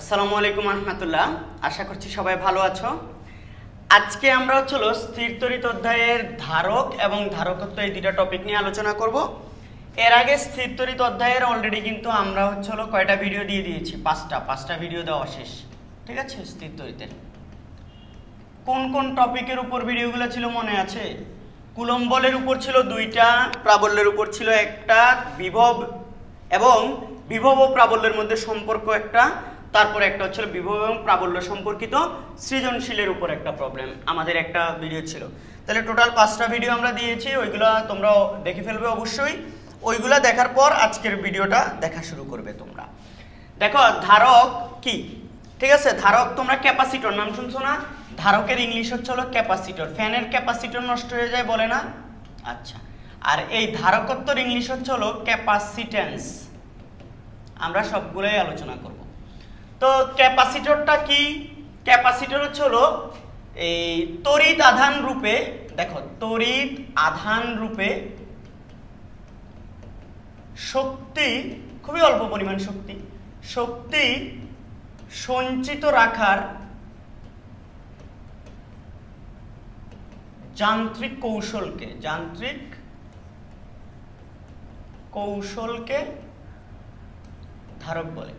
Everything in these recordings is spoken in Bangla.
আসসালামু আলাইকুম রহমতুল্লাহ। আশা করছি সবাই ভালো আছো। আজকে আমরা স্থির তড়িৎ অধ্যায়ের ধারক এবং ধারকত্ব এই দুইটা টপিক নিয়ে আলোচনা করব। এর আগে স্থির তড়িৎ অধ্যায়ের অলরেডি কিন্তু আমরা কয়টা ভিডিও দিয়ে দিয়েছি, পাঁচটা ভিডিও দেওয়া শেষ। ঠিক আছে, স্থির তড়িতের কোন কোন টপিকের উপর ভিডিওগুলো ছিল মনে আছে? কুলম্ব বলের উপর ছিল দুইটা, প্রাবল্যের উপর ছিল একটা, বিভব ও প্রাবল্যের মধ্যে সম্পর্ক একটা, তারপরে একটা বিভব এবং প্রাবল্য সম্পর্কিত সৃজনশীলের উপর একটা প্রবলেম আমাদের একটা ভিডিও ছিল। তাহলে টোটাল 5টা ভিডিও আমরা দিয়েছি, ওইগুলো তোমরা দেখে ফেলবে অবশ্যই। ওইগুলা দেখার পর আজকের ভিডিওটা দেখা শুরু করবে তোমরা। দেখো ধারক কি, ঠিক আছে? ধারক তোমরা ক্যাপাসিটর নাম শুনছো না? ধারকের ইংলিশ হলো ক্যাপাসিটর। ফ্যানের ক্যাপাসিটর নষ্ট হয়ে যায় বলে না? আচ্ছা, আর এই ধারকত্বর ইংলিশ হলো ক্যাপাসিটেন্স। আমরা সবগুলোই আলোচনা করব। তো ক্যাপাসিটরটা কি? ক্যাপাসিটর হলো এই তড়িৎ আধান রূপে, দেখো তড়িৎ আধান রূপে শক্তি, খুবই অল্প পরিমাণ শক্তি সঞ্চিত রাখার যান্ত্রিক কৌশলকে ধারক বলে।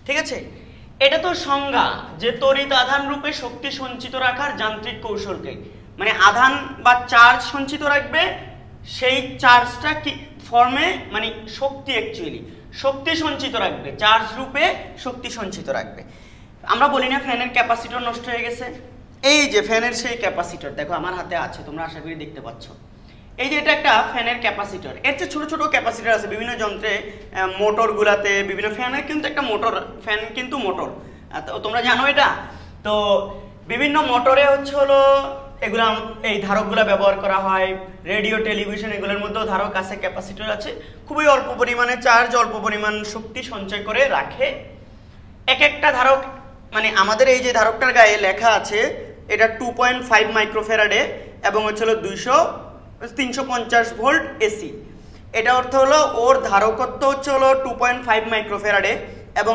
ঠিক আছে, এটা তো সংজ্ঞা যে তড়িৎ আধান রূপে শক্তি সঞ্চিত রাখার যান্ত্রিক কৌশলকে, মানে আধান বা চার্জ সঞ্চিত রাখবে, সেই চার্জটা কি ফর্মে, মানে শক্তি, অ্যাকচুয়ালি শক্তি সঞ্চিত রাখবে, চার্জ রূপে শক্তি সঞ্চিত রাখবে। আমরা বলি না ফ্যানের ক্যাপাসিটর নষ্ট হয়ে গেছে? এই যে ফ্যানের সেই ক্যাপাসিটর দেখো আমার হাতে আছে, তোমরা আশা করি দেখতে পাচ্ছ। এই যে এটা একটা ফ্যানের ক্যাপাসিটর। এর যে ছোট ছোট ক্যাপাসিটর আছে বিভিন্ন যন্ত্রে, মোটরগুলাতে, বিভিন্ন ফ্যানের কিন্তু একটা মোটর, ফ্যান কিন্তু মোটর, তোমরা জানো এটা। তো বিভিন্ন মোটরে এগুলা, এই ধারকগুলা ব্যবহার করা হয়। রেডিও, টেলিভিশন এগুলোর মধ্যেও ধারক আছে, ক্যাপাসিটর আছে। খুবই অল্প পরিমাণে চার্জ, অল্প পরিমাণ শক্তি সঞ্চয় করে রাখে। এক একটা ধারক, মানে আমাদের এই যে ধারকটার গায়ে লেখা আছে এটা 2.5 মাইক্রোফ্যারাডে এবং 350 ভোল্ট এসি। এটা অর্থ হলো ওর ধারকত্ব 2.5 মাইক্রোফ্যারাডে এবং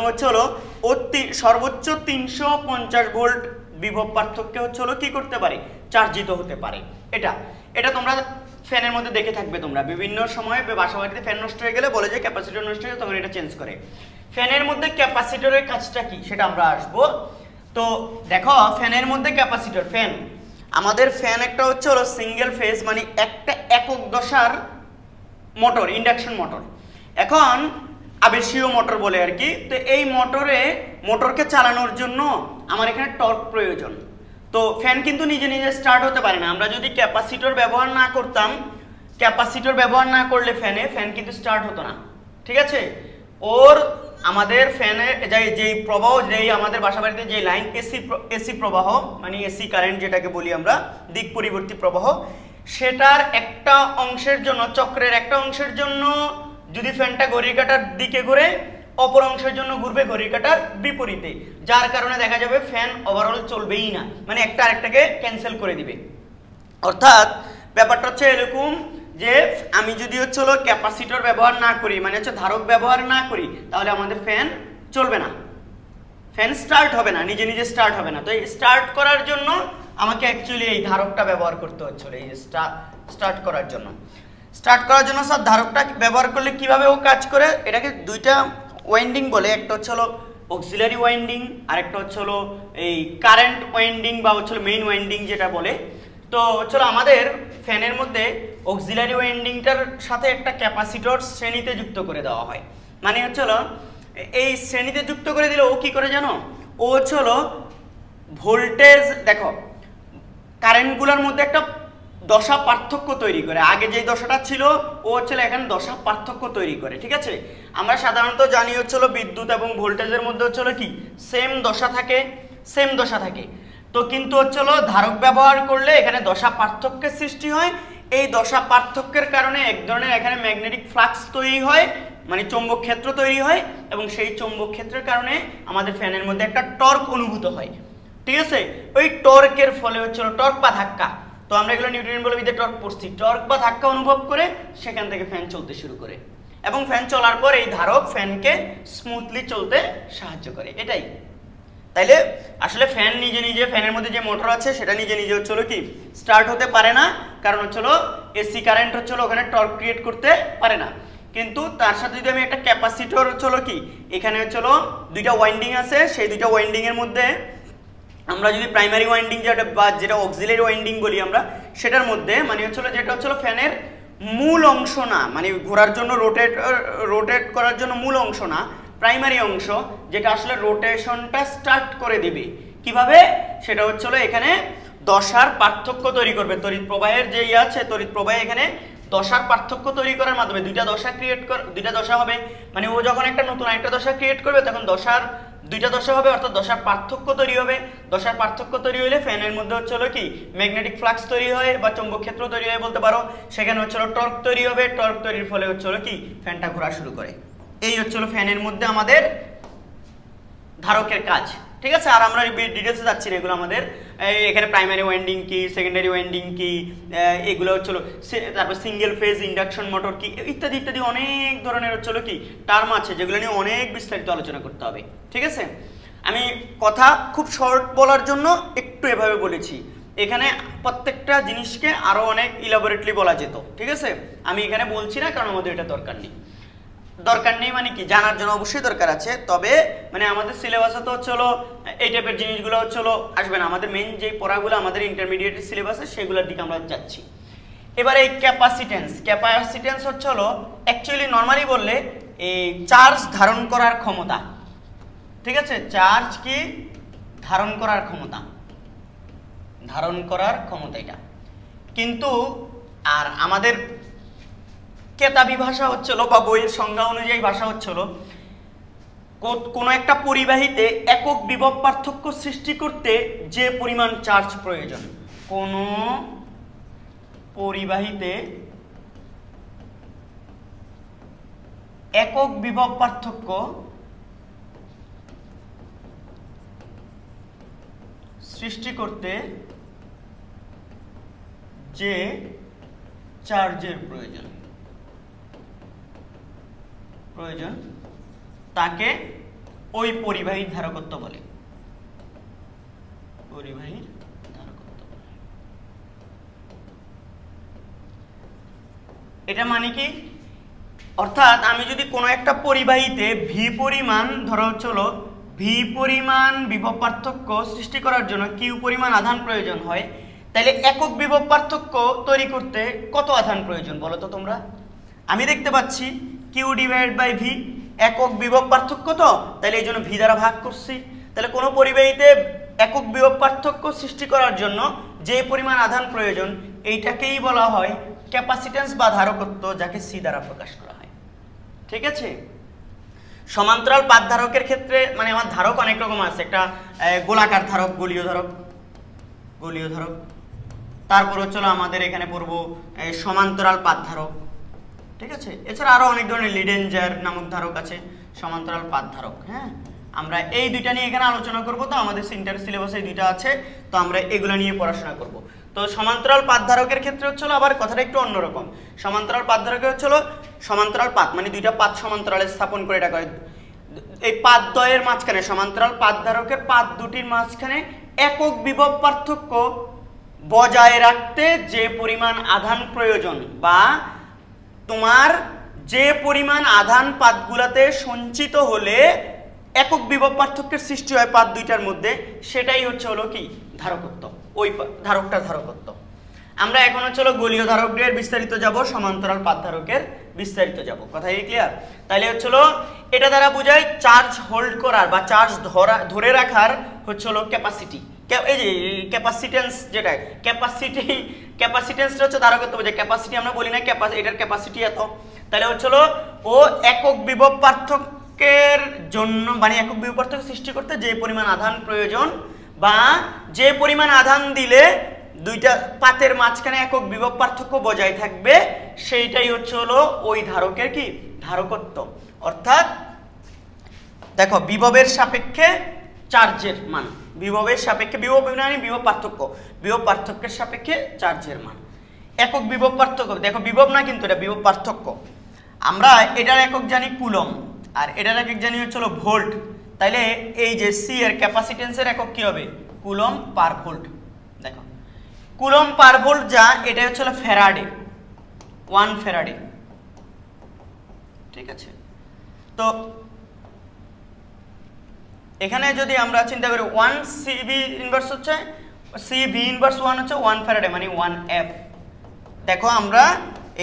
ওর সর্বোচ্চ 350 ভোল্ট বিভব পার্থক্যে কি করতে পারে, চার্জিত হতে পারে। এটা তোমরা ফ্যানের মধ্যে দেখে থাকবে। তোমরা বিভিন্ন সময় বাসা বাড়িতে ফ্যান নষ্ট হয়ে গেলে বলে যে ক্যাপাসিটর নষ্ট হয়ে গেলে, তখন এটা চেঞ্জ করে। ফ্যানের মধ্যে ক্যাপাসিটরের কাজটা কি সেটা আমরা আসবো। তো দেখো ফ্যানের মধ্যে ক্যাপাসিটর, ফ্যান, আমাদের ফ্যান একটা সিঙ্গেল ফেজ, মানে একটা একক দশার মোটর, ইন্ডাকশন মোটর। এখন আবেশীয় মোটর বলে আর কি। তো এই মোটরকে চালানোর জন্য আমার এখানে টর্ক প্রয়োজন। তো ফ্যান কিন্তু নিজে নিজে স্টার্ট হতে পারে না। আমরা যদি ক্যাপাসিটর ব্যবহার না করতাম, ক্যাপাসিটর ব্যবহার না করলে ফ্যান কিন্তু স্টার্ট হতো না। ঠিক আছে, আমাদের ফ্যানের যেই প্রবাহ, যেই আমাদের বাসা বাড়িতে যে লাইন এসি প্রবাহ, মানে এসি কারেন্ট যেটাকে বলি আমরা, দিক পরিবর্তী প্রবাহ, সেটার একটা অংশের জন্য, চক্রের একটা অংশের জন্য যদি ফ্যানটা ঘড়ির কাঁটার দিকে ঘুরে, অপর অংশের জন্য ঘুরবে ঘড়ির কাঁটার বিপরীতে, যার কারণে দেখা যাবে ফ্যান ওভারঅল চলবেই না, মানে একটা আরেকটাকে ক্যান্সেল করে দিবে। অর্থাৎ ব্যাপারটা এরকম যে আমি যদি ক্যাপাসিটর ব্যবহার না করি, মানে ধারক ব্যবহার না করি, তাহলে আমাদের ফ্যান চলবে না, ফ্যান স্টার্ট হবে না, নিজে নিজে স্টার্ট হবে না। তো এই স্টার্ট করার জন্য আমাকে অ্যাকচুয়ালি এই ধারকটা ব্যবহার করতে হচ্ছিল। এই স্টার্ট করার জন্য স্যার ধারকটা ব্যবহার করলে কিভাবে ও কাজ করে, এটাকে দুইটা ওয়াইন্ডিং বলে। একটা অক্সিলারি ওয়াইন্ডিং, আর একটা এই কারেন্ট ওয়াইন্ডিং বা মেইন ওয়াইন্ডিং যেটা বলে। তো আমাদের ফ্যানের মধ্যে অক্সিলারি ওয়াইন্ডিংটার সাথে একটা ক্যাপাসিটর শ্রেণীতে যুক্ত করে দেওয়া হয়। মানে এই শ্রেণীতে যুক্ত করে দিলে ও কি করে জানো, ও ভোল্টেজ, দেখো কারেন্টগুলোর মধ্যে একটা দশা পার্থক্য তৈরি করে। আগে যেই দশাটা ছিল ও এখানে দশা পার্থক্য তৈরি করে। ঠিক আছে, আমরা সাধারণত জানি বিদ্যুৎ এবং ভোল্টেজের মধ্যে কি সেম দশা থাকে। তো কিন্তু ধারক ব্যবহার করলে এখানে দশা পার্থক্যের সৃষ্টি হয়। এই দশা পার্থক্যের কারণে এক ধরনের এখানে ম্যাগনেটিক ফ্লাক্স তৈরি হয়, মানে চৌম্বক ক্ষেত্র তৈরি হয়, এবং সেই চৌম্বক ক্ষেত্রের কারণে আমাদের ফ্যানের মধ্যে একটা টর্ক অনুভূত হয়। ঠিক আছে, ওই টর্কের ফলে টর্ক বা ধাক্কা, তো আমরা এগুলো নিউটনের বলবিদ্যার টর্ক পড়ছি, টর্ক বা ধাক্কা অনুভব করে সেখান থেকে ফ্যান চলতে শুরু করে। এবং ফ্যান চলার পর এই ধারক ফ্যানকে স্মুথলি চলতে সাহায্য করে, এটাই। তাইলে আসলে ফ্যান নিজে নিজে, ফ্যানের মধ্যে যে মোটর আছে সেটা নিজে নিজে হচ্ছে কি স্টার্ট হতে পারে না, কারণ হচ্ছে এসি কারেন্ট হচ্ছে ওখানে টর্ক ক্রিয়েট করতে পারে না। কিন্তু তার সাথে যদি আমি একটা ক্যাপাসিটর হচ্ছে কি এখানে হচ্ছে দুইটা ওয়াইন্ডিং আছে, সেই দুইটা ওয়াইন্ডিং এর মধ্যে আমরা যদি প্রাইমারি ওয়াইন্ডিং যেটা অক্সিলারি ওয়াইন্ডিং বলি আমরা, সেটার মধ্যে মানে হচ্ছে যেটা হচ্ছে ফ্যানের মূল অংশ না, মানে ঘোরার জন্য রোটেট করার জন্য মূল অংশ না, প্রাইমারি অংশ যেটা আসলে রোটেশনটা স্টার্ট করে দিবে কিভাবে, সেটা হচ্ছে এখানে দশার পার্থক্য তৈরি করবে। তড়িৎ প্রবাহের যে আছে, তড়িৎ প্রবাহে এখানে দশার পার্থক্য তৈরি করার মাধ্যমে দুইটা দশা হবে, মানে ও যখন একটা নতুন আরেকটা দশা ক্রিয়েট করবে তখন দুইটা দশা হবে, অর্থাৎ দশার পার্থক্য তৈরি হবে। দশার পার্থক্য তৈরি হলে ফ্যানের মধ্যে হচ্ছে কি ম্যাগনেটিক ফ্লাক্স তৈরি হয় বা চৌম্বক ক্ষেত্র তৈরি হয় বলতে পারো, সেখানে হচ্ছে টর্ক তৈরি হবে, টর্ক তৈরির ফলে হচ্ছে কি ফ্যানটা ঘোরা শুরু করে। এই হচ্ছে ফ্যানের মধ্যে আমাদের ধারকের কাজ, ঠিক আছে। আর আমরা ডিটেলসে যাচ্ছি না, এগুলো আমাদের এখানে প্রাইমারি ওয়াইন্ডিং কি, সেকেন্ডারি ওয়াইন্ডিং কি, এগুলো হচ্ছিল, তারপর সিঙ্গেল ফেজ ইন্ডাকশন মোটর কি, ইত্যাদি ইত্যাদি অনেক ধরনের হচ্ছিল কি টার্ম আছে যেগুলো নিয়ে অনেক বিস্তারিত আলোচনা করতে হবে, ঠিক আছে। আমি কথা খুব শর্ট বলার জন্য একটু এভাবে বলেছি, এখানে প্রত্যেকটা জিনিসকে আরো অনেক ইলাবোরেটলি বলা যেত, ঠিক আছে। আমি এখানে বলছি না কারণ আমাদের এটা দরকার নেই। মানে কি জানার জন্য অবশ্যই দরকার আছে, তবে মানে আমাদের সিলেবাসে তো হচ্ছে এই টাইপের জিনিসগুলো হচ্ছে আসবে না। আমাদের মেইন যে পড়াগুলো আমাদের ইন্টারমিডিয়েট সিলেবাসে সেগুলোর দিকে আমরা যাচ্ছি। এবার এই ক্যাপাসিটেন্স হচ্ছে অ্যাকচুয়ালি নর্মালি বললে এই চার্জ ধারণ করার ক্ষমতা, ঠিক আছে। চার্জ কি ধারণ করার ক্ষমতা এটা কিন্তু, আর আমাদের কেতাবি ভাষা হচ্ছিল বা বইয়ের সংজ্ঞা অনুযায়ী ভাষা হচ্ছিল কোনো একটা পরিবাহীতে একক বিভব পার্থক্য সৃষ্টি করতে যে পরিমাণ চার্জ প্রয়োজন, কোনো পরিবাহীতে একক বিভব পার্থক্য সৃষ্টি করতে যে চার্জের প্রয়োজন তাকে ওই পরিবাহীর ধারকত্ব বলে। এটা মানে কি, অর্থাৎ আমি যদি কোনো একটা পরিবাহীতে ভি পরিমাণ ধরো চলো ভি পরিমাণ বিভব পার্থক্য সৃষ্টি করার জন্য কিউ পরিমাণ আধান প্রয়োজন হয়, তাহলে একক বিভব পার্থক্য তৈরি করতে কত আধান প্রয়োজন বলো তো তোমরা। আমি দেখতে পাচ্ছি কিউ ডিভাইড বাই ভি, একক বিভব পার্থক্য তো, তাহলে এই জন্য ভি দ্বারা ভাগ করছি। তাহলে কোনো পরিবাহীতে একক বিভব পার্থক্য সৃষ্টি করার জন্য যে পরিমাণ আধান প্রয়োজন এইটাকেই বলা হয় ক্যাপাসিটেন্স বা ধারকত্ব, যাকে সি দ্বারা প্রকাশ করা হয়, ঠিক আছে। সমান্তরাল পাত ধারকের ক্ষেত্রে মানে আমার ধারক অনেক রকম আছে, একটা গোলাকার ধারক, গলীয় ধারক, তারপর হচ্ছে আমাদের এখানে পড়বো সমান্তরাল পাত ধারক, ঠিক আছে। এছাড়া আরো অনেক ধরনের লিডেঞ্জার নামক ধারক আছে, সমান্তরাল পাত ধারক। হ্যাঁ, আমরা এই দুইটা নিয়ে এখানে আলোচনা করব, তো আমাদের সেন্টার সিলেবাসে এই দুইটা আছে, তো আমরা এগুলো নিয়ে পড়াশোনা করব। তো সমান্তরাল পাত ধারকের ক্ষেত্রে হচ্ছিল আবার কথাটা একটু অন্যরকম। সমান্তরাল পাত ধারকের হচ্ছিল সমান্তরাল পাত মানে দুইটা পাত সমান্তরালে স্থাপন করে এটা করে, এই পাত দ্বয়ের মাঝখানে সমান্তরাল পাত ধারকের পাত দুটির মাঝখানে একক বিভব পার্থক্য বজায় রাখতে যে পরিমাণ আধান প্রয়োজন বা তোমার যে পরিমাণ আধান পাতগুলাতে সঞ্চিত হলে একক বিভব পার্থক্যের সৃষ্টি হয় পাত দুইটার মধ্যে, সেটাই হচ্ছে কি ধারকত্ব, ওই ধারকটার ধারকত্ব। আমরা এখন হচ্ছে গলীয় ধারকের বিস্তারিত যাব, সমান্তরাল পাত ধারকের বিস্তারিত যাব, কথা কি ক্লিয়ার? তাহলে হচ্ছে এটা দ্বারা বোঝায় চার্জ হোল্ড করার বা চার্জ ধরে রাখার হচ্ছে ক্যাপাসিটি। এই যে ক্যাপাসিটেন্স, যেটা ক্যাপাসিটেন্সটা হচ্ছে ধারকত্ব বোঝায়, ক্যাপাসিটি আমরা বলি না, এটার ক্যাপাসিটি এত। তাহলে হচ্ছে ও একক বিভব পার্থক্যের জন্য মানে একক বিভব পার্থক্য সৃষ্টি করতে যে পরিমাণ আধান প্রয়োজন বা যে পরিমাণ আধান দিলে দুইটা পাতের মাঝখানে একক বিভব পার্থক্য বজায় থাকবে, সেইটাই হচ্ছে ওই ধারকের কি ধারকত্ব। অর্থাৎ দেখো বিভবের সাপেক্ষে চার্জের মান, বিভবের সাপেক্ষে বিভব পার্থক্যের সাপেক্ষে চার্জের মান, একক বিভব পার্থক্য, দেখো বিভব না কিন্তু এটা বিভব পার্থক্য। আমরা এটার একক জানি কুলম আর এটার একক জানি হচ্ছিল ভোল্ট, তাইলে এই যে সি এর ক্যাপাসিটেন্সের একক কি হবে? কুলম পার ভোল্ট। দেখো কুলম পার ভোল্ট যা, এটা হচ্ছিল ফ্যারাডে, 1 ফ্যারাডে। ঠিক আছে, তো এখানে যদি আমরা চিন্তা করি 1 সিভি ইনভার্স হচ্ছে সিভি ইনভার্স 1 হচ্ছে 1 ফ্যারাডে মানে 1 এফ। দেখো আমরা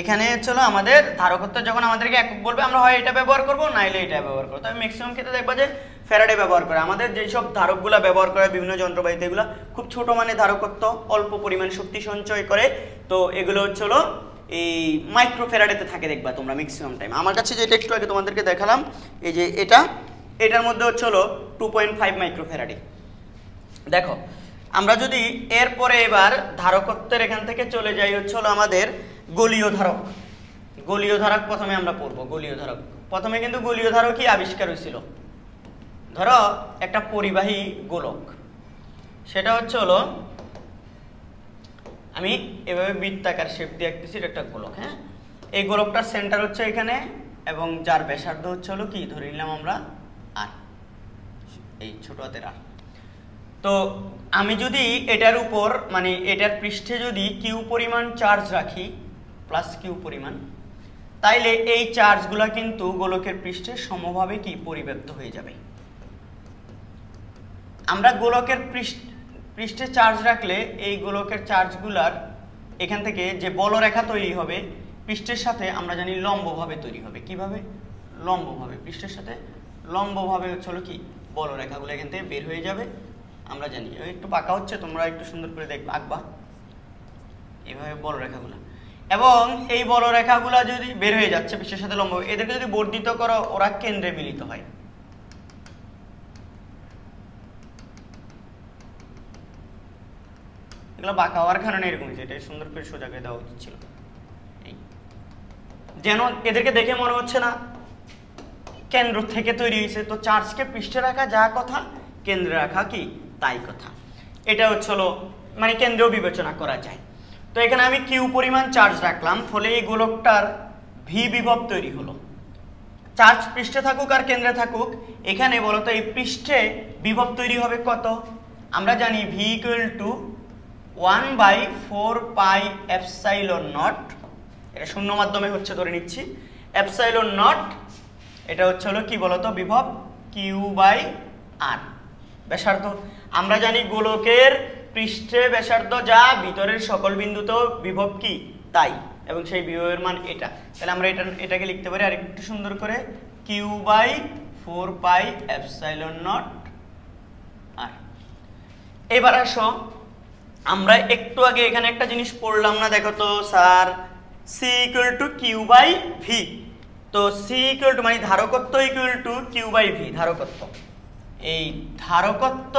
এখানে চলো আমাদের ধারকত্ব যখন আমাদেরকে একক বলবে আমরা হয় এটা ব্যবহার করব নাইলে এটা ব্যবহার করব। তবে ম্যাক্সিমাম ক্ষেত্রে দেখবা যে ফ্যারাডে ব্যবহার করে। আমাদের যেই সব ধারকগুলো ব্যবহার করে বিভিন্ন যন্ত্রপাতিতে এগুলো খুব ছোট মানে ধারকত্ব, অল্প পরিমাণ শক্তি সঞ্চয় করে, তো এগুলো হচ্ছিল এই মাইক্রো ফ্যারাডেতে থাকে দেখবা তোমরা ম্যাক্সিমাম টাইম। আমার কাছে যেটা একটু আগে তোমাদেরকে দেখালাম এই যে এটার মধ্যে হচ্ছিল 2.5 মাইক্রো ফ্যারাডে। দেখো আমরা যদি এরপরে এবার ধারকত্বের এখান থেকে চলে যাই হচ্ছিল আমাদের গোলীয় ধারক। গোলীয় ধারক প্রথমে আমরা পড়বো। গোলীয় ধারক প্রথমে কিন্তু গোলীয় ধারকই আবিষ্কার হয়েছিল। ধরো একটা পরিবাহী গোলক, সেটা হলো আমি এভাবে বৃত্তাকার শেপ দিয়ে আঁকতেছি, এটা একটা গোলক। হ্যাঁ, এই গোলকটার সেন্টার হচ্ছে এখানে এবং যার ব্যাসার্ধ হলো কি ধরে নিলাম আমরা আর, এই ছোট হাতের আর। তো আমি যদি এটার উপর মানে এটার পৃষ্ঠে যদি কিউ পরিমাণ চার্জ রাখি প্লাস কিউ পরিমাণ, তাইলে এই চার্জগুলো কিন্তু গোলকের পৃষ্ঠে সমভাবে কি পরিব্যাপ্ত হয়ে যাবে। আমরা গোলকের পৃষ্ঠে চার্জ রাখলে এই গোলকের চার্জগুলার এখান থেকে যে বলরেখা তৈরি হবে পৃষ্ঠের সাথে আমরা জানি লম্বভাবে তৈরি হবে। কিভাবে? লম্বভাবে, পৃষ্ঠের সাথে লম্বভাবে হলো কি বলরেখাগুলো এখান থেকে বের হয়ে যাবে। আমরা জানি একটু পাকা হচ্ছে, তোমরা একটু সুন্দর করে দেখবা আঁকবা এইভাবে বলরেখাগুলো, এবং এই বলরেখাগুলো যদি বের হয়ে যাচ্ছে পৃষ্ঠের সাথে লম্ব, এদেরকে যদি বর্ধিত করো ওরা কেন্দ্রে মিলিত হয়। এগুলো বাঁকা হওয়ার কারণে এরকম হয়েছে, এটা সুন্দর করে সোজা করে দেওয়া উচিত ছিল। যেন এদেরকে দেখে মনে হচ্ছে না কেন্দ্র থেকে তৈরি হয়েছে, তো চার্জকে পৃষ্ঠে রাখা যা কথা কেন্দ্রে রাখা কি তাই কথা। এটা হচ্ছিল মানে কেন্দ্রেও বিবেচনা করা যায়। তো এখানে আমি কিউ পরিমাণ চার্জ রাখলাম, ফলে এই গোলকটার ভি বিভব তৈরি হলো। চার্জ পৃষ্ঠে থাকুক আর কেন্দ্রে থাকুক, এখানে বলতো এই পৃষ্ঠে বিভব তৈরি হবে কত? আমরা জানি V equal two 1/4 pi epsilon not, এটা শূন্য মাধ্যমে হচ্ছে ধরে নিচ্ছি, এপসাইলন নট এটা হলো কি বলতো বিভব কিউ বাই আর। ব্যাসার্ধ আমরা জানি গোলকের পৃষ্ঠে ব্যাসার্ধ যা ভিতরের সকল বিন্দুতেও বিভব কি তাই, এবং সেই বিভবের মান এটা। তাহলে আমরা এটাকে লিখতে পারি আর একটু সুন্দর করে Q by 4 pi epsilon naught R. এবার আসো আমরা একটু আগে এখানে একটা জিনিস পড়লাম না, দেখো তো sir, C equal to Q by V. তো সি ইকুয়াল টু মানে ধারকত্ব equal to Q by V, ধারকত্ব। এই ধারকত্ব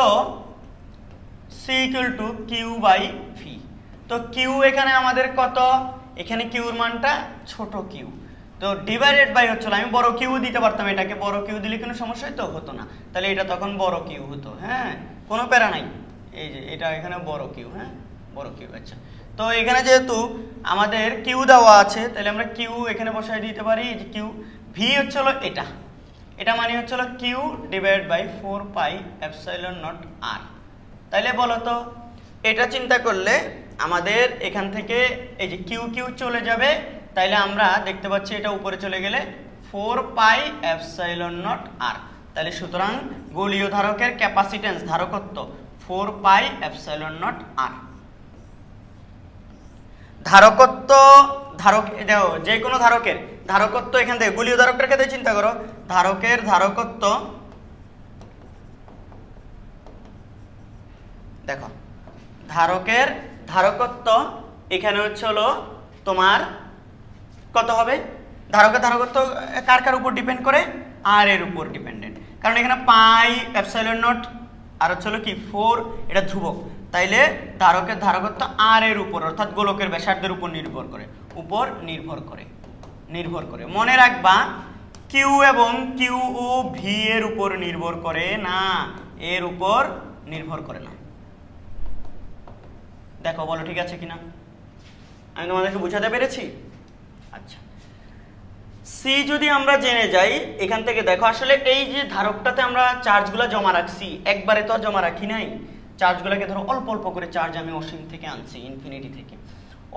C equal to Q by V. তো কিউ এখানে আমাদের কত? এখানে কিউর মানটা ছোট কিউ, তো ডিভাইডেড বাই হচ্ছিল, আমি বড় কিউ দিতে পারতাম, এটাকে বড় কিউ দিলে কোনো সমস্যাই তো হতো না, তাহলে এটা তখন বড় কিউ হতো। হ্যাঁ, কোনো প্যারা নাই, এই যে এটা এখানে বড় কিউ। হ্যাঁ, বড় কিউ। আচ্ছা, তো এখানে যেহেতু আমাদের কিউ দেওয়া আছে তাহলে আমরা কিউ এখানে বসাই দিতে পারি, যে কিউ ভি হচ্ছিল এটা মানে হচ্ছিল Q divide by 4 pi epsilon naught R. তাইলে বলো তো এটা চিন্তা করলে আমাদের এখান থেকে এই যে কিউ কিউ চলে যাবে, তাইলে আমরা দেখতে পাচ্ছি এটা উপরে চলে গেলে 4 পাই এপসাইলন নট আর। তাহলে সুতরাং গোলীয় ধারকের ক্যাপাসিটেন্স ধারকত্ব 4 পাই এপসাইলন নট আর। ধারকত্ব দেখো যে কোনো ধারকের ধারকত্ব এখান থেকে গোলীয় ধারকের ক্ষেত্রে চিন্তা করো, ধারকের ধারকত্ব দেখো, ধারকের ধারকত্ব এখানে হলো তোমার কত হবে? ধারকের ধারকত্ব কার কার উপর ডিপেন্ড করে? আর এর উপর ডিপেন্ডেন্ট, কারণ এখানে পাই এপসাইলন নট আর হলো কি 4, এটা ধ্রুবক, তাইলে ধারকের ধারকত্ব আর এর উপর অর্থাৎ গোলকের ব্যাসার্ধের উপর নির্ভর করে। মনে রাখবা কিউ এবং কিউ ও ভি এর উপর নির্ভর করে না, এর উপর নির্ভর করে না। দেখো বলো ঠিক আছে কিনা, আমি তোমাদেরকে বুঝাতে পেরেছি? আচ্ছা, সি সি যদি আমরা জেনে যাই এখান থেকে দেখো আসলে এই যে ধারকটাতে আমরা চার্জগুলো জমা রাখছি, একবারে তো আর জমা রাখি নাই, চার্জগুলোকে ধরো অল্প অল্প করে চার্জ আমি অসীম থেকে আনছি, ইনফিনিটি থেকে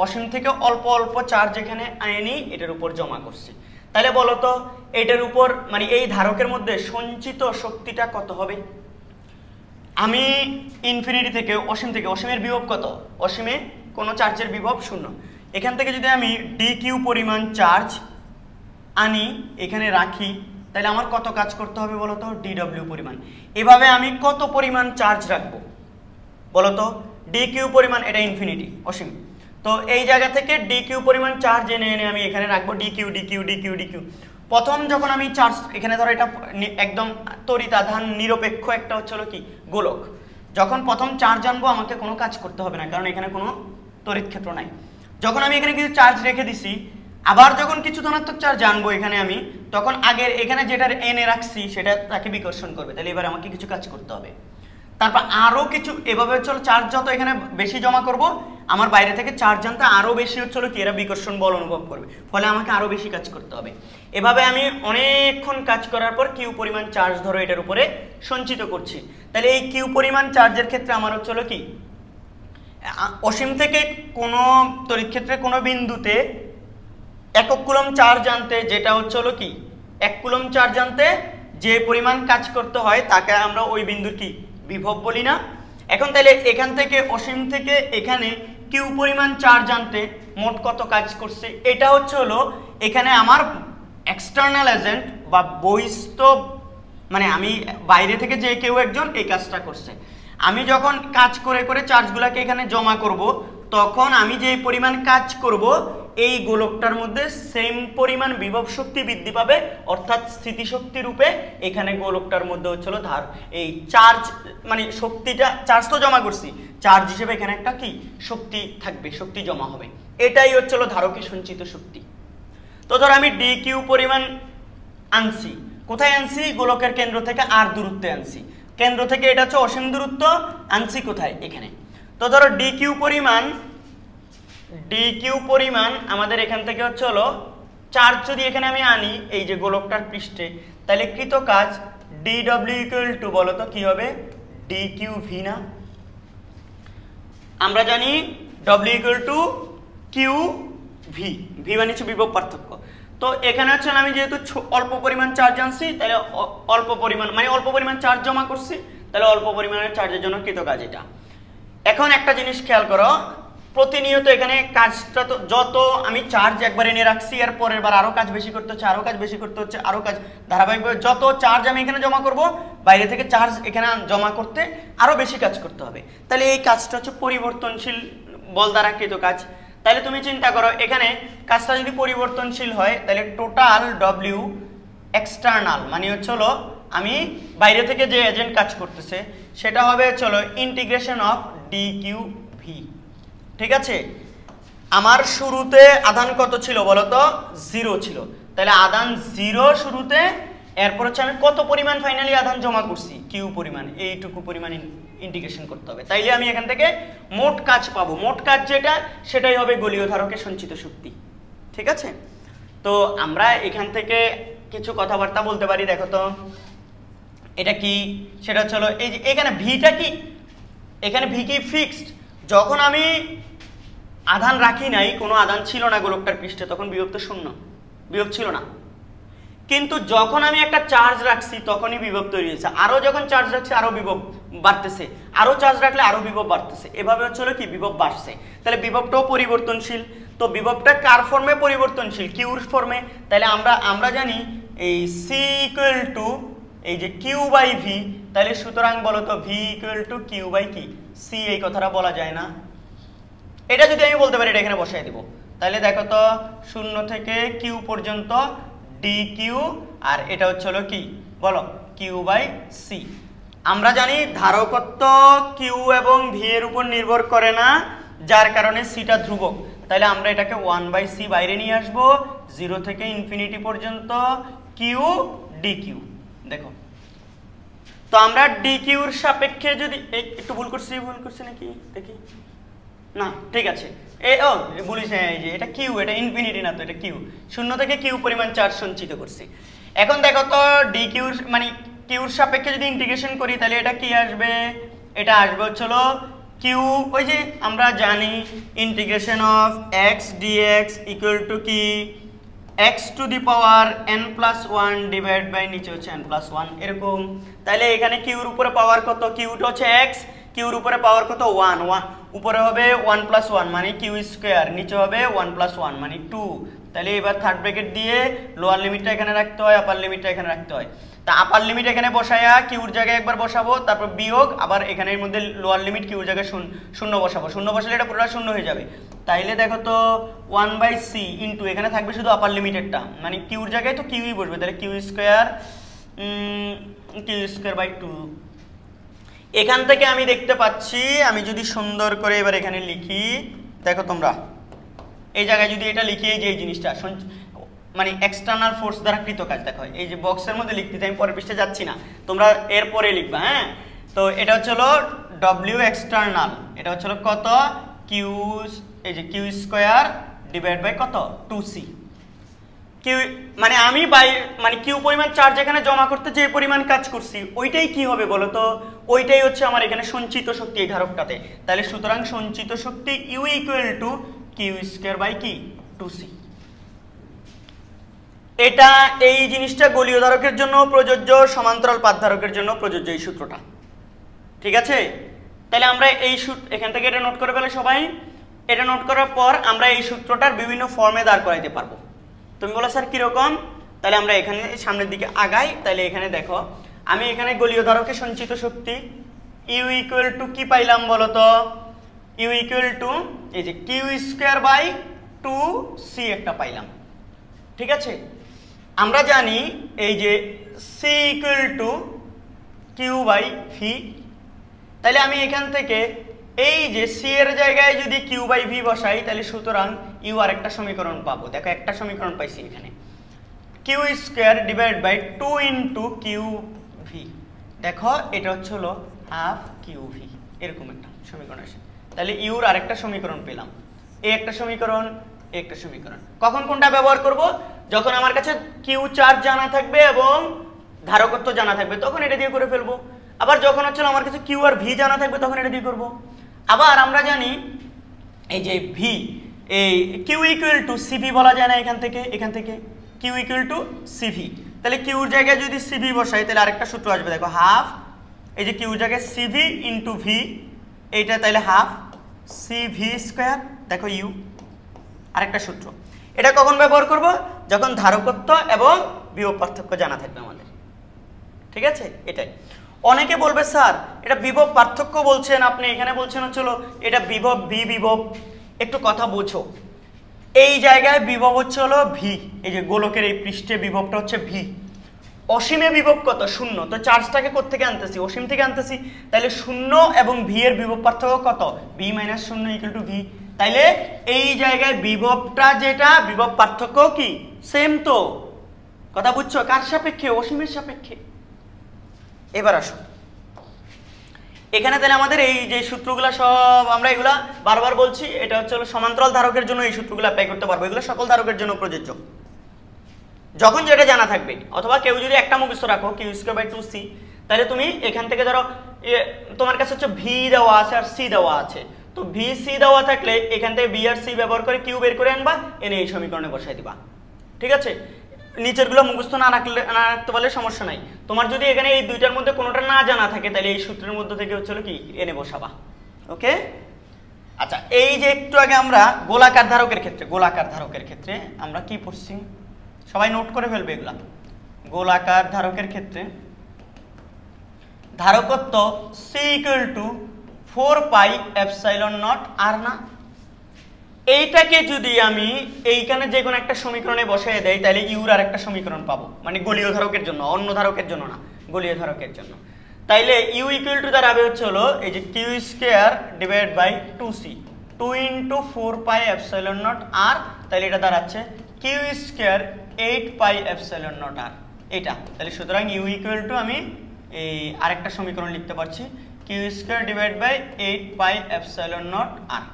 অসীম থেকে অল্প অল্প চার্জ এখানে আনি এটার উপর জমা করছি। তাহলে বলো তো এটার উপর মানে এই ধারকের মধ্যে সঞ্চিত শক্তিটা কত হবে? আমি ইনফিনিটি থেকে অসীমের বিভব কত? অসীমে কোনো চার্জের বিভব 0। এখান থেকে যদি আমি ডি কিউ পরিমাণ চার্জ আনি এখানে রাখি তাহলে আমার কত কাজ করতে হবে বলো তো? ডিডব্লিউ পরিমাণ। এভাবে আমি কত পরিমাণ চার্জ রাখবো বলো তো? ডি কিউ পরিমাণ, এটা ইনফিনিটি অসীম, তো এই জায়গা থেকে ডি কিউ পরিমাণ চার্জ এনে এনে আমি এখানে রাখবো D Q D Q D Q D Q. প্রথম যখন আমি চার্জ এখানে ধরো এটা একদম তড়িৎ আধান নিরপেক্ষ একটা হচ্ছে কি গোলক, যখন প্রথম চার্জ আনবো আমাকে কোনো কাজ করতে হবে না কারণ এখানে কোনো তড়িৎ ক্ষেত্র নাই। যখন আমি এখানে কিছু চার্জ রেখে দিছি আবার যখন কিছু ধনাত্মক চার্জ আনবো এখানে আমি, তখন আগের এখানে যেটা এনে রাখছি সেটা তাকে বিকর্ষণ করবে, তাহলে এবার আমাকে কিছু কাজ করতে হবে। তারপর আরও কিছু এভাবে হচ্ছিল চার্জ যত এখানে বেশি জমা করব আমার বাইরে থেকে চার্জ আনতে আরও বেশি হচ্ছিল কি এরা বিকর্ষণ বল অনুভব করবে, ফলে আমাকে আরও বেশি কাজ করতে হবে। এভাবে আমি অনেকক্ষণ কাজ করার পর কিউ পরিমাণ চার্জ ধরো এটার উপরে সঞ্চিত করছি। তাহলে এই কিউ পরিমাণ চার্জের ক্ষেত্রে আমার হচ্ছিল কি অসীম থেকে কোনো তড়িৎ ক্ষেত্রে কোনো বিন্দুতে একক কুলম চার্জ আনতে যেটা হচ্ছিল কি 1 কুলম চার্জ আনতে যে পরিমাণ কাজ করতে হয় তাকে আমরা ওই বিন্দুর কি বিভব বলি না। এখন তাহলে এখান থেকে অসীম থেকে এখানে কিউ পরিমাণ চার্জ আনতে মোট কত কাজ করছে, এটা হচ্ছে হলো এখানে আমার এক্সটার্নাল এজেন্ট বা বহিস্থ মানে আমি বাইরে থেকে যে কেউ একজন এই কাজটা করছে। আমি যখন কাজ করে করে চার্জগুলোকে এখানে জমা করব তখন আমি যে পরিমাণ কাজ করব এই গোলকটার মধ্যে সেম পরিমাণ বিভব শক্তি বৃদ্ধি পাবে, অর্থাৎ স্থিতিশক্তি রূপে এখানে গোলকটার মধ্যে হচ্ছিল ধার এই চার্জ মানে শক্তিটা চার্জ তো জমা করছি, চার্জ হিসেবে এখানে একটা কি শক্তি থাকবে, শক্তি জমা হবে, এটাই হচ্ছিল ধারকে সঞ্চিত শক্তি। তো ধর আমি ডি কিউ পরিমাণ আনছি, কোথায় আনছি? গোলকের কেন্দ্র থেকে আর দূরত্বে আনছি, কেন্দ্র থেকে এটা হচ্ছে অসীম দূরত্ব, আনছি কোথায়? এখানে। তো ধরো ডি কিউ পরিমাণ আমাদের এখান থেকে হচ্ছে হলো চার্জ যদি এখানে আমি আনি এই যে গোলকটার পৃষ্ঠে, তাহলে কৃত কাজ ডি ডব্লিউ ইকুয়াল টু বলো তো কি হবে? ডি কিউ ভি না? আমরা জানি W equal to Q V, V মানে হচ্ছে বিভব পার্থক্য। তো এখানে হচ্ছে আমি যেহেতু অল্প পরিমাণ চার্জ আনছি তাহলে অল্প পরিমাণ চার্জ জমা করছি, তাহলে অল্প পরিমাণের চার্জের জন্য কৃত কাজ এটা। এখন একটা জিনিস খেয়াল করো, প্রতিনিয়ত এখানে কাজটা তো যত আমি চার্জ একবার এনে রাখছি এর পরের বার আরো কাজ বেশি করতে হচ্ছে, আরো কাজ বেশি করতে হচ্ছে, আরো কাজ ধারাবাহিকভাবে যত চার্জ আমি এখানে জমা করব বাইরে থেকে চার্জ এখানে জমা করতে আরো বেশি কাজ করতে হবে, তাহলে এই কাজটা হচ্ছে পরিবর্তনশীল বল দ্বারা কৃত কাজ। তাহলে তুমি চিন্তা করো এখানে কাজটা যদি পরিবর্তনশীল হয় তাহলে টোটাল ডব্লিউ এক্সটার্নাল মানে হচ্ছে হলো আমি বাইরে থেকে যে এজেন্ট কাজ করতেছে সেটা হবে চলো integration of D Q V. ঠিক আছে, আমার শুরুতে আধান কত ছিল বলো তো? 0 ছিল, তাহলে আধান 0 শুরুতে, এরপর হচ্ছে আমি কত পরিমাণ ফাইনালি আধান জমা করছি কিউ পরিমাণ, এইটুকু পরিমাণ ইন্টিগ্রেশন করতে হবে, তাইলে আমি এখান থেকে মোট কাজ পাবো। মোট কাজ যেটা সেটাই হবে গোলীয় ধারকের সঞ্চিত শক্তি। ঠিক আছে, তো আমরা এখান থেকে কিছু কথাবার্তা বলতে পারি। দেখো তো এটা কি, সেটা হচ্ছে এই যে এখানে ভিটা কি, এখানে ভি কি ফিক্সড। যখন আমি আধান রাখি নাই, কোনো আধান ছিল না গোলকটার পৃষ্ঠে, তখন বিভব তো 0, বিভব ছিল না। কিন্তু যখন আমি একটা চার্জ রাখছি তখনই বিভব তৈরি হয়েছে, আরো যখন চার্জ রাখছি আরো বিভব বাড়তেছে, আরো চার্জ রাখলে আরো বিভব বাড়তেছে, এভাবে হচ্ছে কি বিভব বাড়ছে। তাহলে বিভবটাও পরিবর্তনশীল, তো বিভবটা কার ফর্মে পরিবর্তনশীল? কিউর ফর্মে। তাহলে আমরা জানি এই সি ইকুয়াল টু এই যে কিউ বাই ভি, তাহলে সুতরাং বলো তো V equal to Q by কি সি, এই কথাটা বলা যায় না? এটা যদি আমি বলতে পারি এটা এখানে বসাই দিব, তাহলে দেখো তো 0 থেকে কিউ পর্যন্ত ডি কিউ, আর এটা হচ্ছে হলো কি বলো কিউ বাই সি। আমরা জানি ধারকত্ব কিউ এবং ভি এর উপর নির্ভর করে না, যার কারণে সিটা ধ্রুবক, তাহলে আমরা এটাকে 1/c বাইরে নিয়ে আসবো, 0 থেকে ইনফিনিটি পর্যন্ত কিউ ডি কিউ। দেখো তো আমরা ডি কিউর সাপেক্ষে যদি একটু ভুল করছি নাকি দেখি, না ঠিক আছে, বলিস এই যে এটা কিউ, এটা ইনফিনিটি না তো, এটা কিউ, শূন্য থেকে কিউ পরিমাণ চার্জ সঞ্চিত করছি। এখন দেখো তো ডি কিউর মানে কিউর সাপেক্ষে যদি ইন্টিগ্রেশন করি তাহলে এটা কি আসবে, এটা আসবে হলো কিউ, ওই যে আমরা জানি integration of X dx equal to কি X to the power N plus one divide by নিচে হচ্ছে এন প্লাস ওয়ান, এরকম। তাহলে এখানে কিউর উপরে পাওয়ার কত, কিউটা হচ্ছে এক্স, কিউর উপরে পাওয়ার কত ওয়ান, উপরে হবে ওয়ান প্লাস ওয়ান মানে কিউ স্কোয়ার, নিচে হবে ওয়ান প্লাস ওয়ান মানে টু। তাহলে এবার থার্ড ব্র্যাকেট দিয়ে লোয়ার লিমিটটা এখানে রাখতে হয়, আপার লিমিটটা এখানে রাখতে হয়। তা আপার লিমিট এখানে বসায়া কিউর জায়গায় একবার বসাবো, তারপর বিয়োগ, আবার এখানের মধ্যে লোয়ার লিমিট কিউর জায়গায় শূন্য বসাবো, শূন্য বসালে এটা পুরোটা শূন্য হয়ে যাবে। তাইলে দেখো তো 1/c ইন্টু এখানে থাকবে শুধু আপার লিমিটেরটা, মানে কিউর জায়গায় তো কিউই বসবে, তাহলে কিউ স্কোয়ার বাই 2। এখান থেকে আমি দেখতে পাচ্ছি, আমি যদি সুন্দর করে এবার এখানে লিখি, দেখো তোমরা এই জায়গায় যদি এটা লিখি, এই যে এই জিনিসটা মানে এক্সটার্নাল ফোর্স দ্বারা কৃত কাজ, দেখো এই যে বক্সের মধ্যে লিখতে, আমি পরের পৃষ্ঠে যাচ্ছি না, তোমরা এরপরে লিখবা। হ্যাঁ, তো এটা হচ্ছে হলো ডব্লিউ এক্সটার্নাল, এটা হচ্ছে হলো কত কিউ, এই যে কিউ স্কোয়ার ডিভাইড বাই কত 2c। কিউ মানে আমি মানে কিউ পরিমাণ চার্জ এখানে জমা করতে যে পরিমাণ কাজ করছি ওইটাই কি হবে বলো তো, ওইটাই হচ্ছে আমার এখানে সঞ্চিত শক্তি এই ধারকটাতে। তাহলে সুতরাং সঞ্চিত শক্তি U equal to Q square by কি 2c। এটা এই জিনিসটা গোলীয় ধারকের জন্য প্রযোজ্য, সমান্তরাল পাত ধারকের জন্য প্রযোজ্য এই সূত্রটা, ঠিক আছে। তাহলে আমরা এই এখান থেকে এটা নোট করে ফেলে সবাই। এটা নোট করার পর আমরা এই সূত্রটার বিভিন্ন ফর্মে দাঁড় করাইতে পারবো। তুমি বলো স্যার কিরকম, তাহলে আমরা এখানে সামনের দিকে আগাই। তাহলে এখানে দেখো আমি এখানে গোলীয় ধারকে সঞ্চিত শক্তি ইউ ইকুয়াল টু কি পাইলাম বলো তো, ইউ ইকুয়াল টু এই যে কিউ স্কোয়ার বাই 2c একটা পাইলাম, ঠিক আছে। আমরা জানি এই যে C equal to Q by V, তাহলে আমি এখান থেকে এই যে সি এর জায়গায় যদি কিউ বাই ভি বসাই তাহলে সুতরাং ইউ আর একটা সমীকরণ পাবো। দেখো একটা সমীকরণ পাইছি এখানে, Q square divide by 2 into Q V, দেখো এটা হচ্ছে হলো হাফ কিউ ভি, এরকম একটা সমীকরণ আসে। তাহলে ইউর আরেকটা সমীকরণ পেলাম, এই একটা সমীকরণ, একটা সমীকরণ। কখন কোনটা ব্যবহার করব, যখন আমার কাছে কিউ চার্জ জানা থাকবে এবং ধারকত্ব জানা থাকবে তখন এটা দিয়ে করে ফেলবো। আবার যখন হচ্ছে আমার কাছে কিউ আর ভি জানা থাকবে তখন এটা দিয়ে করব। আবার আমরা জানি এই যে ভি, এই কিউ ইকুয়াল টু সিভি বলা যায় না, এখান থেকে কিউ ইকুয়াল টু সিভি। তাহলে কিউর জায়গায় যদি সিভি বসাই তাহলে আরেকটা সূত্র আসবে, দেখো হাফ এই যে কিউর জায়গায় সিভি ইন্টু ভি, এইটা তাহলে হাফ সিভি স্কোয়ার, দেখো ইউ আরেকটা সূত্র। এটা কখন ব্যবহার করব, যখন ধারকত্ব এবং বিভব পার্থক্য জানা থাকবে আমাদের, ঠিক আছে। এটাই অনেকে বলবে স্যার এটা বিভব পার্থক্য বলছেন আপনি, এখানে বলছেন হচ্ছিল এটা বিভব ভি বিভব, একটু কথা বোঝো। এই জায়গায় বিভব হচ্ছে হলো ভি, এই যে গোলকের এই পৃষ্ঠে বিভবটা হচ্ছে ভি। অসীমে বিভব কত, শূন্য, তো চার্জটাকে কোত্থেকে আনতেছি, অসীম থেকে আনতেছি। তাহলে শূন্য এবং ভি এর বিভব পার্থক্য কত, ভি মাইনাস শূন্য ইকুয়াল টু ভি। তাইলে এই জায়গায় বিভবটা যেটা, বিভব পার্থক্য কি সেম, তো কথা বুঝছো, কার সাপেক্ষে, অসীমের সাপেক্ষে। এবার আসো এখানে, তাহলে আমাদের এই যে সূত্রগুলো সব আমরা এগুলা বারবার বলছি, এটা হচ্ছে সমান্তরাল ধারকের জন্য এই সূত্রগুলো অ্যাপ্লাই করতে পারবো, এগুলো সকল ধারকের জন্য প্রযোজ্য যখন যেটা জানা থাকবে। অথবা কেউ যদি একটা মুখস্থ রাখো কিউ স্কয়ার বাই 2c, তাহলে তুমি এখান থেকে ধরো তোমার কাছে হচ্ছে ভি দেওয়া আছে আর সি দেওয়া আছে, তো ভি সি দেওয়া থাকলে এখান থেকে বি আর সি ব্যবহার করে কিউ বের করে আনবা, এনে এই সমীকরণে বসাই দিবা, ঠিক আছে। নিচেরগুলো মুখস্থ না রাখতে পারলে সমস্যা নাই। তোমার যদি এখানে এই দুইটার মধ্যে কোনোটা না জানা থাকে তাহলে এই সূত্রের মধ্যে থেকে হচ্ছে কি এনে বসাবা, ওকে। আচ্ছা, এই যে একটু আগে আমরা গোলাকার ধারকের ক্ষেত্রে আমরা কি পড়ছি, সবাই নোট করে ফেলবে এগুলা। গোলাকার ধারকের ক্ষেত্রে ধারকত্ব C equal to 4 pi epsilon naught R না, এইটাকে যদি আমি এইখানে যে কোনো একটা সমীকরণে বসাই দেই তাহলে ইউর আর একটা সমীকরণ পাবো, মানে গোলীয় ধারকের জন্য, অন্য ধারকের জন্য না, গোলীয় ধারকের জন্য। তাইলে ইউ ইকুয়াল টু দাঁড়াবে হচ্ছে হলো এই যে Q square divide by 2c, 2 into 4 pi epsilon naught R, তাহলে এটা দাঁড়াচ্ছে Q square 8 pi epsilon naught R, এটা। তাহলে সুতরাং ইউ ইকুয়াল টু আমি এই আরেকটা সমীকরণ লিখতে পারছি, Q square divide by 8 pi epsilon naught R.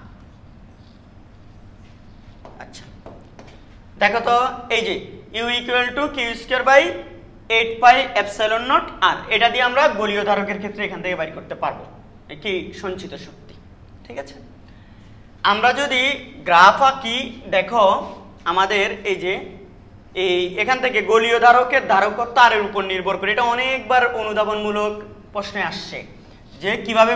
আচ্ছা দেখো তো এই যে U equal to Q square by 8 pi epsilon naught R এটা দিয়ে আমরা গোলীয় ধারকের ক্ষেত্রে এখান থেকে বের করতে পারবো কি সঞ্চিত শক্তি। ঠিক আছে, আমরা যদি গ্রাফ আঁকি দেখো আমাদের এই যে এই এখান থেকে গোলীয় ধারকের ধারকত্ব তারের উপর নির্ভর করে, এটা অনেকবার অনুধাবনমূলক প্রশ্নে আসছে যে কিভাবে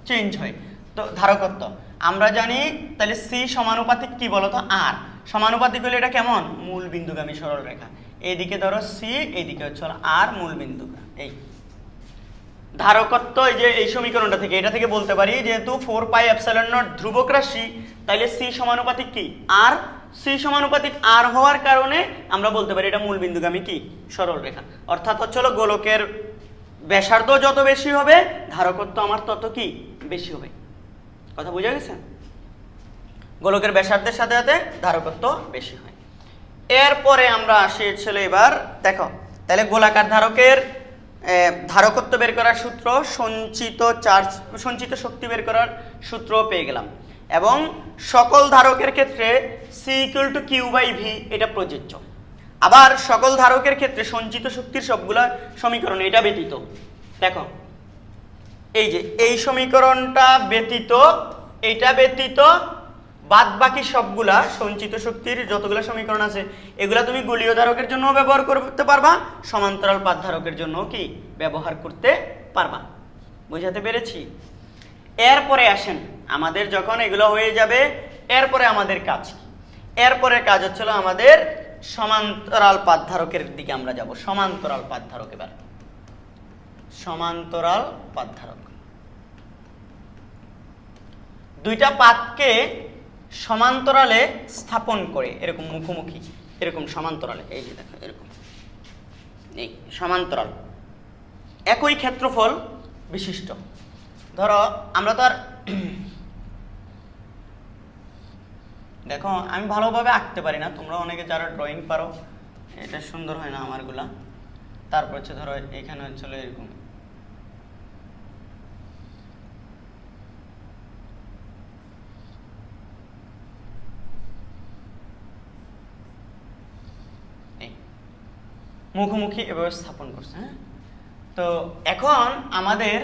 চেঞ্জ হয়। তো ধারকত্ব আমরা জানি, তাহলে সি সমানুপাতিক কি বলতো আর, সমানুপাতিক হলে এটা কেমন মূল বিন্দুগামী সরল রেখা, এইদিকে ধরো সি এইদিকে হচ্ছে আর মূল বিন্দু। এই ধারকত্ব এই যে এই সমীকরণটা থেকে এটা থেকে বলতে পারি যেহেতু 4 পাই এপসাইলন নট ধ্রুবক রাশি, তাইলে সি সমানুপাতিক কি আর, সি সমানুপাতিক আর হওয়ার কারণে আমরা বলতে পারি এটা মূল বিন্দুগামী কি সরল রেখা। অর্থাৎ হচ্ছে গোলকের ব্যাসার্ধ যত বেশি হবে ধারকত্ব আমার তত কি বেশি হবে। কথা বোঝা গেছে? গোলকের ব্যাসার্ধের সাথে সাথে ধারকত্ব বেশি হয়। এরপরে আমরা আসি ছিল এবার দেখো, তাহলে গোলাকার ধারকের ধারকত্ব বের করার সূত্র, সঞ্চিত শক্তি বের করার সূত্র পেয়ে গেলাম, এবং সকল ধারকের ক্ষেত্রে C equal to Q by V এটা প্রযোজ্য। আবার সকল ধারকের ক্ষেত্রে সঞ্চিত শক্তির সবগুলা সমীকরণ এটা ব্যতীত দেখো এই যে এই সমীকরণটা ব্যতীত, এইটা ব্যতীত বাদ বাকি সবগুলা সঞ্চিত শক্তির যতগুলো সমীকরণ আছে এগুলা তুমি গোলীয় ধারকের জন্য ব্যবহার করতে পারবা, সমান্তরাল পাত ধারকের জন্য কি ব্যবহার করতে পারবা। বুঝাতে পেরেছি? এরপরে আসেন আমাদের যখন এগুলো হয়ে যাবে এরপরে আমাদের কাজ কি, এরপরে কাজ হচ্ছিল আমাদের সমান্তরাল পাত ধারকের দিকে আমরা যাব। সমান্তরাল পাত ধারক, এবার সমান্তরাল পাত ধারক দুইটা পাতকে সমান্তরালে স্থাপন করে এরকম মুখোমুখি, এরকম সমান্তরালে, এই যে দেখো এরকম এই সমান্তরাল একই ক্ষেত্রফল বিশিষ্ট। ধরো আমরা তো আর দেখো আমি ভালোভাবে আঁকতে পারি না, তোমরা অনেকে যারা ড্রয়িং পারো এটা সুন্দর হয় না আমারগুলা। তারপর হচ্ছে ধরো এখানে চলে এরকম মুখোমুখি এভাবে স্থাপন করছে। হ্যাঁ, তো এখন আমাদের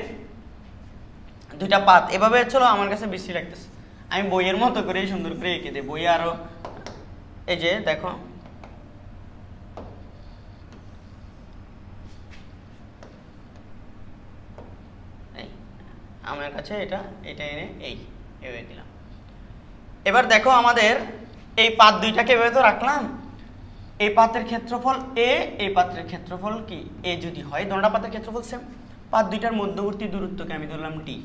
দুইটা পাত এভাবে চলো, আমার কাছে বেশি লাগতেছে, আমি বইয়ের মতো করে সুন্দর করে এঁকে দিই। বইয়ে আরো এই যে দেখো এই আমার কাছে এটা এনে এভাবে দিলাম। এবার দেখো আমাদের এই পাত দুইটাকে এভাবে তো রাখলাম, এই পাতের ক্ষেত্রফল এ, এই পাতের ক্ষেত্রফল কি এ যদি হয়, দোনোটা পাতের ক্ষেত্রফল সেম, পাত দুইটার মধ্যবর্তী দূরত্বকে আমি ধরলাম ডি,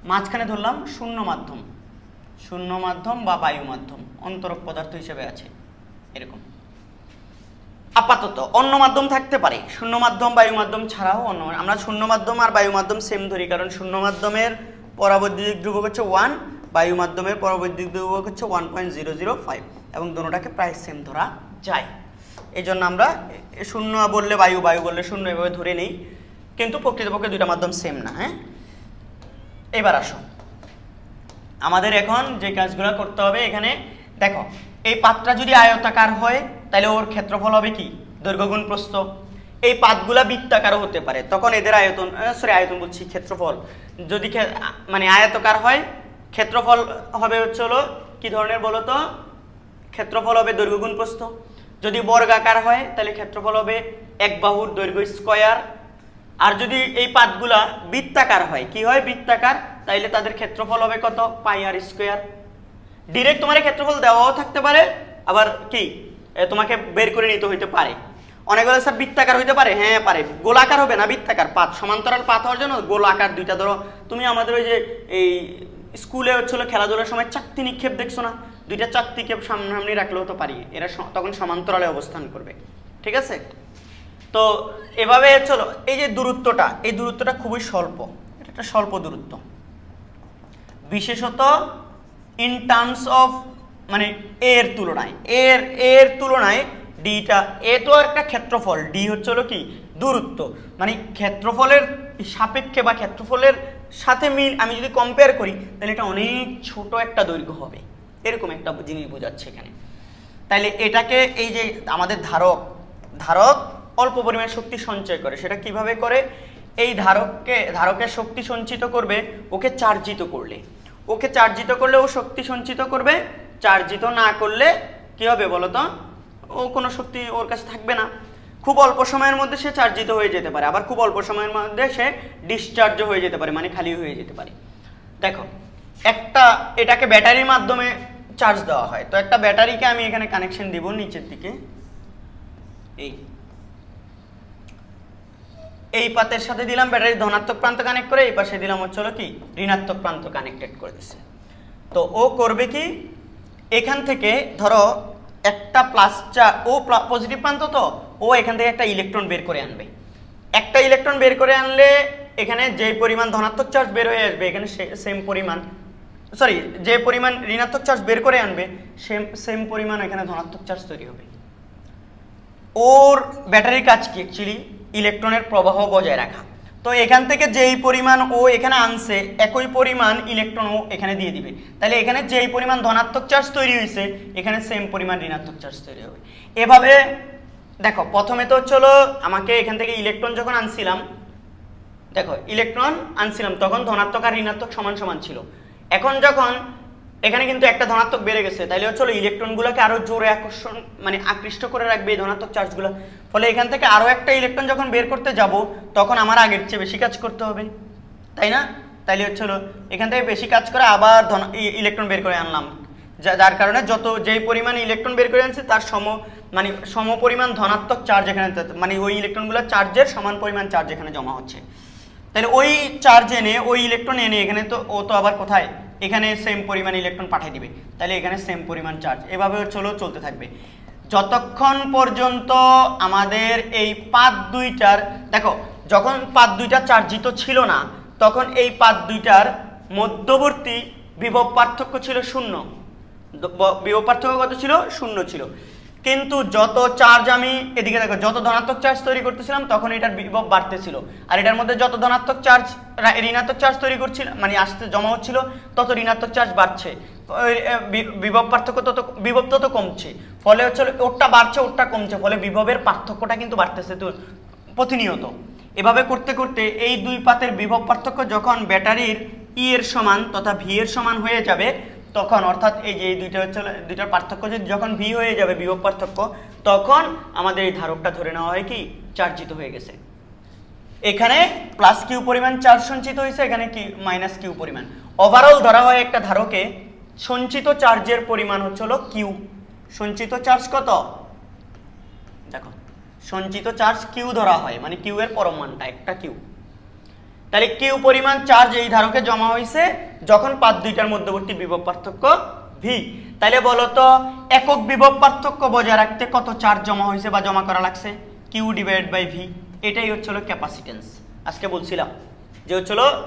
মাঝখানে ধরলাম শূন্য মাধ্যম বা বায়ু মাধ্যম অন্তরক পদার্থ হিসেবে আছে এরকম। আপাতত অন্য মাধ্যম থাকতে পারে, শূন্য মাধ্যম বায়ু মাধ্যম ছাড়াও অন্য, আমরা শূন্য মাধ্যম আর বায়ু মাধ্যম সেম ধরি, কারণ শূন্য মাধ্যমের পরাবৈদ্যুতিক ধ্রুবক হচ্ছে 1, বায়ু মাধ্যমের পরাবৈদ্যুতিক ধ্রুবক হচ্ছে 1.005 এবং দুটোটাকে প্রায় সেম ধরা যায়। এই জন্য আমরা শূন্য বললে বায়ু, বায়ু বললে শূন্য এভাবে ধরে নেই, কিন্তু প্রকৃতপক্ষে দুইটা মাধ্যম সেম না। হ্যাঁ, এবার আসো আমাদের এখন যে কাজগুলো করতে হবে, এখানে দেখো এই পাতটা যদি আয়তাকার হয় তাহলে ওর ক্ষেত্রফল হবে কি দৈর্ঘ্য গুণ প্রস্থ। এই পাতগুলা বৃত্তাকারও হতে পারে, তখন এদের আয়তন বলছি ক্ষেত্রফল যদি মানে আয়তাকার হয় ক্ষেত্রফল হবে হচ্ছে হলো কি ধরনের বলো তো, ক্ষেত্রফল হবে দৈর্ঘ্য গুণ প্রস্থ। যদি বর্গাকার হয় তাহলে ক্ষেত্রফল হবে এক বাহুর দৈর্ঘ্য স্কয়ার। আর যদি এই পাতগুলা বৃত্তাকার হয়, কি হয় বৃত্তাকার, তাইলে তাদের ক্ষেত্রফল হবে কত পাই আর স্কয়ার। ডিরেক্ট তোমার ক্ষেত্রফল দেওয়াও থাকতে পারে, আবার কি তোমাকে বের করে নিতে হইতে পারে। অনেকগুলো স্যার বৃত্তাকার হইতে পারে, হ্যাঁ পারে, গোলাকার হবে না বৃত্তাকার। পাত সমান্তরাল পাত হওয়ার জন্য গোলাকার দুইটা ধরো, তুমি আমাদের ওই যে এই স্কুলে হচ্ছিল খেলাধুলার সময় চাকতি নিক্ষেপ দেখছো না, দুইটা চাকতি কেপ সামনাসামনি রাখলেও তো পারি, এরা তখন সমান্তরালে অবস্থান করবে। ঠিক আছে, তো এভাবে চলো এই যে দূরত্বটা, এই দূরত্বটা খুবই স্বল্প, এটা একটা স্বল্প দূরত্ব, বিশেষত ইন টার্মস অফ মানে এর তুলনায় ডিটা, এ তো একটা ক্ষেত্রফল, ডি হচ্ছে হলো কি দূরত্ব, মানে ক্ষেত্রফলের সাপেক্ষে বা ক্ষেত্রফলের সাথে মিল আমি যদি কম্পেয়ার করি তাহলে এটা অনেক ছোট একটা দৈর্ঘ্য হবে। এরকম একটা জিনিস বোঝাচ্ছে এখানে। তাইলে এটাকে এই যে আমাদের ধারক অল্প পরিমাণ শক্তি সঞ্চয় করে, সেটা কিভাবে করে? এই ধারকের শক্তি সঞ্চিত করবে ওকে চার্জিত করলে, ও শক্তি সঞ্চিত করবে। চার্জিত না করলে কি হবে বলতো? ও কোনো শক্তি ওর কাছে থাকবে না। খুব অল্প সময়ের মধ্যে সে চার্জিত হয়ে যেতে পারে, আবার খুব অল্প সময়ের মধ্যে সে ডিসচার্জ হয়ে যেতে পারে, মানে খালি হয়ে যেতে পারে। দেখো এটাকে ব্যাটারির মাধ্যমে চার্জ দেওয়া হয়। তো একটা ব্যাটারিকে আমি এখানে কানেকশন দিব নিচের দিকে, এই পাতের সাথে দিলাম ব্যাটারির ধনাত্মক প্রান্ত কানেক্ট করে, এই পাশে দিলাম হচ্ছে কি ঋণাত্মক প্রান্ত কানেক্টেড করে দিচ্ছে। তো ও করবে কি, এখান থেকে ধরো একটা পজিটিভ প্রান্ত, তো ও এখান থেকে একটা ইলেকট্রন বের করে আনবে। একটা ইলেকট্রন বের করে আনলে এখানে যে পরিমাণ ধনাত্মক চার্জ বের হয়ে আসবে, এখানে সেম পরিমাণ, যে পরিমাণ ঋণাত্মক চার্জ বের করে আনবে সেম পরিমাণ এখানে ধনাত্মক চার্জ তৈরি হবে। ওর ব্যাটারির কাজ কি? অ্যাকচুয়ালি ইলেকট্রনের প্রবাহ বজায় রাখা। তো এখান থেকে যেই পরিমাণ ও এখানে আনছে একই পরিমাণ ইলেকট্রন ও এখানে দিয়ে দিবে। তাহলে এখানে যেই পরিমাণ ধনাত্মক চার্জ তৈরি হয়েছে এখানে সেম পরিমাণ ঋণাত্মক চার্জ তৈরি হবে। এভাবে দেখো, প্রথমে তো চলো আমাকে এখান থেকে ইলেকট্রন যখন আনছিলাম, তখন ধনাত্মক আর ঋণাত্মক সমান সমান ছিল। এখন যখন এখানে কিন্তু একটা ধনাত্মক বেড়ে গেছে, তাইলে চলো ইলেকট্রনগুলোকে আরো জোরে আকৃষ্ট করে রাখবে এই ধনাত্মক চার্জগুলো। ফলে এখান থেকে আরো একটা ইলেকট্রন যখন বের করতে যাব তখন আমার আগের চেয়ে বেশি কাজ করতে হবে, তাই না? তাইলে হচ্ছিল এখান থেকে বেশি কাজ করে আবার ইলেকট্রন বের করে আনলাম, যার কারণে যেই পরিমাণ ইলেকট্রন বের করে আনছে তার সম পরিমাণ ধনাত্মক চার্জ এখানে, মানে ওই ইলেকট্রনগুলো চার্জের সমান পরিমাণ চার্জ এখানে জমা হচ্ছে। তাহলে ওই চার্জ এনে, ওই ইলেকট্রন এনে এখানে তো ও তো আবার কোথায়, এখানে সেম পরিমাণ ইলেকট্রন পাঠিয়ে দিবে। তাহলে এখানে সেম পরিমাণ চার্জ, এভাবে চলতে থাকবে যতক্ষণ পর্যন্ত আমাদের এই পাত দুইটার, দেখো যখন পাত দুইটা চার্জিত ছিল না তখন এই পাত দুইটার মধ্যবর্তী বিভব পার্থক্য ছিল 0। বিভব পার্থক্য কত ছিল? 0 ছিল। কিন্তু যত চার্জ আমি এদিকে দেখো, যত ধনাত্মক চার্জ তৈরি করতেছিলাম তখন এটার বিভব বাড়তেছিল, আর এটার মধ্যে যত ধনাত্মক চার্জ ঋণাত্মক চার্জ তৈরি করছিল, মানে আসতে জমা হচ্ছিল, তত ঋণাত্মক চার্জ বাড়ছে, বিভব পার্থক্য তত কমছে। ফলে ওরটা বাড়ছে ওরটা কমছে, ফলে বিভবের পার্থক্যটা কিন্তু বাড়তেছে তো প্রতিনিয়ত। এভাবে করতে করতে এই দুই পাতের বিভব পার্থক্য যখন ব্যাটারির ই এর সমান তথা ভি এর সমান হয়ে যাবে তখন, অর্থাৎ এই যে দুইটার পার্থক্য যখন ভি হয়ে যাবে, বিভব পার্থক্য, তখন আমাদের এই ধারকটা ধরে নেওয়া হয় কি চার্জিত হয়ে গেছে। এখানে প্লাস কিউ পরিমাণ চার্জ সঞ্চিত হয়েছে, এখানে কি মাইনাস কিউ পরিমাণ। ওভারঅল ধরা হয় একটা ধারকে সঞ্চিত চার্জের পরিমাণ হলো কিউ। সঞ্চিত চার্জ কত? দেখো, সঞ্চিত চার্জ কিউ ধরা হয়, মানে কিউ এর পরম মানটা একটা কিউ। তাহলে কিউ পরিমাণ চার্জ এই ধারকে জমা হয়েছে যখন পাত দুইটার মধ্যবর্তী বিভব পার্থক্য ভি। তাহলে বলো তো একক বিভব পার্থক্য বজায় রাখতে কত চার্জ জমা হয়েছে বা জমা করা লাগছে? Q divide by V. এটাই হচ্ছিল ক্যাপাসিটেন্স। আজকে বলছিলাম যে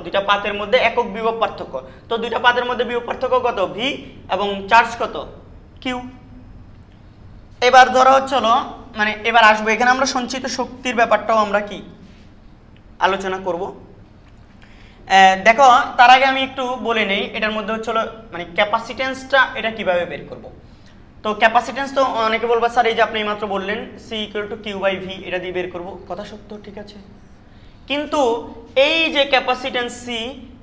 দুইটা পাতের মধ্যে একক বিভব পার্থক্য, তো দুইটা পাতের মধ্যে বিভব পার্থক্য কত? ভি, এবং চার্জ কত? কিউ। এবার ধরো মানে এবার আসবো এখানে আমরা সঞ্চিত শক্তির ব্যাপারটাও আমরা কি আলোচনা করব। দেখো তার আগে আমি একটু বলে নেই এটার মধ্যে মানে ক্যাপাসিটেন্সটা এটা কিভাবে বের করব। তো ক্যাপাসিটেন্স তো অনেকে বলবা স্যার এই যে আপনি মাত্র বললেন C equal to Q by V, এটা দিয়ে বের করব, কথা সত্য, ঠিক আছে। কিন্তু এই যে ক্যাপাসিটেন্স সি,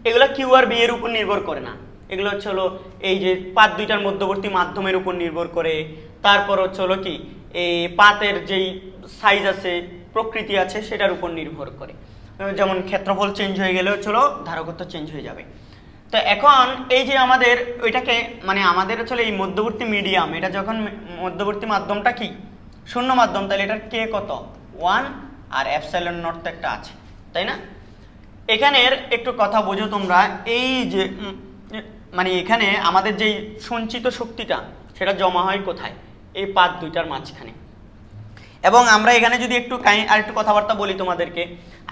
এগুলো কিউ আর বি এর উপর নির্ভর করে না, এগুলো এই যে পাত দুইটার মধ্যবর্তী মাধ্যমের উপর নির্ভর করে। তারপর কি এই পাতের যেই সাইজ আছে, প্রকৃতি আছে, সেটার উপর নির্ভর করে। যেমন ক্ষেত্রফল চেঞ্জ হয়ে গেলে ধারকত্ব চেঞ্জ হয়ে যাবে। তো এখন এই যে আমাদের ওইটাকে মানে আমাদের এই মধ্যবর্তী মিডিয়াম, এটা যখন মধ্যবর্তী মাধ্যমটা কি শূন্য মাধ্যম, তাহলে এটার কে কত? 1, আর এপসাইলন নট তো একটা আছে, তাই না? এখানের একটু কথা বোঝো তোমরা, এই যে মানে এখানে আমাদের যেই সঞ্চিত শক্তিটা সেটা জমা হয় কোথায়? এই পাত দুইটার মাঝখানে। এবং আমরা এখানে যদি আরেকটু কথাবার্তা বলি তোমাদেরকে,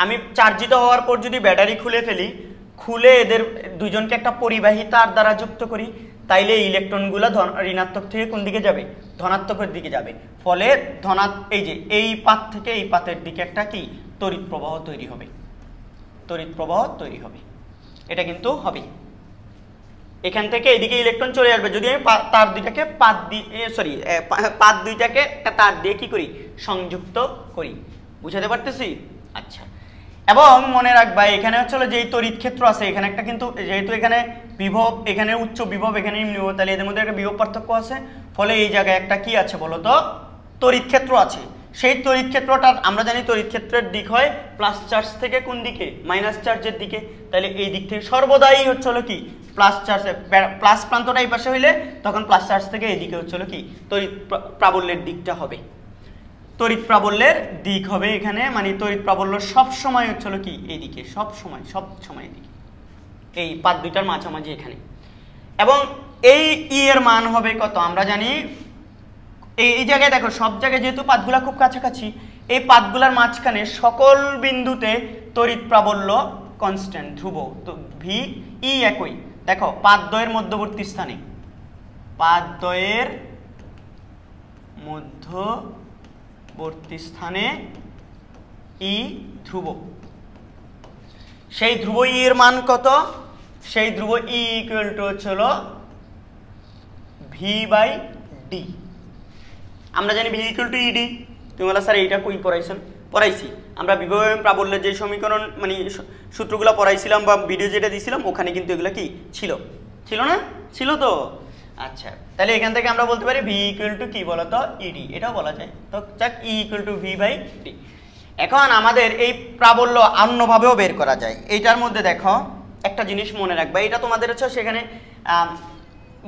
আমি চার্জিত হওয়ার পর যদি ব্যাটারি খুলে ফেলি, খুলে এদের দুইজনকে একটা পরিবাহী তার দ্বারা যুক্ত করি, তাইলে ইলেকট্রনগুলো ঋণাত্মক থেকে কোন দিকে যাবে? ধনাত্মকের দিকে যাবে। ফলে এই যে এই পাত থেকে এই পাতের দিকে একটা কি তড়িৎ প্রবাহ তৈরি হবে, তড়িৎ প্রবাহ তৈরি হবে। এটা কিন্তু হবে। এখান থেকে এদিকে ইলেকট্রন চলে আসবে যদি আমি তার দুইটাকে পাত দিয়ে পাত দুইটাকে একটা তার দিয়ে কি করি সংযুক্ত করি। বুঝাতে পারতেছি? আচ্ছা, এবং মনে রাখবা এখানে হচ্ছে যেই তড়িৎ ক্ষেত্র আছে এখানে একটা কিন্তু যেহেতু এখানে বিভব এখানে উচ্চ বিভব এখানে নিম্ন বিভব, তাহলে এদের মধ্যে একটা বিভব পার্থক্য আছে, ফলে এই জায়গায় একটা কি আছে বলতো তড়িৎ ক্ষেত্র আছে। সেই তড়িৎ ক্ষেত্রটা আমরা জানি তড়িৎ ক্ষেত্রের দিক হয় প্লাস চার্জ থেকে কোন দিকে মাইনাস চার্জের দিকে, তাহলে এই দিক থেকে সর্বদাই হচ্ছে কি প্লাস চার্জ, প্লাস প্রান্তটা এই পাশে হইলে তখন প্লাস চার্জ থেকে এদিকে হচ্ছে কি তড়িৎ প্রাবল্যের দিকটা হবে, তড়িৎ প্রাবল্যের দিক হবে এখানে, মানে তড়িৎ প্রাবল্য সব সময় হচ্ছে কি এইদিকে, সব সময় এদিকে, এই পাত দুইটার মাঝামাঝি এখানে। এবং এই ই এর মান হবে কত আমরা জানি, এই জায়গায় দেখো সব জায়গায় যেহেতু পাতগুলা খুব কাছাকাছি, এই পাতগুলার মাঝখানে সকল বিন্দুতে তড়িৎ প্রাবল্য কনস্ট্যান্ট ধ্রুব, তো ভি ই একই। দেখো পাতদ্বয়ের মধ্যবর্তী স্থানে, পাতদ্বয়ের মধ্যবর্তী স্থানে ই ধ্রুব, সেই ধ্রুব ই এর মান কত, সেই ধ্রুব ই ইকুয়াল টু হচ্ছিল ভি বাই ডি। আমরা জানি ভি ইকুয়াল টু ইডি। তুমি বলো স্যার এইটা কই পড়াইছি আমরা বিভব এবং প্রাবল্যের যে সমীকরণ মানে সূত্রগুলো পড়াইছিলাম বা ভিডিও যেটা দিয়েছিলাম ওখানে কিন্তু এগুলো কি ছিল না, ছিল তো। আচ্ছা, তাহলে এখান থেকে আমরা বলতে পারি ভি ইকুয়াল টু কি বলতো ইডি, এটাও বলা যায়। তো যাক E equal to V by D. এখন আমাদের এই প্রাবল্য অন্যভাবেও বের করা যায়। এইটার মধ্যে দেখো একটা জিনিস মনে রাখবে, এটা তোমাদের হচ্ছে সেখানে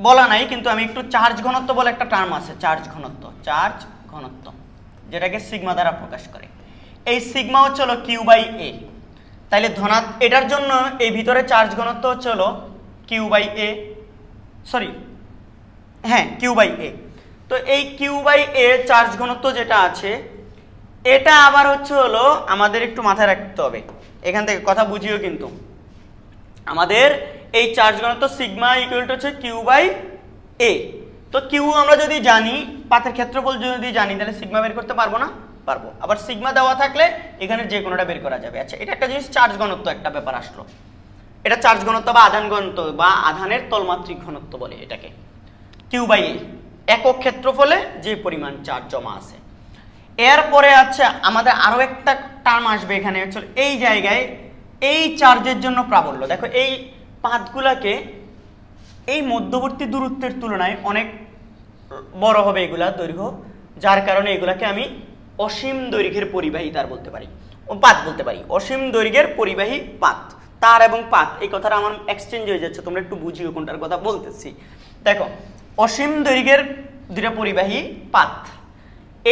বলা নাই, কিন্তু আমি একটু চার্জ ঘনত্ব বলে একটা টার্ম আছে, চার্জ ঘনত্ব যেটাকে সিগমা দ্বারা প্রকাশ করে। এই সিগমা হচ্ছে হলো কিউ বাই এ, তাইলে এটার জন্য এই ভিতরে চার্জ ঘনত্ব হচ্ছে হলো কিউ বাই এ, সরি হ্যাঁ কিউ বাই এ। তো এই কিউ বাই এ চার্জ ঘনত্ব যেটা আছে এটা আবার হচ্ছে হলো আমাদের একটু মাথায় রাখতে হবে, এখান থেকে কথা বুঝিও কিন্তু। আমাদের এই চার্জ ঘনত্ব সিগমা ইকুয়াল টু হচ্ছে কিউ বাই এ। তো কিউ আমরা যদি জানি, পাতের ক্ষেত্রফল যদি জানি, তাহলে সিগমা বের করতে পারবো না? পারবো। আবার সিগমা দেওয়া থাকলে এখানে যে কোনোটা বের করা যাবে। আচ্ছা, এটা একটা জিনিস চার্জ ঘনত্ব একটা ব্যাপার আসলো, এটা চার্জ ঘনত্ব বা আধান ঘনত্ব বা আধানের তলমাত্রিক ঘনত্ব বলে এটাকে, কিউ বাই এ, একক ক্ষেত্রফলে যে পরিমাণ চার্জ জমা আছে। এরপরে আচ্ছা আমাদের আরো একটা টার্ম আসবে এখানে, হচ্ছে এই জায়গায় এই চার্জের জন্য প্রাবল্য। দেখো এই পাতগুলাকে এই মধ্যবর্তী দূরত্বের তুলনায় অনেক বড় হবে এগুলা দৈর্ঘ্য, যার কারণে এগুলাকে আমি অসীম দৈর্ঘ্যের পরিবাহী তার বলতে পারি, পাত বলতে পারি, অসীম দৈর্ঘ্যের পরিবাহী পাত। তার এবং পাত এই কথাটা আমার এক্সচেঞ্জ হয়ে যাচ্ছে, তোমরা একটু বুঝিও কোনটার কথা বলতেছি। দেখো অসীম দৈর্ঘ্যের দুটা পরিবাহী পাত,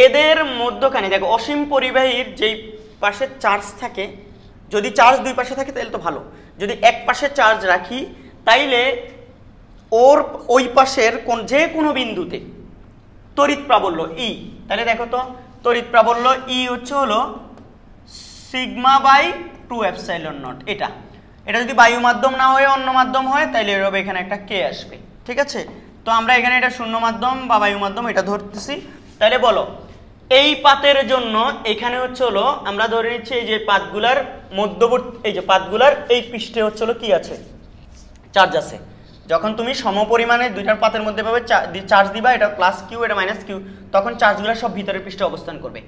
এদের মধ্যখানে দেখো অসীম পরিবাহীর যেই পাশে চার্জ থাকে, যদি চার্জ দুই পাশে থাকে তাহলে তো ভালো, যদি এক পাশে চার্জ রাখি তাইলে ওর ওই পাশের যে কোনো বিন্দুতে তড়িৎ প্রাবল্য ই, তাহলে দেখো তো তড়িৎ প্রাবল্য ই হচ্ছে হলো সিগমা বাই 2 এপসাইলন নট। এটা যদি বায়ু মাধ্যম না হয়ে অন্য মাধ্যম হয় তাহলে এর হবে এখানে একটা কে আসবে, ঠিক আছে? তো আমরা এখানে এটা শূন্য মাধ্যম বা বায়ু মাধ্যম এটা ধরতেছি। তাহলে বলো এই পাতের জন্য এখানে হচ্ছে হলো আমরা ধরে নিচ্ছি এই যে পাতগুলার মধ্যবর্তী, এই যে পাতগুলার এই পৃষ্ঠে হচ্ছে হলো কি আছে, চার্জ আছে। যখন তুমি সমপরিমাণে দুইটার পাতের মধ্যে পাবে চার্জ দিবা, এটা প্লাস কিউ এটা মাইনাস কিউ, তখন চার্জগুলো সব ভিতরের পৃষ্ঠে অবস্থান করবে,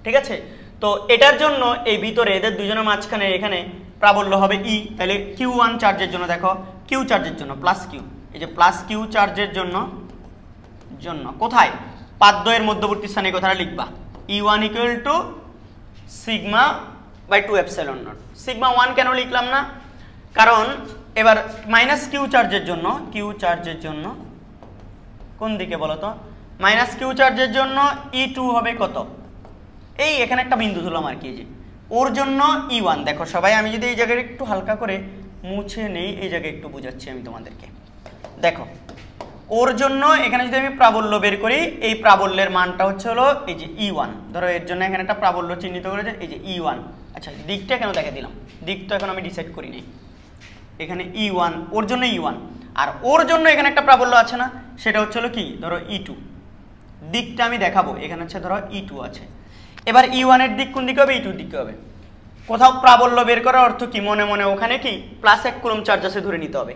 ঠিক আছে? তো এটার জন্য এই ভিতরে এদের দুজনের মাঝখানে এখানে প্রাবল্য হবে ই। তাহলে কিউ ওয়ান চার্জের জন্য দেখো, কিউ চার্জের জন্য প্লাস কিউ, এই যে প্লাস কিউ চার্জের জন্য কোথায় পাতদ্বয়ের মধ্যবর্তী স্থানে কথাটা লিখবা, E one equal to sigma by 2 epsilon naught. Sigma one কেন লিখলাম না, কারণ এবার মাইনাস কিউ চার্জের জন্য কোন দিকে বলো তো, মাইনাস কিউ চার্জের জন্য ই টু হবে কত, এই এখানে একটা বিন্দু ধরলাম আর কি, যে ওর জন্য ই ওয়ান। দেখো সবাই আমি যদি এই জায়গায় একটু হালকা করে মুছে নেই, এই জায়গায় একটু বোঝাচ্ছি আমি তোমাদেরকে। দেখো ওর জন্য এখানে যদি আমি প্রাবল্য বের করি, এই প্রাবল্যের মানটা হচ্ছে হলো এই যে ই ওয়ান। ধরো এর জন্য এখানে একটা প্রাবল্য চিহ্নিত করে এই যে ই ওয়ান। আচ্ছা দিকটা কেন দেখে দিলাম, দিক তো এখন আমি ডিসাইড করি নাই, এখানে ই ওয়ান ওর জন্য ই ওয়ান, আর ওর জন্য এখানে একটা প্রাবল্য আছে না, সেটা হচ্ছে হলো কি ধরো ই টু। দিকটা আমি দেখাবো, এখানে হচ্ছে ধরো ই টু আছে। এবার ই ওয়ানের দিক কোন দিকে হবে, ই টুর দিকে হবে। কোথাও প্রাবল্য বের করার অর্থ কি, মনে মনে ওখানে কি +1 কুলম্ব চার্জ আছে ধরে নিতে হবে।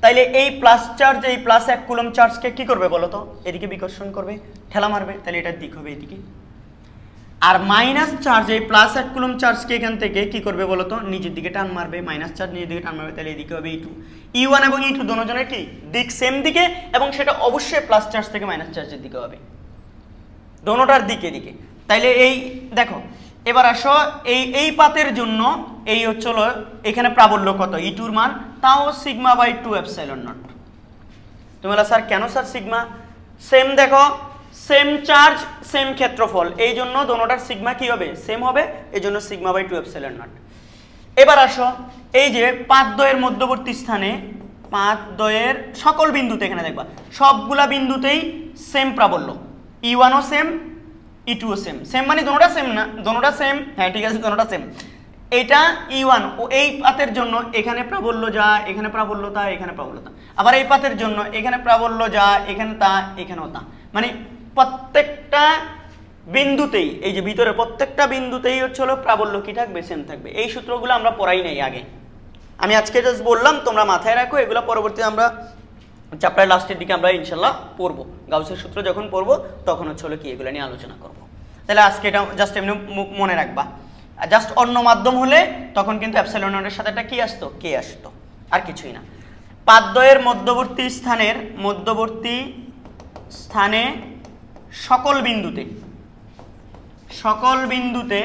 তাইলে এই প্লাস চার্জ, এই প্লাস 1 কুলম্ব চার্জকে কি করবে বলো তো, এদিকে বিকর্ষণ করবে, ঠেলা মারবে, তাহলে এটার দিক হবে এদিকে। আর মাইনাস চার্জ, এই প্লাস 1 কুলম্ব চার্জকে এখান থেকে কি করবে বলো তো, নিচের দিকে টান মারবে, মাইনাস চার্জ নিচের দিকে টান মারবে, তাহলে এদিকে হবে E2। E1 এবং E2 দুজনের কি দিক সেম দিকে, এবং সেটা অবশ্যই প্লাস চার্জ থেকে মাইনাস চার্জের দিকে হবে, দোনোটার দিকে দিকে। তাইলে এই দেখো, এবার আসো এই পাতের জন্য এই হচ্ছিল এখানে প্রাবল্য কত, E2 মান, তাও সিগমা বাই 2 এপসাইলন নট। তুমি বলো স্যার কেন স্যার সিগমা? সেম দেখো, সেম চার্জ সেম ক্ষেত্রফল, এই জন্য দোনোটার সিগমা কি হবে, সেম হবে, এই জন্য সিগমা বাই 2 এপসাইলন নট। এবার আসো এই যে পাতদ্বয়ের মধ্যবর্তী স্থানে, পাতদ্বয়ের সকল বিন্দুতে, এখানে দেখবা সবগুলা বিন্দুতেই সেম প্রাবল্য, E1 ও সেম, E2 ও সেম। সেম মানে দোনোটা সেম না, দোনোটা সেম, হ্যাঁ ঠিক আছে দোনোটা সেম। এটা E1 ও এই পাতের জন্য এখানে প্রাবল্য যা, এখানে প্রাবল্য তা, এখানে প্রাবল্য তা। আবার এই পাতের জন্য এখানে প্রাবল্য যা, এখানে তা, এখানেও তা। মানে প্রত্যেকটা বিন্দুতেই, এই যে ভিতরে প্রত্যেকটা বিন্দুতেই হচ্ছে প্রাবল্য কি থাকবে, সেম থাকবে। এই সূত্রগুলো আমরা পড়াই নাই আগে, আমি আজকে জাস্ট বললাম, তোমরা মাথায় রাখো, এগুলো পরবর্তীতে আমরা চ্যাপ্টার লাস্টের দিকে আমরা ইনশাল্লাহ পড়বো। গাউসের সূত্র যখন পড়বো তখন হচ্ছে কি এগুলো নিয়ে আলোচনা করব। তাহলে আজকে এটা জাস্ট এমনি মনে রাখবা। জাস্ট অন্য মাধ্যম হলে তখন কিন্তু এপসাইলন নটের সাথে একটা কি আসতো, কে আসতো, আর কিছুই না। পাতদ্বয়ের মধ্যবর্তী স্থানে সকল বিন্দুতে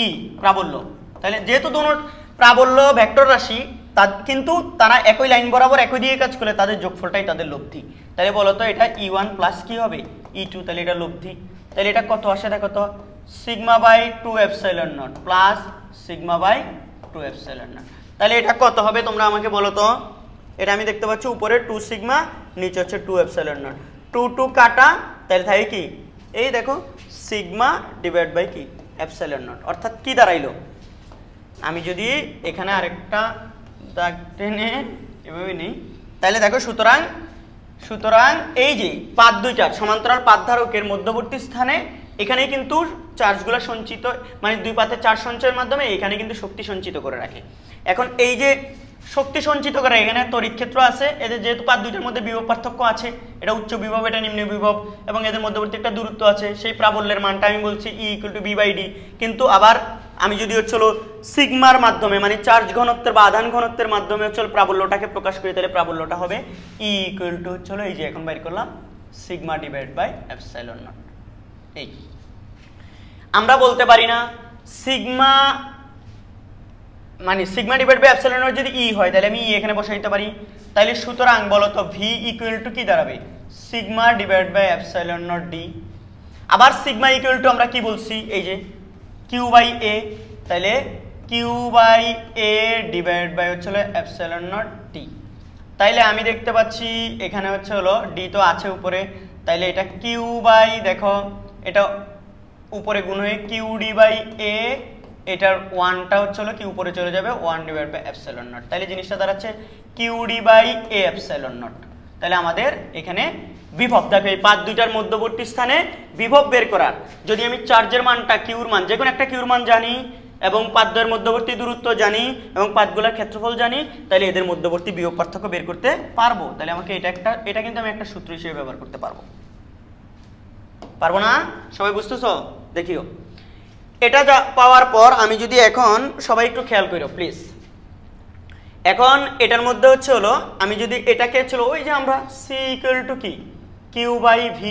ই প্রাবল্য, তাহলে যেহেতু দোনো প্রাবল্য ভেক্টর রাশি, কিন্তু তারা একই লাইন বরাবর একই দিকে কাজ করলে তাদের যোগফলটাই তাদের লব্ধি। তাহলে বলো তো এটা E1 প্লাস কি হবে, E2, তাহলে এটা লব্ধি। তাহলে এটা কত আসে দেখো তো, sigma by 2 epsilon naught plus sigma by 2 epsilon naught. তাহলে এটা কত হবে তোমরা আমাকে বলো তো। এটা আমি দেখতে পাচ্ছি উপরে 2 সিগমা, নিচে হচ্ছে 2 এপসাইলন নট, 2 কাটা, তাহলে থাকে কি এই দেখো সিগমা ডিভাইড বাই কি এপসাইলন নট। অর্থাৎ কি দাঁড়াইলো, আমি যদি এখানে আরেকটা দাগ টেনে এভাবে নেই, তাহলে দেখো সুতরাং এই যে পাত দুইটার সমান্তরাল পাত ধারকের মধ্যবর্তী স্থানে এখানে কিন্তু চার্জগুলো সঞ্চিত, মানে দুই পাতে চার্জ সঞ্চয়ের মাধ্যমে এখানে কিন্তু শক্তি সঞ্চিত করে রাখে। এখন এই যে শক্তি সঞ্চিত করে, এখানে তড়িৎ ক্ষেত্র আছে, এদের যেহেতু পাত দুইটার মধ্যে বিভব পার্থক্য আছে, এটা উচ্চ বিভব এটা নিম্ন বিভব, এবং এদের মধ্যবর্তী একটা দূরত্ব আছে, সেই প্রাবল্যের মানটা আমি বলছি E=B/D। কিন্তু আবার আমি যদি হচ্ছিল সিগমার মাধ্যমে, মানে চার্জ ঘনত্বের বা আধান ঘনত্বের মাধ্যমে হচ্ছিল প্রাবল্যটাকে প্রকাশ করি, তাহলে প্রাবল্যটা হবে E= হচ্ছিল এই যে এখন বাইর করলাম sigma divide by epsilon naught. এই আমরা বলতে পারি না সিগমা মানে sigma divide by epsilon naught যদি E হয়, তাহলে আমি E এখানে বসাইতে পারি। তাহলে সুতরাং বলো তো V = কি দাঁড়াবে, sigma divide by epsilon naught D। আবার সিগমা = আমরা কি বলছি, এই যে Q/A, তাহলে Q/A ডিভাইড বাই হচ্ছিল এপসাইলন নট D। তাইলে আমি দেখতে পাচ্ছি এখানে হচ্ছে হলো D তো আছে উপরে, তাইলে এটা দেখো এটা উপরে গুণ হয়ে QD/A, এটার 1টা হচ্ছে হলো কি উপরে চলে যাবে 1 ডিভাইড বাই এপসাইলন নট। তাইলে জিনিসটা দাঁড়াচ্ছে QD/A এপসাইলন নট। তাহলে আমাদের এখানে বিভব দেখো, এই পাত দুইটার মধ্যবর্তী স্থানে বিভব বের করার, যদি আমি চার্জের মানটা কিউর মান, যে কোনো একটা কিউর মান জানি, এবং পাতদ্বয়ের মধ্যবর্তী দূরত্ব জানি, এবং পাতগুলোর ক্ষেত্রফল জানি, তাহলে এদের মধ্যবর্তী বিভব পার্থক্য বের করতে পারবো। তাহলে আমাকে এটা কিন্তু আমি একটা সূত্র হিসেবে ব্যবহার করতে পারবো না? সবাই বুঝতেছো? দেখিও এটা পাওয়ার পর আমি যদি এখন সবাই একটু খেয়াল করো প্লিজ, এখন এটার মধ্যে হচ্ছে হলো আমি যদি এটাকে ছিল ওই যে আমরা C = কি Q/V,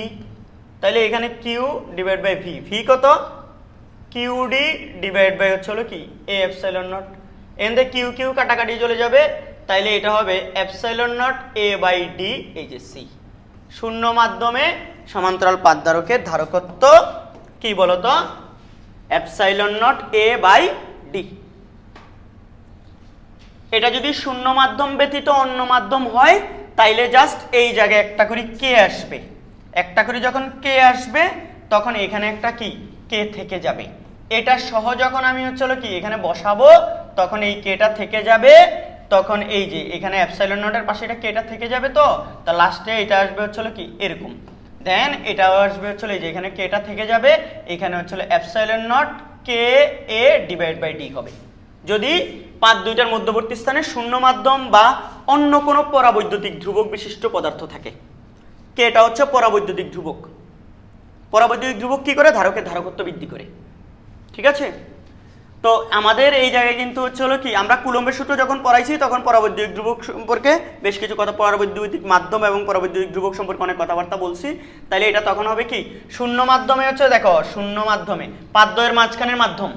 তাহলে এখানে Q divide by V, V কত QD ডিভাইড বাই হচ্ছে হলো কি A এপসাইলন নট। এখানে Q কাটাকাটি চলে যাবে, তাইলে এটা হবে এপসাইলন নট A/D, এই যে C। শূন্য মাধ্যমে সমান্তরাল পাত ধারকের ধারকত্ব কি বলতো, এপসাইলন নট A/D। এটা যদি শূন্য মাধ্যম ব্যতীত অন্য মাধ্যম হয়, তাইলে জাস্ট এই জায়গায় একটা করে কে আসবে, একটা করে যখন কে আসবে তখন এখানে একটা কি কে থেকে যাবে। এটা সহ যখন আমি হচ্ছে কি এখানে বসাবো, তখন এই কেটা থেকে যাবে, তখন এই যে এখানে এপসাইলন নটের পাশে এটা কেটা থেকে যাবে, তো লাস্টে এটা আসবে হচ্ছে কি এরকম, দেন এটাও আসবে হচ্ছে এই যে এখানে কেটা থেকে যাবে, এখানে হচ্ছে epsilon naught K A divide by D হবে। যদি পাত দুইটার মধ্যবর্তী স্থানে শূন্য মাধ্যম বা অন্য কোনো পরাবৈদ্যুতিক ধ্রুবক বিশিষ্ট পদার্থ থাকে। কে এটা হচ্ছে পরাবৈদ্যুতিক ধ্রুবক। পরাবৈদ্যুতিক ধ্রুবক কি করে? ধারকের ধারকত্ব বৃদ্ধি করে। ঠিক আছে, তো আমাদের এই জায়গায় কিন্তু হচ্ছে হলো কি, আমরা কুলম্বের সূত্র যখন পড়াইছি তখন পরাবৈদ্যুতিক ধ্রুবক সম্পর্কে বেশ কিছু কথা, পরাবৈদ্যুতিক মাধ্যম এবং পরাবৈদ্যুতিক ধ্রুবক সম্পর্কে অনেক কথাবার্তা বলছি। তাহলে এটা তখন হবে কি, শূন্য মাধ্যমে হচ্ছে, দেখো শূন্য মাধ্যমে পাদ্যের মাঝখানের মাধ্যম,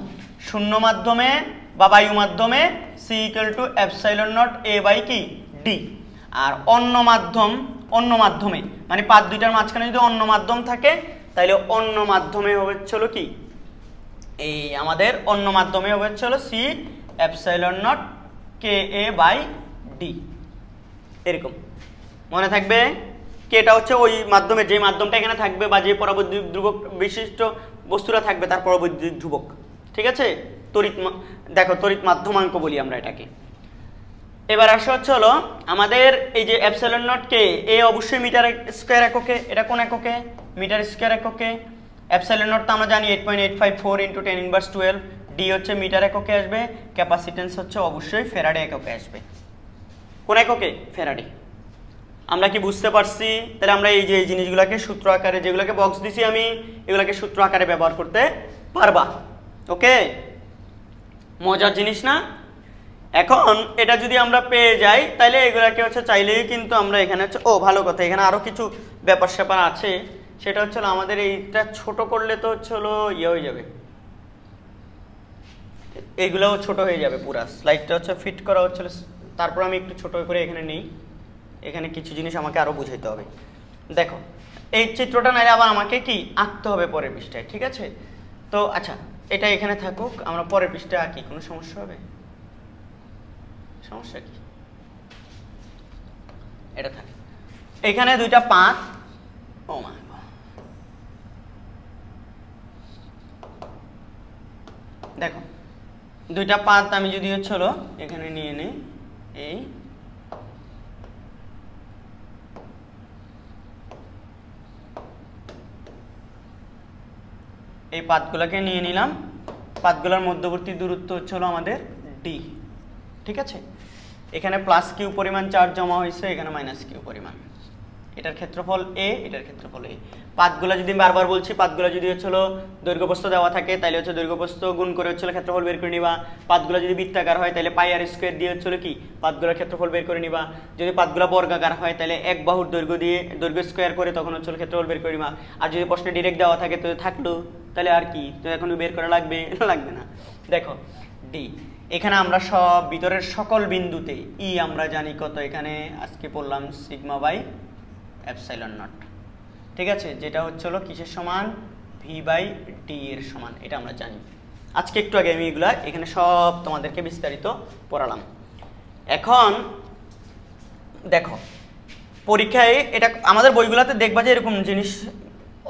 শূন্য মাধ্যমে বা বায়ু মাধ্যমে C equal to epsilon naught A by কি ডি। আর অন্য মাধ্যমে মানে পাদ দুইটার মাঝখানে যদি অন্য মাধ্যম থাকে তাহলে অন্য মাধ্যমে হচ্ছে হলো কি, এই আমাদের অন্য মাধ্যমে হচ্ছে হলো C epsilon naught K A by D. এরকম মনে থাকবে। কেটা হচ্ছে ওই মাধ্যমে, যে মাধ্যমটা এখানে থাকবে বা যে পরাবৈদ্যুতিক ধ্রুবক বিশিষ্ট বস্তুরা থাকবে তার পরাবৈদ্যুতিক ধ্রুবক। ঠিক আছে, দেখো তড়িৎ মাধ্যমাঙ্ক বলি আমরা এটাকে। এবার আসা হচ্ছে হলো আমাদের এই যে এপসাইলন নট কে, এ অবশ্যই মিটার স্কয়ার এককে, এটা কোন এককে? মিটার স্কয়ার এককে। এপসাইলন নট তো আমরা জানি 8.854 × 10⁻12। ডি হচ্ছে মিটার এককে আসবে। ক্যাপাসিটেন্স হচ্ছে অবশ্যই ফ্যারাডে এককে আসবে। কোন এককে? ফ্যারাডে। আমরা কি বুঝতে পারছি? তাহলে আমরা এই যে এই জিনিসগুলোকে সূত্র আকারে, যেগুলোকে বক্স দিছি আমি, এগুলোকে সূত্র আকারে ব্যবহার করতে পারবা। ওকে, মজার জিনিস না? এখন এটা যদি আমরা পেয়ে যাই তাহলে এগুলাকে হচ্ছে চাইলেই কিন্তু আমরা এখানে হচ্ছে, ও ভালো কথা, এখানে আরো কিছু ব্যাপার স্যাপার আছে। সেটা হচ্ছে আমাদের এইটা ছোট করলে তো হচ্ছে হলো ইয়ে হয়ে যাবে, এইগুলোও ছোট হয়ে যাবে। পুরা স্লাইডটা হচ্ছে ফিট করা হচ্ছে, তারপর আমি একটু ছোট করে এখানে নেই। এখানে কিছু জিনিস আমাকে আরো বুঝাইতে হবে। দেখো এই চিত্রটা নাইলে আবার আমাকে কি আঁকতে হবে পরের পৃষ্ঠায়। ঠিক আছে, তো আচ্ছা এটা এখানে থাকুক, আমরা পরের পৃষ্ঠায় আঁকি। কোনো সমস্যা হবে? সমস্যা কি? এটা থাকে। এখানে দুইটা পাত, ও মা, দেখো দুইটা পাত আমি যদি হচ্ছে হলো এখানে নিয়ে নিই, এই পাতগুলোকে নিয়ে নিলাম। পাতগুলোর মধ্যবর্তী দূরত্ব হচ্ছে হলো আমাদের ডি। ঠিক আছে, এখানে প্লাস কিউ পরিমাণ চার্জ জমা হয়েছে, এখানে মাইনাস কিউ পরিমাণ। এটার ক্ষেত্রফল এ, এটার ক্ষেত্রফল এ। পাতগুলো যদি বারবার বলছি, পাতগুলো যদি হচ্ছে হলো দৈর্ঘ্যপ্রস্থ দেওয়া থাকে তাহলে হচ্ছে দৈর্ঘ্যপ্রস্থ গুণ করে হচ্ছে ক্ষেত্রফল বের করে নিবা। পাতগুলো যদি বৃত্তাকার হয় তাহলে পাই আর স্কোয়ার দিয়ে হচ্ছে কি পাতগুলোর ক্ষেত্রফল বের করে নিবা। যদি পাতগুলো বর্গাকার হয় তাহলে এক বাহুর দৈর্ঘ্য দিয়ে দৈর্ঘ্য স্কোয়ার করে তখন হচ্ছে ক্ষেত্রফল বের করে নিবা। আর যদি প্রশ্নে ডিরেক্ট দেওয়া থাকে তো থাকলো, তাহলে আর কি, তো এখন বের করা লাগবে না। দেখো ডি, এখানে আমরা সব ভিতরের সকল বিন্দুতে ই আমরা জানি কত, এখানে আজকে পড়লাম সিগমা বাই এপসাইলন নট। ঠিক আছে, যেটা হচ্ছে হলো কিসের সমান? ভি বাই ডি এর সমান, এটা আমরা জানি। আজকে একটু আগে আমি এগুলা এখানে সব তোমাদেরকে বিস্তারিত পড়ালাম। এখন দেখো পরীক্ষায় এটা আমাদের বইগুলোতে দেখবা যে এরকম জিনিস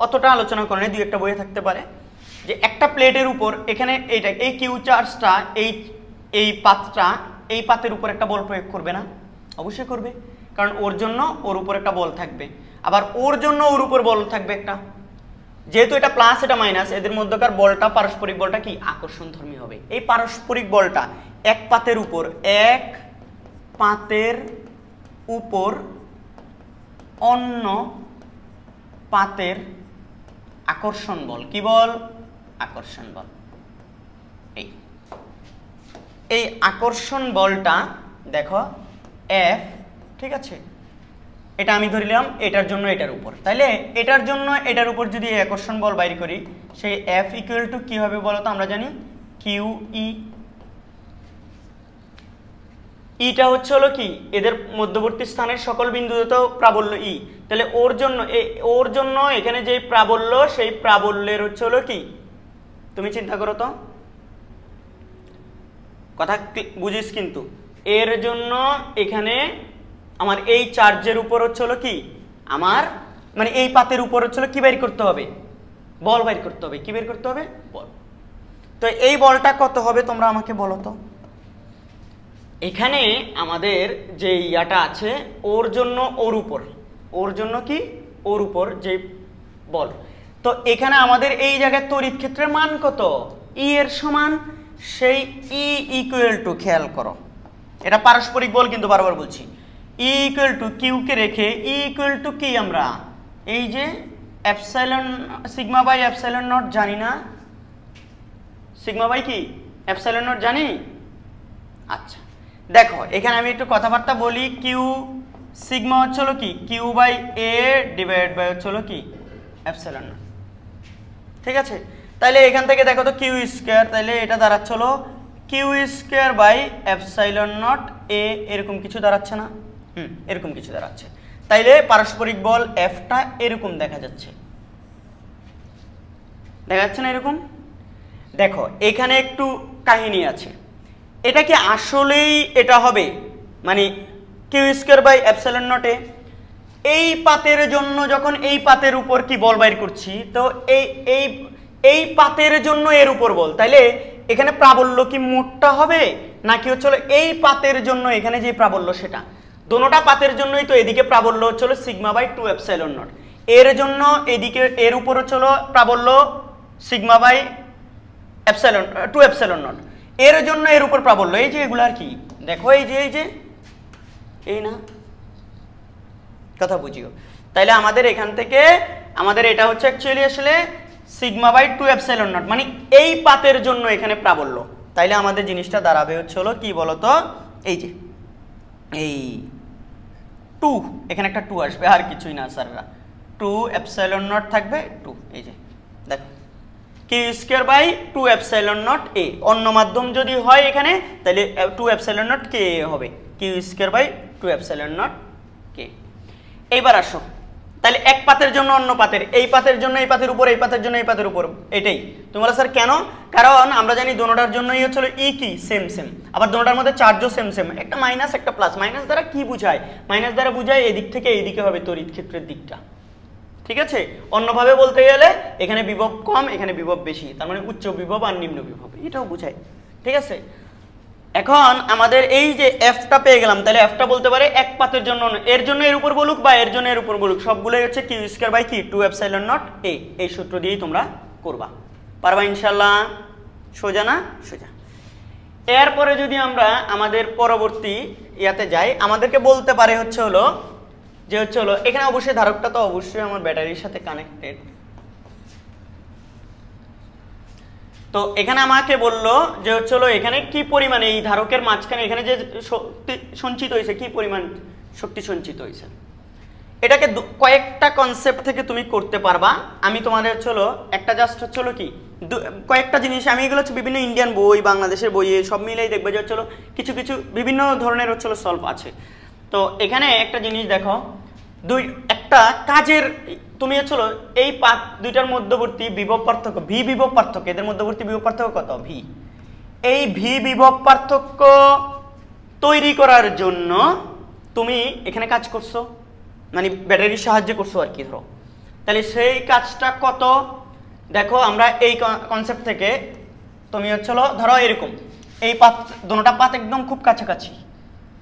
অতটা আলোচনা করে না, দুই একটা বইয়ে থাকতে পারে, যে একটা প্লেটের উপর এখানে এইটা এই কিউ চার্জটা এই পাতটা এই পাতের উপর একটা বল প্রয়োগ করবে না? অবশ্যই করবে, কারণ ওর জন্য ওর উপর একটা বল থাকবে, আবার ওর জন্য ওর উপর বল থাকবে একটা। যেহেতু এটা প্লাস এটা মাইনাস, এদের মধ্যকার বলটা পারস্পরিক বলটা কি আকর্ষণধর্মী হবে। এই পারস্পরিক বলটা এক পাতের উপর অন্য পাতের আকর্ষণ বল, কি বল? আকর্ষণ বল। এই আকর্ষণ বলটা দেখো এফ, ঠিক আছে, এটা আমি ধরিলাম এটার জন্য এটার উপর, তাইলে এটার জন্য এটার উপর যদি আকর্ষণ বল বাইর করি, সেই এফ ইকুয়াল টু কি হবে বলো তো? আমরা জানি কিউ ই। ইটা হচ্ছে হলো কি এদের মধ্যবর্তী স্থানের সকল বিন্দুতে তো প্রাবল্য ই, তাহলে ওর জন্য এখানে যে প্রাবল্য, সেই প্রাবল্যের হচ্ছে হলো কি, তুমি চিন্তা করো তো, কথা বুঝিস কিন্তু, এর জন্য এখানে আমার এই চার্জের উপর হচ্ছে হলো কি, আমার মানে এই পাতের উপর হচ্ছে হলো কি বের করতে হবে? বল বের করতে হবে। কি বের করতে হবে? বল। তো এই বলটা কত হবে তোমরা আমাকে বলো তো? এখানে আমাদের যে ইয়াটা আছে ওর জন্য ওর জন্য কি ওর উপর যে বল, তো এখানে আমাদের এই জায়গায় তড়িৎ ক্ষেত্রের মান কত? ই এর সমান। সেই ই ইকুয়াল টু, খেয়াল করো এটা পারস্পরিক বল কিন্তু বারবার বলছি, ই ইকুয়াল টু কিউকে রেখে ই ইকুয়াল টু কি আমরা এই যে epsilon sigma by epsilon naught জানি না, সিগমা বাই কি এপসাইলন নট জানি। আচ্ছা দেখো এখানে আমি একটু কথাবার্তা বলি, কিউ সিগমা হচ্ছে হলো কি Q by A divide by হচ্ছে হলো কি এপসাইলন নট, ঠিক আছে। তাহলে এখান থেকে দেখো তো কিউ স্কোয়ার, তাহলে এটা দাঁড়াচ্ছে হলো Q square by epsilon naught A, এরকম কিছু দাঁড়াচ্ছে না, এরকম কিছু দাঁড়াচ্ছে। তাইলে পারস্পরিক বল এফটা এরকম দেখা যাচ্ছে, দেখা যাচ্ছে না এরকম। দেখো এখানে একটু কাহিনী আছে, এটা কি আসলেই এটা হবে মানে কিউ স্কোয়ার বাই এপসাইলন নটে এই পাতের জন্য, যখন এই পাতের উপর কি বল বাইর করছি, তো এই পাতের জন্য এর উপর বল, তাইলে এখানে প্রাবল্য কি মোটটা হবে নাকি হচ্ছে এই পাতের জন্য এখানে যে প্রাবল্য সেটা, দোনোটা পাতের জন্যই তো এদিকে প্রাবল্য হচ্ছিল সিগমা বাই 2 এপসাইলন নট, এর জন্য এদিকে এর উপর হচ্ছিল প্রাবল্য sigma by epsilon 2 epsilon naught, এর জন্য এর উপর প্রাবল্য, এই যে এগুলো আর কি দেখো এই যে এই না, কথা বুঝিও। তাইলে আমাদের এখান থেকে আমাদের এটা হচ্ছে অ্যাকচুয়ালি আসলে সিগমা বাই 2 এপসাইলন নট, মানে এই পাতের জন্য এখানে প্রাবল্য। তাইলে আমাদের জিনিসটা দাঁড়াবে হচ্ছে হলো কি বলতো, এই যে এই 2, এখানে একটা 2 আসবে আর কিছুই না স্যাররা, 2 এপসাইলন নট থাকবে 2, এই যে দেখো Q square by 2 epsilon naught A, অন্য মাধ্যম যদি হয় এখানে তাহলে 2 এপসাইলন নট কে হবে, Q square by 2 epsilon naught K. এইবার আসো, তাহলে এক পাতের জন্য অন্য পাতের, এই পাতের জন্য এই পাতের উপর, এই পাতের জন্য এই পাতের উপর, এটাই তোমরা স্যার কেন, কারণ আমরা জানি দোনোটার জন্যই হচ্ছিল ই কি সেম সেম, আবার দোনোটার মধ্যে চার্জও সেম সেম, একটা মাইনাস একটা প্লাস, মাইনাস দ্বারা কি বুঝায়, মাইনাস দ্বারা বুঝায় এদিক থেকে এইদিকে হবে তড়িৎ ক্ষেত্রের দিকটা, ঠিক আছে। অন্যভাবে বলতে গেলে এখানে বিভব কম এখানে বিভব বেশি, তার মানে উচ্চ বিভব আর নিম্ন বিভব, এটাও বুঝায়, ঠিক আছে। এখন আমাদের এই যে এফটা পেয়ে গেলাম, তাহলে এফটা বলতে পারে এক পাতের জন্য এর জন্য এর উপর বলুক বা এর জন্য এর উপর বলুক, সবগুলোই হচ্ছে কিউ স্কয়ার বাই কি 2 এপসাইলন নট এ, এই সূত্র দিয়েই তোমরা করবা, পারবা ইনশাআল্লাহ। সোজা না সোজা। এরপরে যদি আমরা আমাদের পরবর্তী ইয়াতে যাই, আমাদেরকে বলতে পারে হচ্ছে হলো যে হচ্ছে হলো এখানে অবশ্যই ধারকটা তো অবশ্যই আমার ব্যাটারির সাথে কানেক্টেড, তো এখানে আমাকে বললো যে হচ্ছে হলো এখানে কি পরিমাণে এই ধারকের মাঝখানে এখানে যে শক্তি সঞ্চিত হয়েছে, কি পরিমাণ শক্তি সঞ্চিত হয়েছে, এটাকে কয়েকটা কনসেপ্ট থেকে তুমি করতে পারবা। আমি তোমাদের হচ্ছে হলো একটা জাস্ট হচ্ছে হলো কি কয়েকটা জিনিস, আমি এগুলো হচ্ছে বিভিন্ন ইন্ডিয়ান বই বাংলাদেশের বইয়ে সব মিলেই দেখবে যে হচ্ছে হলো কিছু কিছু বিভিন্ন ধরনের হচ্ছে হলো সলভ আছে। তো এখানে একটা জিনিস দেখো, একটা কাজের তুমি হচ্ছে এই পাত দুইটার মধ্যবর্তী বিভব পার্থক্য, ভি বিভব পার্থক্য, এদের মধ্যবর্তী বিভব পার্থক্য কত ভি, এই ভি বিভব পার্থক্য তৈরি করার জন্য তুমি এখানে কাজ করছো, মানে ব্যাটারির সাহায্যে করছো আর কি, ধরো তাহলে সেই কাজটা কত দেখো, আমরা এই কনসেপ্ট থেকে তুমি হচ্ছে ধরো এরকম এই পাত দুটোটা পাত একদম খুব কাছাকাছি,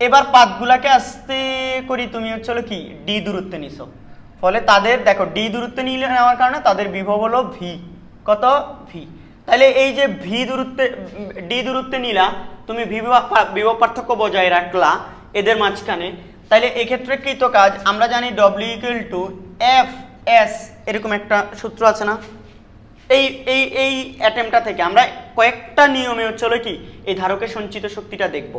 এবার পাতগুলাকে আস্তে করি তুমি হচ্ছে কি ডি দূরত্বে নিছো, ফলে তাদের দেখো ডি দূরত্বে নিলে নেওয়ার কারণে তাদের বিভব হলো ভি, কত ভি। তাহলে এই যে ভি দূরত্বে ডি দূরত্বে নিলা তুমি বিভব পার্থক্য বজায় রাখলা এদের মাঝখানে, তাহলে এক্ষেত্রে কৃত কাজ আমরা জানি W equal two F S, এরকম একটা সূত্র আছে না, এই এই এই অ্যাটেম্পটা থেকে আমরা কয়েকটা নিয়মে হচ্ছে কি এই ধারকের সঞ্চিত শক্তিটা দেখব,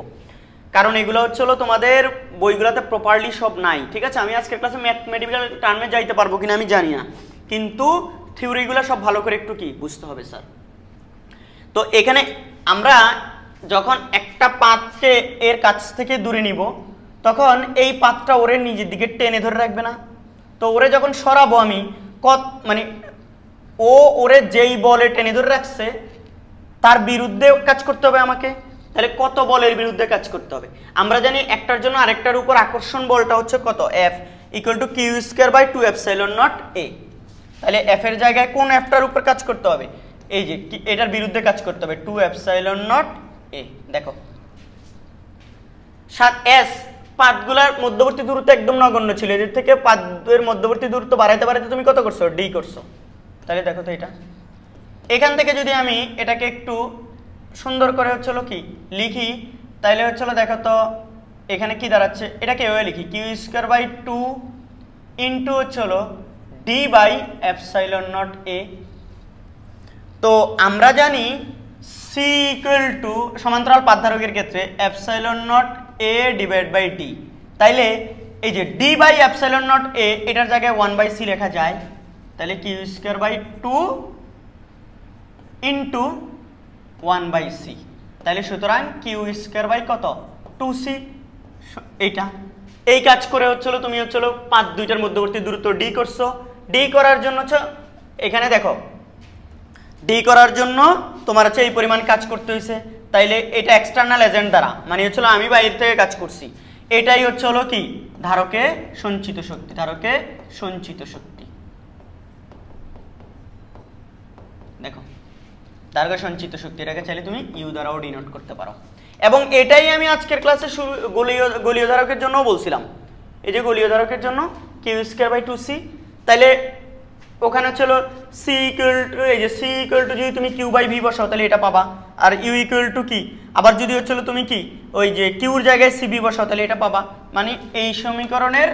কারণ এগুলো হচ্ছে তোমাদের বইগুলোতে প্রপারলি সব নাই, ঠিক আছে। আমি আজকের ক্লাসে ম্যাথমেটিক্যাল টার্মে যাইতে পারবো কিনা আমি জানি না, কিন্তু থিওরিগুলো সব ভালো করে একটু কি বুঝতে হবে স্যার। তো এখানে আমরা যখন একটা পাতকে এর কাছ থেকে দূরে নিব তখন এই পাতটা ওরে নিজের দিকে টেনে ধরে রাখবে না, তো ওরে যখন সরাবো আমি মানে ওরে যেই বলে টেনে ধরে রাখছে তার বিরুদ্ধে কাজ করতে হবে আমাকে, তাহলে কত বলের বিরুদ্ধে কাজ করতে হবে, আমরা জানি একটার জন্য আরেকটার উপর আকর্ষণ বলটা হচ্ছে কত F equal to Q square by 2 epsilon naught A, তাহলে এফ এর জায়গায় কোন এফটার উপর কাজ করতে হবে, এই যে এটার বিরুদ্ধে কাজ করতে হবে 2 এপসাইলন নট এ। দেখো এস পাতগুলার মধ্যবর্তী দূরত্ব একদম নগণ্য ছিল, এদের থেকে পাতের মধ্যবর্তী দূরত্ব বাড়াইতে বাড়াইতে তুমি কত করছো ডি করছো, তাহলে দেখো তো এটা এখান থেকে যদি আমি এটাকে একটু সুন্দর করে হচ্ছিল কি লিখি, তাইলে হচ্ছিল দেখো তো এখানে কি দাঁড়াচ্ছে, এটাকে এভাবে লিখি কিউ স্কোয়ার বাই 2 ইন্টু হচ্ছিল D by epsilon naught A. তো আমরা জানি সি ইকুয়াল টু সমান্তরাল পাতধারকের ক্ষেত্রে epsilon naught A divide by D, তাইলে এই যে D by epsilon naught A এটার জায়গায় 1/c লেখা যায়, তাহলে Q square by 2 into 1/c, তাহলে সুতরাং কিউ স্কোয়ার বাই কত 2c। এইটা এই কাজ করে হচ্ছিল তুমি হচ্ছিল 5 দুইটার মধ্যবর্তী দূরত্ব ডি করছো, ডি করার জন্য হচ্ছে এখানে দেখো ডি করার জন্য তোমার হচ্ছে এই পরিমাণ কাজ করতে হয়েছে, তাইলে এটা এক্সটার্নাল এজেন্ট দ্বারা, মানে হচ্ছিল আমি বাইরে থেকে কাজ করছি, এটাই হচ্ছে হলো কি ধারকে সঞ্চিত শক্তি, ধারকে সঞ্চিত শক্তি। দেখো ধারকে সঞ্চিত শক্তি, এটাকে চাইলে তুমি ইউ দ্বারাও ডিনোট করতে পারো। এবং এটাই আমি আজকের ক্লাসে গোলীয় ধারকের জন্য বলছিলাম, এই যে গোলীয় ধারকের জন্য কিউ স্কোয়ার বাই 2c, তাইলে ওখানে হচ্ছিল সি ইকুয়াল টু, এই যে সি ইকুয়াল টু যদি তুমি কিউ বাই ভি বসাও তাহলে এটা পাবা, আর ইউ ইকুয়াল টু কি, আবার যদি হচ্ছিল তুমি কি ওই যে কিউর জায়গায় সিবি বসাও তাহলে এটা পাবা। মানে এই সমীকরণের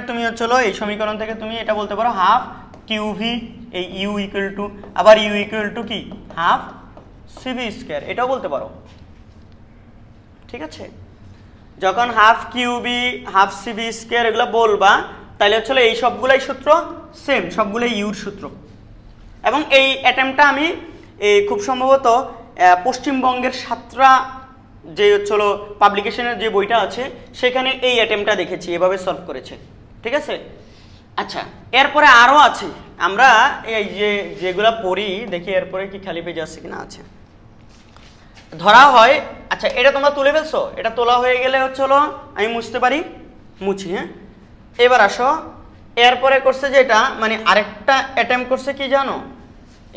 তুমি হচ্ছিল এই সমীকরণ থেকে তুমি এটা বলতে পারো হাফ কিউ ভি, এই ইউ ইকুয়াল টু, আবার ইউ ইকুয়াল টু কি হাফ সিবি স্কোয়ার, এটাও বলতে পারো। ঠিক আছে, যখন হাফ কিউবি হাফ সিবি স্কোয়ার এগুলো বলবা তাহলে হচ্ছিল এই সবগুলাই সূত্র সেম, সবগুলোই ইউর সূত্র। এবং এই অ্যাটেম্পটা আমি খুব সম্ভবত পশ্চিমবঙ্গের সাতরা যে হচ্ছিল পাবলিকেশনের যে বইটা আছে সেখানে এই অ্যাটেম্পটা দেখেছি, এভাবে সলভ করেছে। ঠিক আছে, আচ্ছা এরপরে আরও আছে, আমরা এই যেগুলো পড়ি দেখি এরপরে কি খালি পেজ আছে কিনা। আছে ধরা হয়, আচ্ছা এটা তোমরা তুলে ফেলছো, এটা তোলা হয়ে গেলে হচ্ছিল আমি মুছতে পারি, মুছি। হ্যাঁ, এবার আসো, এরপরে করছে যেটা মানে আরেকটা অ্যাটেম্প করছে কি জানো,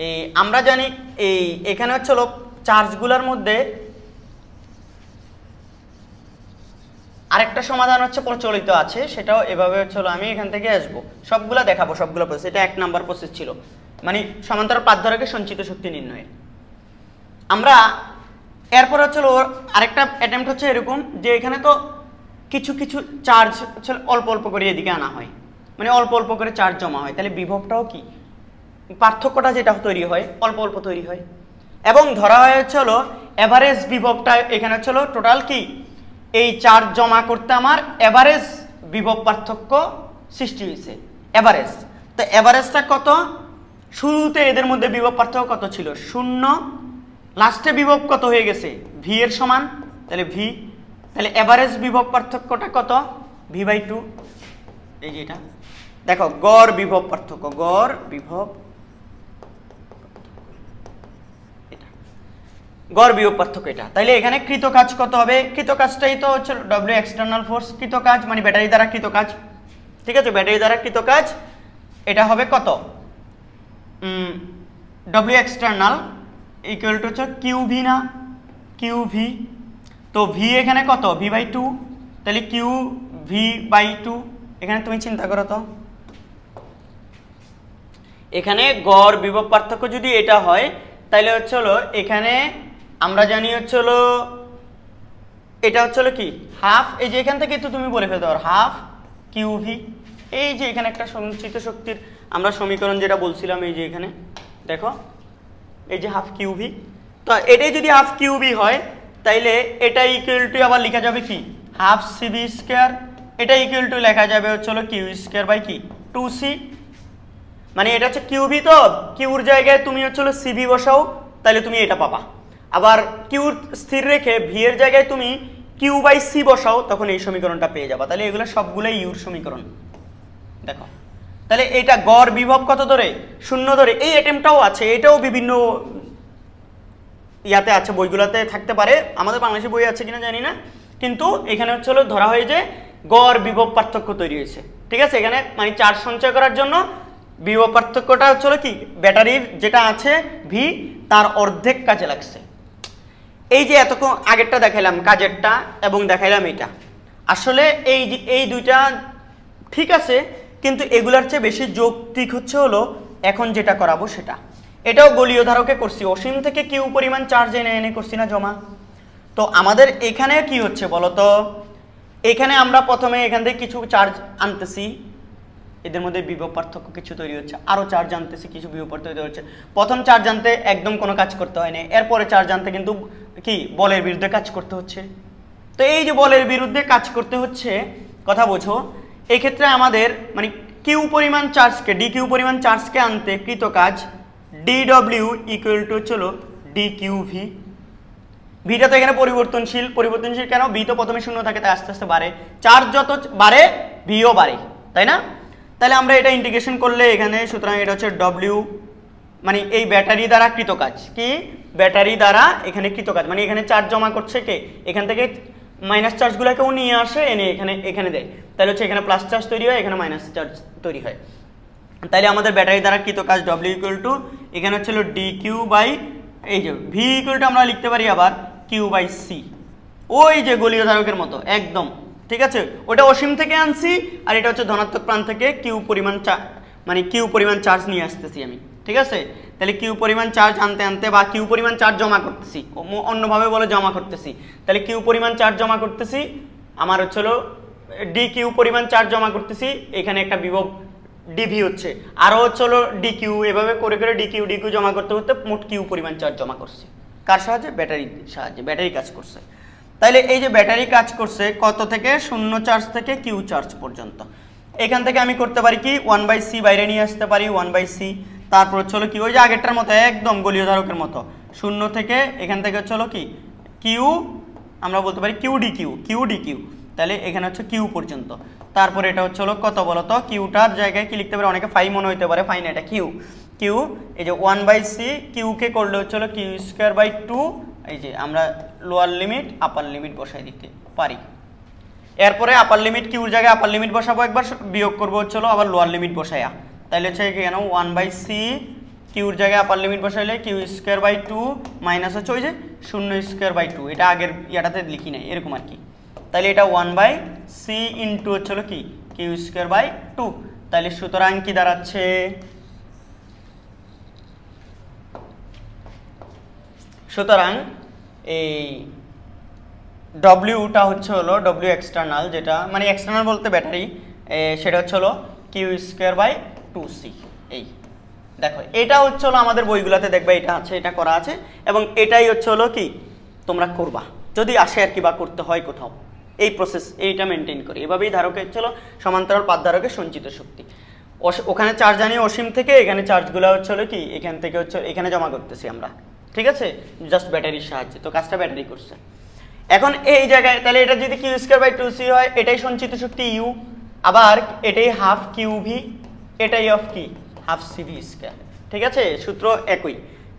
এই আমরা জানি এই এখানে হচ্ছিল চার্জগুলোর মধ্যে আরেকটা সমাধান হচ্ছে প্রচলিত আছে, সেটাও এভাবে হচ্ছিল আমি এখান থেকে আসবো, সবগুলো দেখাবো, সবগুলো প্রসেস। এটা 1 নাম্বার প্রসেস ছিল, মানে সমান্তরাল পাতধারকের সঞ্চিত শক্তি নির্ণয়ের। আমরা এরপর হচ্ছিল আরেকটা অ্যাটেম্পট হচ্ছে এরকম যে এখানে তো কিছু কিছু চার্জ হচ্ছে অল্প অল্প করে এদিকে আনা হয়, মানে অল্প অল্প করে চার্জ জমা হয়, তাহলে বিভবটাও কি পার্থক্যটা যেটা তৈরি হয় অল্প অল্প তৈরি হয়। এবং ধরা হয় হচ্ছে হলো এভারেজ বিভবটা এখানে হচ্ছে হলো টোটাল কি এই চার্জ জমা করতে আমার এভারেজ বিভব পার্থক্য সৃষ্টি হয়েছে, এভারেজ। তো এভারেজটা কত, শুরুতে এদের মধ্যে বিভব পার্থক্য কত ছিল 0, লাস্টে বিভব কত হয়ে গেছে ভি এর সমান, তাহলে ভি, তাহলে এভারেজ বিভব পার্থক্যটা কত v/2। এই যে এটা দেখো গড় বিভব পার্থক্য, গড় বিভব, এটা গড় বিভব পার্থক্য এটা। তাইলে এখানে কৃত কাজ কত হবে, কৃত কাজটাই তো হচ্ছে W এক্সটার্নাল ফোর্স, কৃত কাজ মানে ব্যাটারি দ্বারা কৃত কাজ। ঠিক আছে, ব্যাটারি দ্বারা কৃত কাজ এটা হবে কত W এক্সটার্নাল ইকুয়াল টু হচ্ছে কিউ ভি, না কিউ ভি, তো ভি এখানে কত v/2, তাহলে কিউ v/2। এখানে তুমি চিন্তা করো তো, এখানে গড় বিভব পার্থক্য যদি এটা হয় তাহলে হচ্ছে হলো এখানে আমরা জানি হচ্ছে হলো এটা হচ্ছে হলো কি হাফ, এই যে এখান থেকে তো তুমি বলে ফেলতে পারো হাফ কিউ ভি। এই যে এখানে একটা সঞ্চিত শক্তির আমরা সমীকরণ যেটা বলছিলাম, এই যে এখানে দেখো এই যে হাফ কিউ ভি, তো এটাই যদি হাফ কিউ ভি হয় তাইলে এটা ইকুয়াল টু আবার লেখা যাবে কি হাফ সিবি স্কোয়ার, এটা ইকুয়াল টু লেখা যাবে হচ্ছে হলো কিউ স্কোয়ার বাই কি 2c। মানে এটা হচ্ছে কিউ ভি, তো কিউর জায়গায় তুমি হচ্ছে হলো সিবি বসাও তাহলে তুমি এটা পাবা, আবার কিউর স্থির রেখে ভি এর জায়গায় তুমি কিউ বাই সি বসাও তখন এই সমীকরণটা পেয়ে যাবা। তাহলে এগুলো সবগুলোই ইউর সমীকরণ। দেখো তাহলে এটা গড় বিভব কত ধরে 0 ধরে, এই অ্যাটেম্পটাও আছে, এটাও বিভিন্ন ইয়াতে আছে, বইগুলোতে থাকতে পারে, আমাদের বাংলাদেশি বই আছে কিনা জানি না, কিন্তু এখানে হচ্ছে হলো ধরা হয় যে গড় বিভব পার্থক্য তৈরি হয়েছে। ঠিক আছে, এখানে মানে চার্জ সঞ্চয় করার জন্য বিভব পার্থক্যটা হচ্ছে হলো কি ব্যাটারির যেটা আছে ভি তার অর্ধেক কাজে লাগছে। এই যে এতক্ষণ আগেরটা দেখাইলাম কাজেরটা এবং দেখাইলাম এটা, আসলে এই দুইটা ঠিক আছে, কিন্তু এগুলার চেয়ে বেশি যৌক্তিক হচ্ছে হলো এখন যেটা করাবো সেটা। এটাও গোলীয় ধারকে করছি, অসীম থেকে কিউ পরিমাণ চার্জ এনে এনে করছি না জমা। তো আমাদের এখানে কি হচ্ছে বলতো, এখানে আমরা প্রথমে এখান থেকে কিছু চার্জ আনতেছি, এদের মধ্যে বিভব পার্থক্য কিছু তৈরি হচ্ছে, আরও চার্জ আনতেছি, কিছু বিভব পার্থক্য তৈরি হচ্ছে। প্রথম চার্জ আনতে একদম কোনো কাজ করতে হয় না, এরপরে চার্জ আনতে কিন্তু কি বলের বিরুদ্ধে কাজ করতে হচ্ছে। তো এই যে বলের বিরুদ্ধে কাজ করতে হচ্ছে, কথা বোঝো, এই ক্ষেত্রে আমাদের মানে কিউ পরিমাণ চার্জকে, ডি কিউ পরিমাণ চার্জকে আনতে কৃত কাজ DW ইকুয়াল টু হলো DQV। ভিটা তো এখানে পরিবর্তনশীল, পরিবর্তনশীল কেন, ভি তো প্রথমে শূন্য থাকে, তাই আস্তে আস্তে বাড়ে, চার্জ যত বাড়ে ভিও বাড়ে, তাই না? তাহলে আমরা এটা ইন্টিগ্রেশন করলে এখানে, সুতরাং এটা হচ্ছে ডব্লিউ, মানে এই ব্যাটারি দ্বারা কৃত কাজ, কি ব্যাটারি দ্বারা এখানে কৃত কাজ, মানে এখানে চার্জ জমা করছে কে, এখান থেকে মাইনাস চার্জগুলোকেও নিয়ে আসে, এনে এখানে দেয়, তাহলে হচ্ছে এখানে প্লাস চার্জ তৈরি হয়, এখানে মাইনাস চার্জ তৈরি হয়। তাইলে আমাদের ব্যাটারি দ্বারা কৃত কাজ ডব্লিউ ইকুয়াল টু এখানে হচ্ছে DQ বাই, এই যে ভি ইকুয়াল টু আমরা লিখতে পারি আবার কিউ বাই সি, ওই যে গোলীয় ধারকের মতো একদম, ঠিক আছে? ওটা অসীম থেকে আনছি, আর এটা হচ্ছে ধনাত্মক প্রান্ত থেকে কিউ পরিমাণ মানে কিউ পরিমাণ চার্জ নিয়ে আসতেছি আমি, ঠিক আছে? তাহলে কিউ পরিমাণ চার্জ আনতে আনতে বা কিউ পরিমাণ চার্জ জমা করতেছি, অন্যভাবে বলে জমা করতেছি, তাহলে কিউ পরিমাণ চার্জ জমা করতেছি, আমার হচ্ছে ডি কিউ পরিমাণ চার্জ জমা করতেছি, এখানে একটা বিভব ডিভি হচ্ছে, আরও হচ্ছে ডিকিউ, এভাবে করে করে ডিকিউ জমা করতে করতে মোট কিউ পরিমাণ চার্জ জমা করছি। কার সাহায্যে? ব্যাটারির সাহায্যে, ব্যাটারি কাজ করছে। তাইলে এই যে ব্যাটারি কাজ করছে কত থেকে, শূন্য চার্জ থেকে কিউ চার্জ পর্যন্ত। এখান থেকে আমি করতে পারি কি 1/c বাইরে নিয়ে আসতে পারি, 1/c, তারপর হচ্ছে কি ওই যে আগেরটার মতো একদম গোলীয় ধারকের মতো, শূন্য থেকে এখান থেকে হচ্ছে কি কিউ, আমরা বলতে পারি কিউ ডিকিউ, তাহলে এখানে হচ্ছে কিউ পর্যন্ত। তারপরে এটা হচ্ছে কত বলতো, কিউটার জায়গায় কি লিখতে পারে, অনেকে ফাই মনে হইতে পারে, ফাই না, এটা কিউ, এই যে 1/c, কিউকে করলে হচ্ছে কিউ স্কোয়ার বাই 2, এই যে আমরা লোয়ার লিমিট আপার লিমিট বসাই দিতে পারি। এরপরে আপার লিমিট কিউর জায়গায় আপার লিমিট বসাবো, একবার বিয়োগ করবো হচ্ছে আবার লোয়ার লিমিট বসাইয়া, তাহলে হচ্ছে কেন 1/c, কিউর জায়গায় আপার লিমিট বসাইলে কিউ স্কোয়ার বাই 2 মাইনাস হচ্ছে ওই যে 0 স্কোয়ার বাই 2, এটা আগের ইয়াটাতে লিখি নাই, এরকম আর কি। তাহলে এটা 1/c ইন্টু হচ্ছে কি কিউ স্কোয়ার বাই 2, তাহলে সুতরাং কি দাঁড়াচ্ছে, সুতরাং এই ডব্লিউটা হচ্ছে ডব্লিউ এক্সটার্নাল, যেটা মানে এক্সটার্নাল বলতে ব্যাটারি, সেটা হচ্ছে কিউ স্কোয়ার বাই 2c। এই দেখো এটা হচ্ছে আমাদের বইগুলোতে দেখবে এটা আছে, এটা করা আছে, এবং এটাই হচ্ছে কি তোমরা করবা যদি আসে আর কি, বা করতে হয় কোথাও, এই প্রসেস এইটা মেনটেন করি, এভাবেই ধারকে হচ্ছে সমান্তরাল পাত ধারকের সঞ্চিত শক্তি, ওখানে চার্জ আনি অসীম থেকে, এখানে চার্জগুলো হচ্ছে কি এখান থেকে হচ্ছে এখানে জমা করতেছি আমরা, ঠিক আছে, জাস্ট ব্যাটারির সাহায্যে, তো কাজটা ব্যাটারি করছে। এখন এই জায়গায় তাহলে এটা যদি কিউ স্কোয়ার বাই 2c হয়, এটাই সঞ্চিত শক্তি ইউ, আবার এটাই হাফ কিউ ভি, এটাই অফ কি হাফ সিভি স্কোয়ার, ঠিক আছে, সূত্র একই।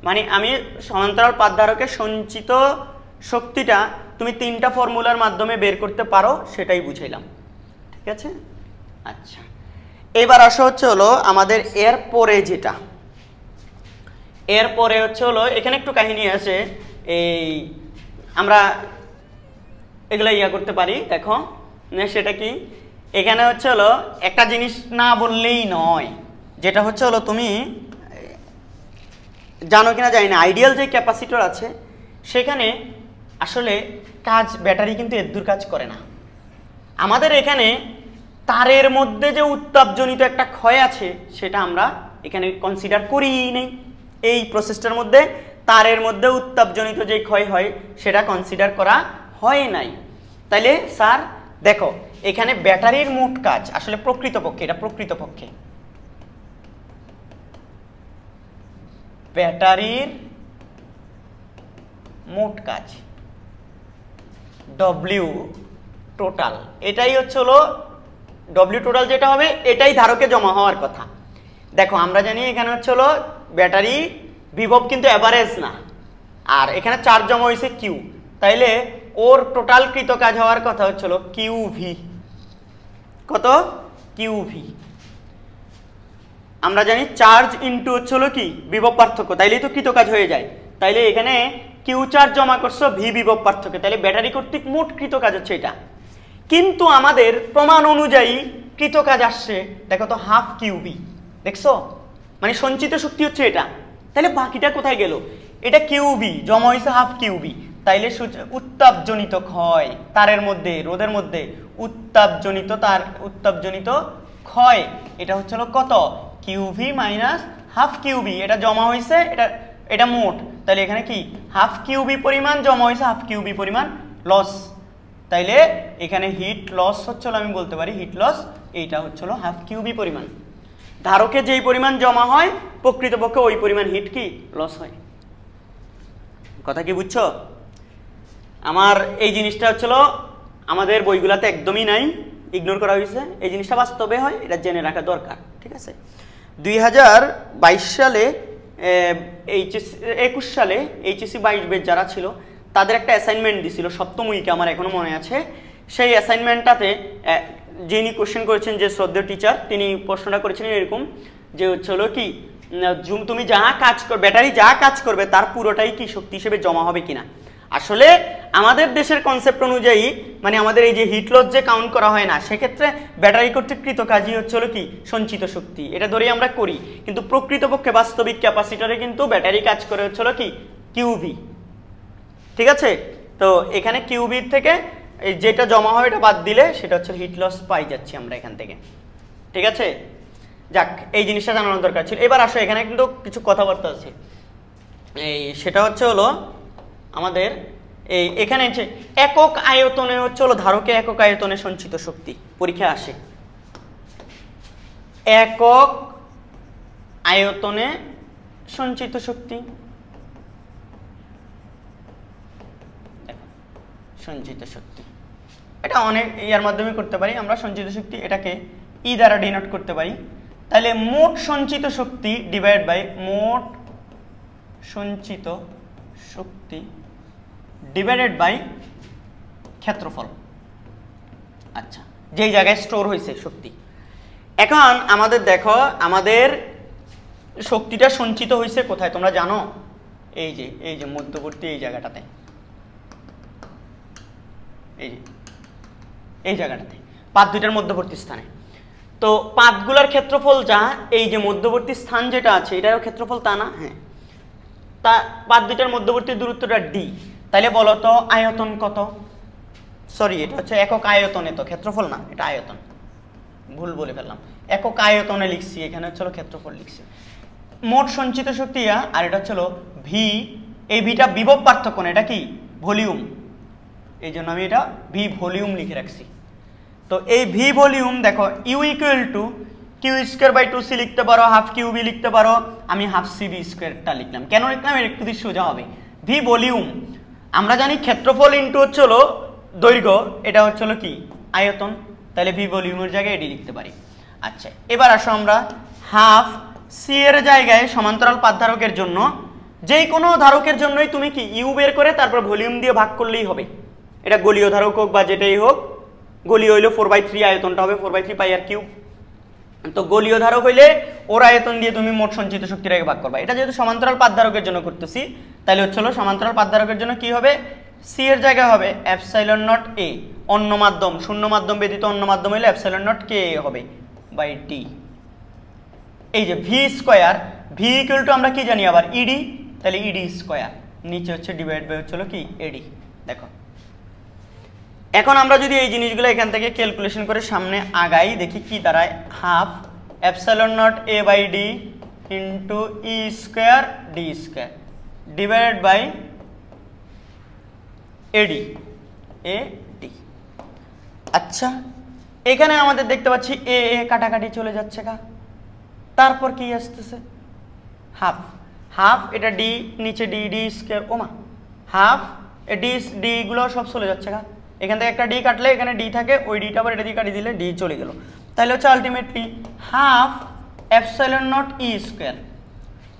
মানে আমি সমান্তরাল পাত ধারকের সঞ্চিত শক্তিটা তুমি 3টা ফর্মুলার মাধ্যমে বের করতে পারো, সেটাই বুঝাইলাম, ঠিক আছে? আচ্ছা, এবার আসা হচ্ছে আমাদের এরপরে যেটা, এরপরে হচ্ছে এখানে একটু কাহিনী আছে, এই আমরা এগুলো ইয়া করতে পারি, দেখো সেটা কি, এখানে হচ্ছে একটা জিনিস না বললেই নয়, যেটা হচ্ছে তুমি জানো কিনা জানি না, আইডিয়াল যে ক্যাপাসিটর আছে সেখানে আসলে কাজ ব্যাটারি কিন্তু এদ্দুর কাজ করে না। আমাদের এখানে তারের মধ্যে যে উত্তাপজনিত একটা ক্ষয় আছে সেটা আমরা এখানে কনসিডার করিই নেই, এই প্রসেসটার মধ্যে তারের মধ্যে উত্তাপজনিত যে ক্ষয় হয় সেটা কনসিডার করা হয় নাই। তাইলে স্যার দেখো এখানে ব্যাটারির মোট কাজ আসলে প্রকৃতপক্ষে, এটা প্রকৃতপক্ষে ব্যাটারির মোট কাজ ডব্লিউ টোটাল, এটাই হচ্ছে ডব্লিউ টোটাল যেটা হবে এটাই ধারকে জমা হওয়ার কথা। দেখো আমরা জানি এখানে হচ্ছে ব্যাটারি বিভব কিন্তু অ্যাভারেজ না, আর এখানে চার্জ জমা হয়েছে কিউ, তাইলে ওর টোটাল কৃত কাজ হওয়ার কথা হচ্ছিল কিউ ভি, কত কিউ ভি। আমরা জানি চার্জ ইন্টু হচ্ছিল কি বিভব পার্থক্য, তাইলেই তো কৃত কাজ হয়ে যায়, তাইলে এখানে কিউ চার্জ জমা করছো ভি বিভব পার্থক্য, তাহলে ব্যাটারি কর্তৃক মোট কৃত কাজ হচ্ছে এটা। কিন্তু আমাদের প্রমাণ অনুযায়ী কৃত কাজ আসছে দেখো তো হাফ কিউ ভি, দেখছো, মানে সঞ্চিত শক্তি হচ্ছে এটা, তাহলে বাকিটা কোথায় গেল? এটা কিউবি জমা হয়েছে হাফ কিউবি, তাইলে উত্তাপজনিত ক্ষয় তারের মধ্যে, রোদের মধ্যে উত্তাপজনিত ক্ষয়, এটা হচ্ছে কত? Q V minus half Q B. এটা জমা হয়েছে, এটা মোট, তাহলে এখানে কি হাফ কিউবি পরিমাণ জমা হয়েছে, হাফ কিউবি পরিমাণ লস। তাইলে এখানে হিট লস হচ্ছিল, আমি বলতে পারি হিট লস এইটা হচ্ছিল হাফ কিউবি পরিমাণ। ধারকে যেই পরিমাণ জমা হয় প্রকৃতপক্ষে ওই পরিমাণ হিট কি লস হয়। কথা কি বুঝছো? আমার এই জিনিসটা হচ্ছিল আমাদের বইগুলাতে একদমই নাই, ইগনোর করা হয়েছে। এই জিনিসটা বাস্তবে হয়, এটা জেনে রাখা দরকার, ঠিক আছে? 2022 সালে 21 সালে এইচএসসি 22 ব্যাচ যারা ছিল তাদের একটা অ্যাসাইনমেন্ট দিছিল সপ্তম উইকে, আমার এখনো মনে আছে। সেই অ্যাসাইনমেন্টটাতে যিনি কোশ্চেন করেছেন, যে শ্রদ্ধেয় টিচার, তিনি প্রশ্নটা করেছিলেন এরকম যে হচ্ছিল কি তুমি যা কাজ করবে, ব্যাটারি যা কাজ করবে তার পুরোটাই কি শক্তি হিসেবে জমা হবে কিনা। আসলে আমাদের দেশের কনসেপ্ট অনুযায়ী, মানে আমাদের এই যে হিট লস যে কাউন্ট করা হয় না, সেক্ষেত্রে ব্যাটারি কর্তৃক কৃত কাজই হচ্ছিল কি সঞ্চিত শক্তি, এটা ধরেই আমরা করি। কিন্তু প্রকৃতপক্ষে বাস্তবিক ক্যাপাসিটরে কিন্তু ব্যাটারি কাজ করে হচ্ছিল কি কিউভি, ঠিক আছে? তো এখানে কিউবির থেকে যেটা জমা হয় এটা বাদ দিলে সেটা হচ্ছে হিট লস পাই যাচ্ছি আমরা এখান থেকে, ঠিক আছে? যাক, এই জিনিসটা জানানোর দরকার ছিল। এবার আসো, এখানে কিন্তু কিছু কথাবার্তা আছে, সেটা হচ্ছে আমাদের এখানে হচ্ছে একক আয়তনে হচ্ছে ধারকে একক আয়তনে সঞ্চিত শক্তি পরীক্ষা আসে। একক আয়তনে সঞ্চিত শক্তি, সঞ্চিত শক্তি এটা অনেক ইয়ার মাধ্যমে করতে পারি আমরা। সঞ্চিত শক্তি এটাকে ই দ্বারা ডিনোট করতে পারি। তাহলে মোট সঞ্চিত শক্তি ডিভাইড বাই মোট সঞ্চিত শক্তি ডিভাইডেড বাই ক্ষেত্রফল। আচ্ছা, যেই জায়গায় স্টোর হয়েছে শক্তি। এখন আমাদের দেখো, আমাদের শক্তিটা সঞ্চিত হয়েছে কোথায় তোমরা জানো? এই যে মধ্যবর্তী এই জায়গাটাতে, এই জায়গাটাতে পাত দুইটার মধ্যবর্তী স্থানে। তো পাতগুলার ক্ষেত্রফল যা, এই যে মধ্যবর্তী স্থান যেটা আছে এটারও ক্ষেত্রফল তা না? হ্যাঁ, তা পাত দুইটার মধ্যবর্তী দূরত্বটা ডি। তাহলে বলো তো আয়তন কত? সরি, এটা হচ্ছে একক আয়তনে, তো ক্ষেত্রফল না, এটা আয়তন, ভুল বলে ফেললাম। একক আয়তনে লিখছি, এখানে হচ্ছে ক্ষেত্রফল লিখছি। মোট সঞ্চিত শক্তি আর এটা হচ্ছে ভি। এই ভিটা বিভব পার্থক্য না, এটা কি ভলিউম, এই জন্য আমি এটা ভি ভলিউম লিখে রাখছি। তো এই ভি ভলিউম দেখো, U equal to Q square by 2c লিখতে পারো, হাফ কিউবি লিখতে পারো, আমি হাফ সিবি স্কোয়ারটা লিখলাম। কেন লিখলাম? এর একটু সোজা হবে। ভি ভলিউম, আমরা জানি ক্ষেত্রফল ইন্টু হচ্ছে দৈর্ঘ্য, এটা হচ্ছে কি আয়তন, তাহলে ভি ভলিউমের জায়গায় এটি লিখতে পারি। আচ্ছা, এবার আসো আমরা হাফ সি এর জায়গায় সমান্তরাল পাত ধারকের জন্য, যেই কোনো ধারকের জন্যই তুমি কি ইউ বের করে তারপর ভলিউম দিয়ে ভাগ করলেই হবে। এটা গলীয় ধারক হোক বা যেটাই হোক, গলীয় হইলে 4/3, আয়তনটা হবে 4/3 পাই আর কিউব। তো গলীয় ধারক হইলে ওর আয়তন দিয়ে তুমি মোট সঞ্চিত শক্তিটাকে ভাগ করবা। এটা যেহেতু সমান্তরাল পাত ধারকের জন্য করতেছি, তাহলে হচ্ছে সমান্তরাল পাত ধারকের জন্য কি হবে? সি এর জায়গায় হবে এপসাইলন নট এ, অন্য মাধ্যম, শূন্য মাধ্যম ব্যতীত অন্য মাধ্যম হইলে এপসাইলন নট কে হবে বাই টি। এই যে V square, V equal two আমরা কি জানি আবার ইডি, তাহলে ইডি স্কোয়ার, নিচে হচ্ছে ডিভাইড বাই হচ্ছিল কি এডি। দেখো, এখন আমরা যদি এই জিনিসগুলো এখান থেকে ক্যালকুলেশন করে সামনে আগাই, দেখি কি দাঁড়ায়। Half epsilon naught A by D into E square D square divide by A D A D. আচ্ছা, এখানে আমাদের দেখতে পাচ্ছি এ এ কাটাকাটি চলে যাচ্ছে কা, তারপর কি আসতেছে হাফ, হাফ এটা ডি, নিচে ডি ডি স্কোয়ার, ওমা হাফ ডি, ডি গুলো সব চলে যাচ্ছে কা। এখান থেকে একটা ডি কাটলে এখানে ডি থাকে, ওই ডিটা আবার এটা দিয়ে কাটি দিলে ডি চলে গেল। তাহলে হচ্ছে ultimately half epsilon not E square.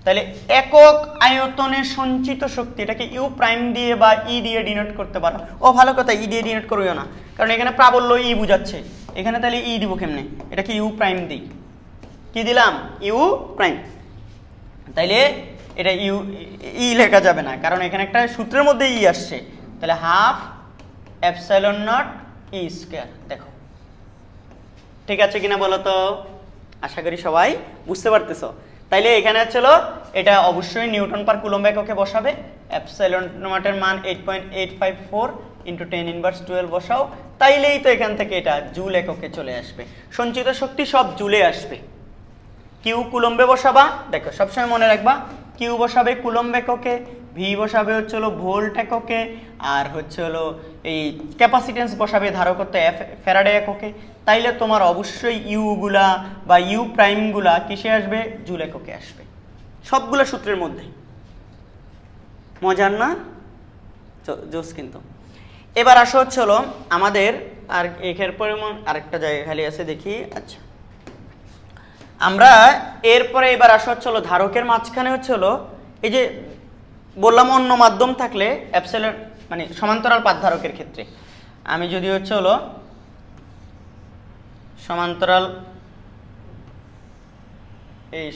তাহলে একক আয়তনে সঞ্চিত শক্তি, এটাকে ইউ প্রাইম দিয়ে বা ই দিয়ে ডিনোট করতে পারো। ও ভালো কথা, ই দিয়ে ডিনোট করবেও না, কারণ এখানে প্রাবল্য ই বুঝাচ্ছে, এখানে তাহলে ই দিব কেমনে? এটাকে ইউ প্রাইম দিই, কি দিলাম? You prime. তাইলে এটা ইউ ই লেখা যাবে না, কারণ এখানে একটা সূত্রের মধ্যে ই আসছে। তাহলে half epsilon not E square. দেখো ঠিক আছে কিনা বলো তো? আশা করি সবাই বুঝতে পারতেছো। তাইলে এখানে হচ্ছিল এটা অবশ্যই নিউটন পার কুলম্ব এককে বসাবে, এপসাইলন নটের মান 8.854 ইন্টু 10⁻12 বসাও, তাইলেই তো এখান থেকে এটা জুল এককে চলে আসবে। সঞ্চিত শক্তি সব জুলে আসবে। কিউ কুলম্বে বসাবা, দেখো সবসময় মনে রাখবা কিউ বসাবে কুলম্ব এককে, ভি বসাবে হচ্ছে হলো ভোল্ট এককে, আর হচ্ছে হলো এই ক্যাপাসিটেন্স বসাবে ধারকত্ব ফ্যারাডে এককে। তাইলে তোমার অবশ্যই ইউগুলা বা ইউ প্রাইমগুলা কিসে আসবে? জুল এককে আসবে, সবগুলো সূত্রের মধ্যে। মজার না? জোস কিন্তু। এবার আসো হচ্ছে হলো আমাদের আর এর পরিমাণ আরেকটা জায়গা খালি আছে দেখি। আচ্ছা, আমরা এরপরে এবার আসা হচ্ছে হলো ধারকের মাঝখানে হচ্ছে হলো এই যে বললাম অন্য মাধ্যম থাকলে এপসাইলন মানে সমান্তরাল পাত ধারকের ক্ষেত্রে আমি যদি হচ্ছে হলো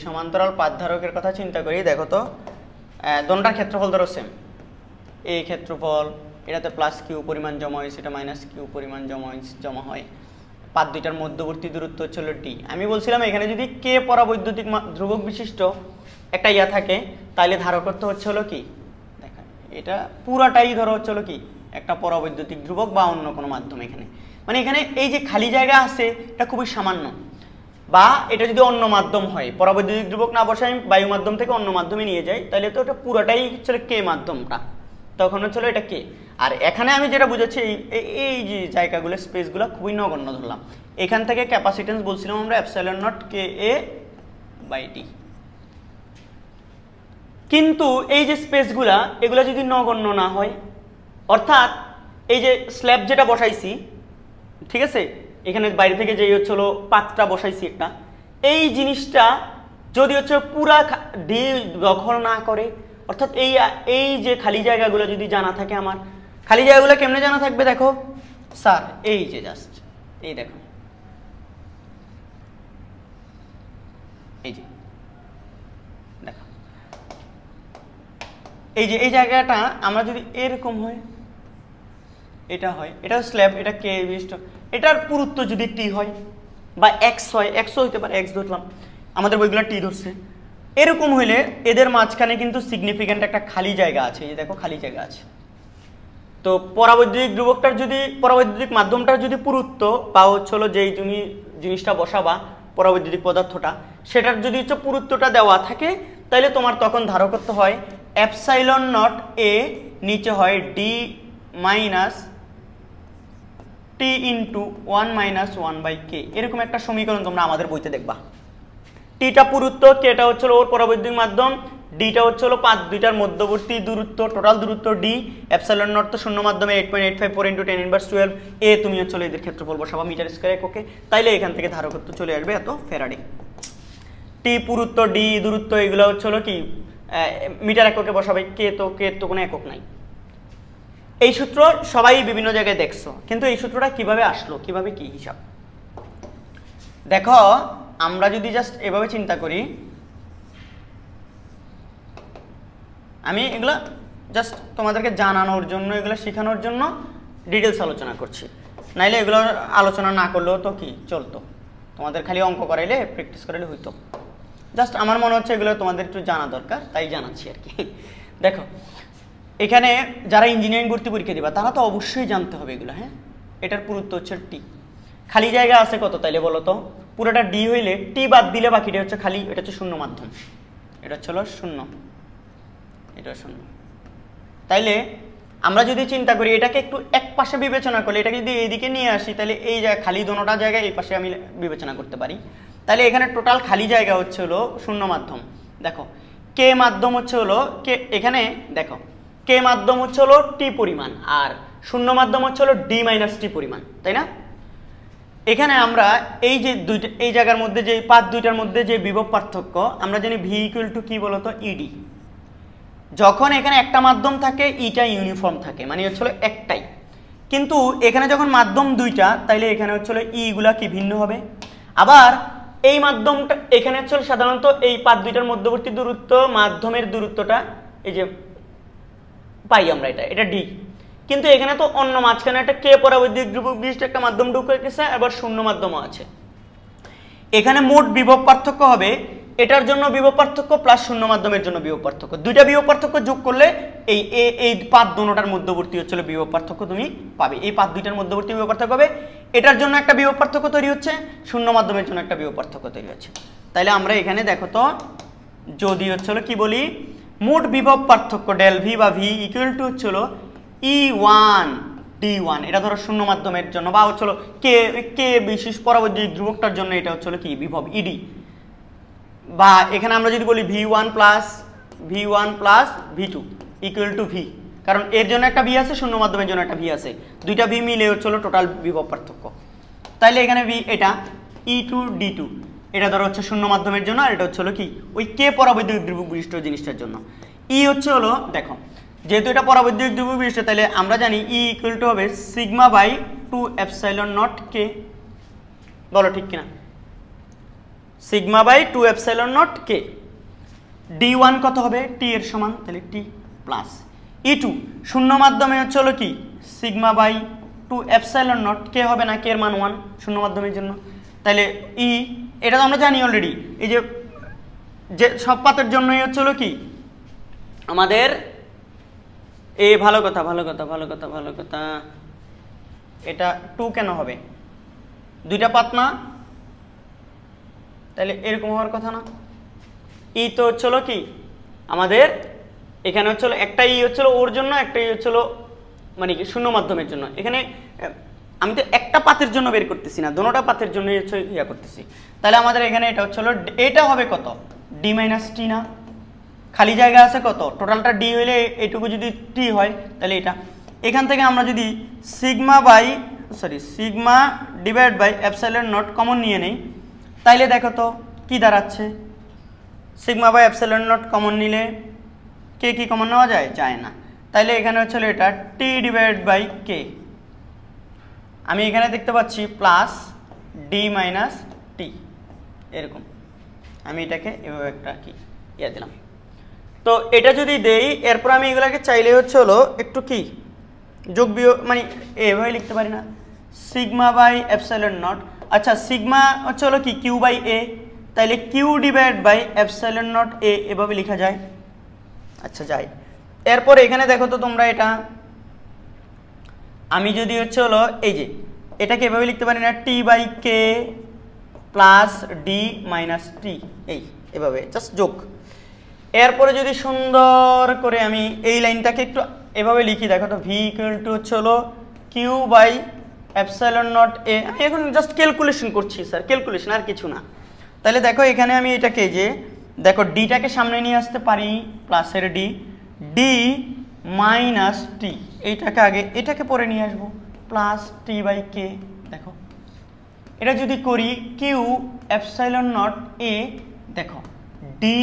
সমান্তরাল পাত ধারকের কথা চিন্তা করি, দেখো তো দোনটার ক্ষেত্রফল ধরো সেম, এই ক্ষেত্রফল, এটাতে প্লাস কিউ পরিমাণ জমা হয়েছে, এটা মাইনাস কিউ পরিমাণ জমা হয়, পাত দুইটার মধ্যবর্তী দূরত্ব হচ্ছে হলো ডি। আমি বলছিলাম এখানে যদি কে পরাবৈদ্যুতিক ধ্রুবক বিশিষ্ট একটা ইয়া থাকে তাহলে ধারকত্ব হচ্ছে হলো কি, দেখা এটা পুরাটাই ধরো হচ্ছে হলো কি একটা পরাবৈদ্যুতিক ধ্রুবক বা অন্য কোনো মাধ্যম। এখানে মানে এখানে এই যে খালি জায়গা আছে এটা খুবই সামান্য, বা এটা যদি অন্য মাধ্যম হয়, পরাবৈদ্যুতিক ধ্রুবক না বসে আমি বায়ু মাধ্যম থেকে অন্য মাধ্যমে নিয়ে যাই, তাহলে তো এটা পুরোটাই হচ্ছে কে মাধ্যমটা, তখন হচ্ছে এটা কে। আর এখানে আমি যেটা বুঝাচ্ছি এই যে জায়গাগুলো স্পেসগুলো খুবই নগণ্য ধরলাম। এখান থেকে ক্যাপাসিটেন্স বলছিলাম আমরা epsilon naught K A by T. কিন্তু এই যে স্পেসগুলা এগুলা যদি নগণ্য না হয়, অর্থাৎ এই যে স্ল্যাব যেটা বসাইছি, ঠিক আছে, এখানে বাইরে থেকে যে হচ্ছে হলো পাতটা বসাইছি একটা, এই জিনিসটা যদি হচ্ছে পুরা ডি দখল না করে, অর্থাৎ এই যে খালি জায়গাগুলো যদি জানা থাকে, আমার খালি জায়গাগুলো কেমনে জানা থাকবে দেখো স্যার, এই যে জাস্ট এই দেখো এই যে দেখো এই যে এই জায়গাটা আমরা যদি এরকম হয়, এটা হয়, এটা স্ল্যাব, এটা কে বিশিষ্ট, এটার পুরুত্ব যদি টি হয় বা এক্স হয়, এক্সও হইতে পারে, এক্স ধরলাম, আমাদের বইগুলো টি ধরছে, এরকম হইলে এদের মাঝখানে কিন্তু সিগনিফিক্যান্ট একটা খালি জায়গা আছে। এই যে দেখো খালি জায়গা আছে। তো পরাবৈদ্যুতিক ধ্রুবকটার যদি পরাবৈদ্যুতিক মাধ্যমটার যদি পুরুত্ব বা হচ্ছে হলো যেই তুমি জিনিসটা বসাবা পরাবৈদ্যুতিক পদার্থটা, সেটার যদি হচ্ছে পুরুত্বটা দেওয়া থাকে, তাহলে তোমার তখন ধারকত্ব হয় এপসাইলন নট এ, নিচে হয় D minus T into 1-1/k। এরকম একটা সমীকরণ তোমরা আমাদের বইতে দেখবা। টিটা পুরুত্ব, কেটা হচ্ছে ওর পরাবৈদ্যুতিক মাধ্যম, ডিটা হচ্ছে হলো পাত দুইটার মধ্যবর্তী দূরত্ব, টোটাল দূরত্ব ডি, এপসাইলন নট তো শূন্য মাধ্যমে 8.854 ইন্টু 10⁻12, এ তুমি হচ্ছে এদের ক্ষেত্রফল বসাবা মিটার স্কয়ার এককে, তাইলে এখান থেকে ধারকত্ব চলে আসবে এত ফ্যারাডে। টি পুরুত্ব, ডি দূরত্ব, এগুলো হচ্ছে হলো কি মিটার এককে বসাবে, কে তো কোনো একক নাই। এই সূত্র সবাই বিভিন্ন জায়গায় দেখছো, কিন্তু এই সূত্রটা কিভাবে আসলো, কিভাবে কি হিসাব, দেখো আমরা যদি জাস্ট এভাবে চিন্তা করি, আমি এগুলা জাস্ট তোমাদেরকে জানানোর জন্য, এগুলো শেখানোর জন্য ডিটেলস আলোচনা করছি, নাইলে এগুলো আলোচনা না করলেও তো কি চলতো, তোমাদের খালি অঙ্ক করাইলে প্র্যাকটিস করাইলে হইতো। জাস্ট আমার মনে হচ্ছে এগুলো তোমাদের একটু জানা দরকার, তাই জানাচ্ছি আর কি। দেখো এখানে যারা ইঞ্জিনিয়ারিং ভর্তি পরীক্ষা দিবা তারা তো অবশ্যই জানতে হবে এগুলো। হ্যাঁ, এটার পুরুত্ব হচ্ছে টি, খালি জায়গা আছে কত তাইলে বলো তো, পুরোটা ডি হইলে টি বাদ দিলে বাকিটা হচ্ছে খালি, এটা হচ্ছে শূন্য মাধ্যম, এটা হচ্ছে হলো শূন্য, এটা শূন্য। তাইলে আমরা যদি চিন্তা করি এটাকে একটু এক পাশে বিবেচনা করলে, এটাকে যদি এইদিকে নিয়ে আসি, তাহলে এই জায়গা খালি দোনোটা জায়গায় এই পাশে আমি বিবেচনা করতে পারি, তাহলে এখানে টোটাল খালি জায়গা হচ্ছে হলো শূন্য মাধ্যম। দেখো কে মাধ্যম হচ্ছে হলো কে, এখানে দেখো কে মাধ্যম হচ্ছে হলো টি পরিমাণ, আর শূন্য মাধ্যম হচ্ছে হলো ডি মাইনাস টি পরিমাণ, তাই না? এখানে আমরা এই যে দুইটা এই জায়গার মধ্যে যে পাত দুইটার মধ্যে যে বিভব পার্থক্য, আমরা জানি ভি ইকুয়াল টু কি বলতো, ইডি। যখন এখানে একটা মাধ্যম থাকে ইটা ইউনিফর্ম থাকে, মানে হচ্ছে হলো একটাই, কিন্তু এখানে যখন মাধ্যম দুইটা, তাইলে এখানে হচ্ছে হলো ইগুলা কি ভিন্ন হবে। আবার এই মাধ্যমটা এখানে হচ্ছে সাধারণত এই পাত দুইটার মধ্যবর্তী দূরত্ব, মাধ্যমের দূরত্বটা এই যে পাই আমরা, এটা ডি, কিন্তু এখানে তো অন্য মাঝখানে একটা কে পরাবৈদ্যুতিক ধ্রুবক বিশিষ্ট একটা মাধ্যম ঢুকে গেছে, আবার শূন্য মাধ্যমও আছে। এখানে মোট বিভব পার্থক্য হবে এটার জন্য বিভব পার্থক্য প্লাস শূন্য মাধ্যমের জন্য বিভব পার্থক্য, দুইটা বিভব পার্থক্য যোগ করলে এই পাত দুটোটার মধ্যবর্তী হচ্ছিল বিভব পার্থক্য তুমি পাবে, এই পাত দুইটার মধ্যবর্তী বিভব পার্থক্য হবে। এটার জন্য একটা বিভব পার্থক্য তৈরি হচ্ছে, শূন্য মাধ্যমের জন্য একটা বিভব পার্থক্য তৈরি হচ্ছে। তাইলে আমরা এখানে দেখো তো যদি হচ্ছিল কি বলি, মোট বিভব পার্থক্য ডেল ভি বা ভি ইকুয়াল টু হচ্ছিল E1 D1, এটা ধরো শূন্য মাধ্যমের জন্য, বা হচ্ছিল কে বিশেষ পরবর্তী ধ্রুবকটার জন্য এটা হচ্ছিল কি বিভব ইডি, বা এখানে আমরা যদি বলি V1 plus V2 equal to V, কারণ এর জন্য একটা ভি আছে, শূন্য মাধ্যমের জন্য একটা ভি আছে, দুইটা ভি মিলে হচ্ছিল টোটাল বিভব পার্থক্য। তাইলে এখানে ভি এটা E2 D2, এটা ধরো হচ্ছে শূন্য মাধ্যমের জন্য, আর এটা হচ্ছে হলো কি ওই কে পরাবৈদ্যুতিক ধ্রুবক বিশিষ্ট জিনিসটার জন্য। ই হচ্ছে হলো দেখো যেহেতু এটা পরাবৈদ্যুতিক ধ্রুবক বিশিষ্ট, তাহলে আমরা জানি ই ইকুয়াল টু হবে sigma by 2 epsilon naught K, বলো ঠিক কিনা, sigma by 2 epsilon naught K. D1 কত হবে, টি এর সমান, তাহলে টি প্লাস E2 শূন্য মাধ্যমে হচ্ছে হলো কি sigma by 2 epsilon naught K হবে না, কে এর মান 1 শূন্য মাধ্যমের জন্য, তাহলে ই এটা তো আমরা জানি অলরেডি, এই যে সব পাতের জন্যই হচ্ছে হলো কি আমাদের ভালো কথা এটা 2 কেন হবে, দুইটা পাত না, তাহলে এরকম হওয়ার কথা না। ই তো হচ্ছিল কি আমাদের এখানে হচ্ছিল একটা ই হচ্ছিল ওর জন্য, একটা ই হচ্ছিল মানে কি শূন্য মাধ্যমের জন্য। এখানে আমি তো একটা পাতের জন্য বের করতেছি না, দোনোটা পাতের জন্য হচ্ছে ইয়া করতেছি। তাহলে আমাদের এখানে এটা হচ্ছিল, এটা হবে কত ডি মাইনাস টি না, খালি জায়গা আছে কত, টোটালটা ডি হইলে এটুকু যদি টি হয় তাহলে এটা, এখান থেকে আমরা যদি sigma divide by epsilon naught common নিয়ে নেই, তাইলে দেখো তো কি দাঁড়াচ্ছে, sigma by epsilon naught common নিলে কে কি কমন নেওয়া যায় না, তাইলে এখানে হচ্ছে এটা টি ডিভাইড বাই কে, আমি এখানে দেখতে পাচ্ছি প্লাস ডি মাইনাস টি, এরকম আমি এটাকে এভাবে একটা কি ইয়ে দিলাম। তো এটা যদি দেই, এরপর আমি এগুলাকে চাইলে হচ্ছে হলো একটু কি যোগ বিয়োগ মানে এভাবে লিখতে পারি না, সিগমা বাই এপসাইলন নট, আচ্ছা সিগমা হচ্ছে হলো কি কিউ বাই এ, তাইলে Q divide by epsilon naught A এভাবে লেখা যায়, আচ্ছা যাই। এরপর এখানে দেখো তো তোমরা এটা আমি যদি হচ্ছে হলো এই যে এটাকে এভাবে লিখতে পারি না, T by K plus D minus T, এভাবে জাস্ট যোগ। এরপরে যদি সুন্দর করে আমি এই লাইনটাকে একটু এভাবে লিখি, দেখো তো ভি ইকুয়াল টু হচ্ছে হলো Q by epsilon naught A, আমি এখন জাস্ট ক্যালকুলেশন করছি স্যার, ক্যালকুলেশন আর কিছু না। তাহলে দেখো এখানে আমি এটাকে যে দেখো ডিটাকে সামনে নিয়ে আসতে পারি, প্লাসের ডি মাইনাস টি, এইটাকে আগে এটাকে পরে নিয়ে আসবো, প্লাস টি বাই কে। দেখো এটা যদি করি কিউ এপসাইলন নট এ, দেখো ডি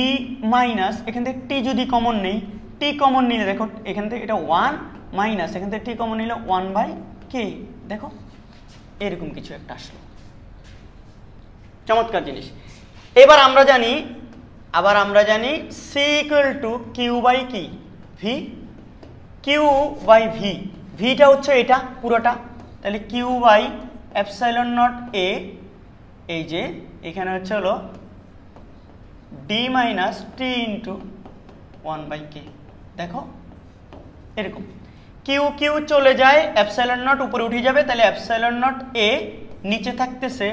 মাইনাস এখান থেকে টি যদি কমন নেই, টি কমন নিলে দেখো এখান থেকে এটা 1 মাইনাস এখান থেকে টি কমন নিলে 1 বাই কে, দেখো এরকম কিছু একটা আসলো, চমৎকার জিনিস। এবার আমরা জানি C equal to Q by কি ভি, কিউ বাই ভি, ভিটা হচ্ছে এটা পুরোটা, তাহলে Q by epsilon naught A, এই যে এখানে হচ্ছে হলো D minus T into 1 by K, দেখো এরকম কিউ কিউ চলে যায়, এপসাইলন নট উপরে উঠে যাবে, তাহলে এপসাইলন নট এ নিচে থাকতেছে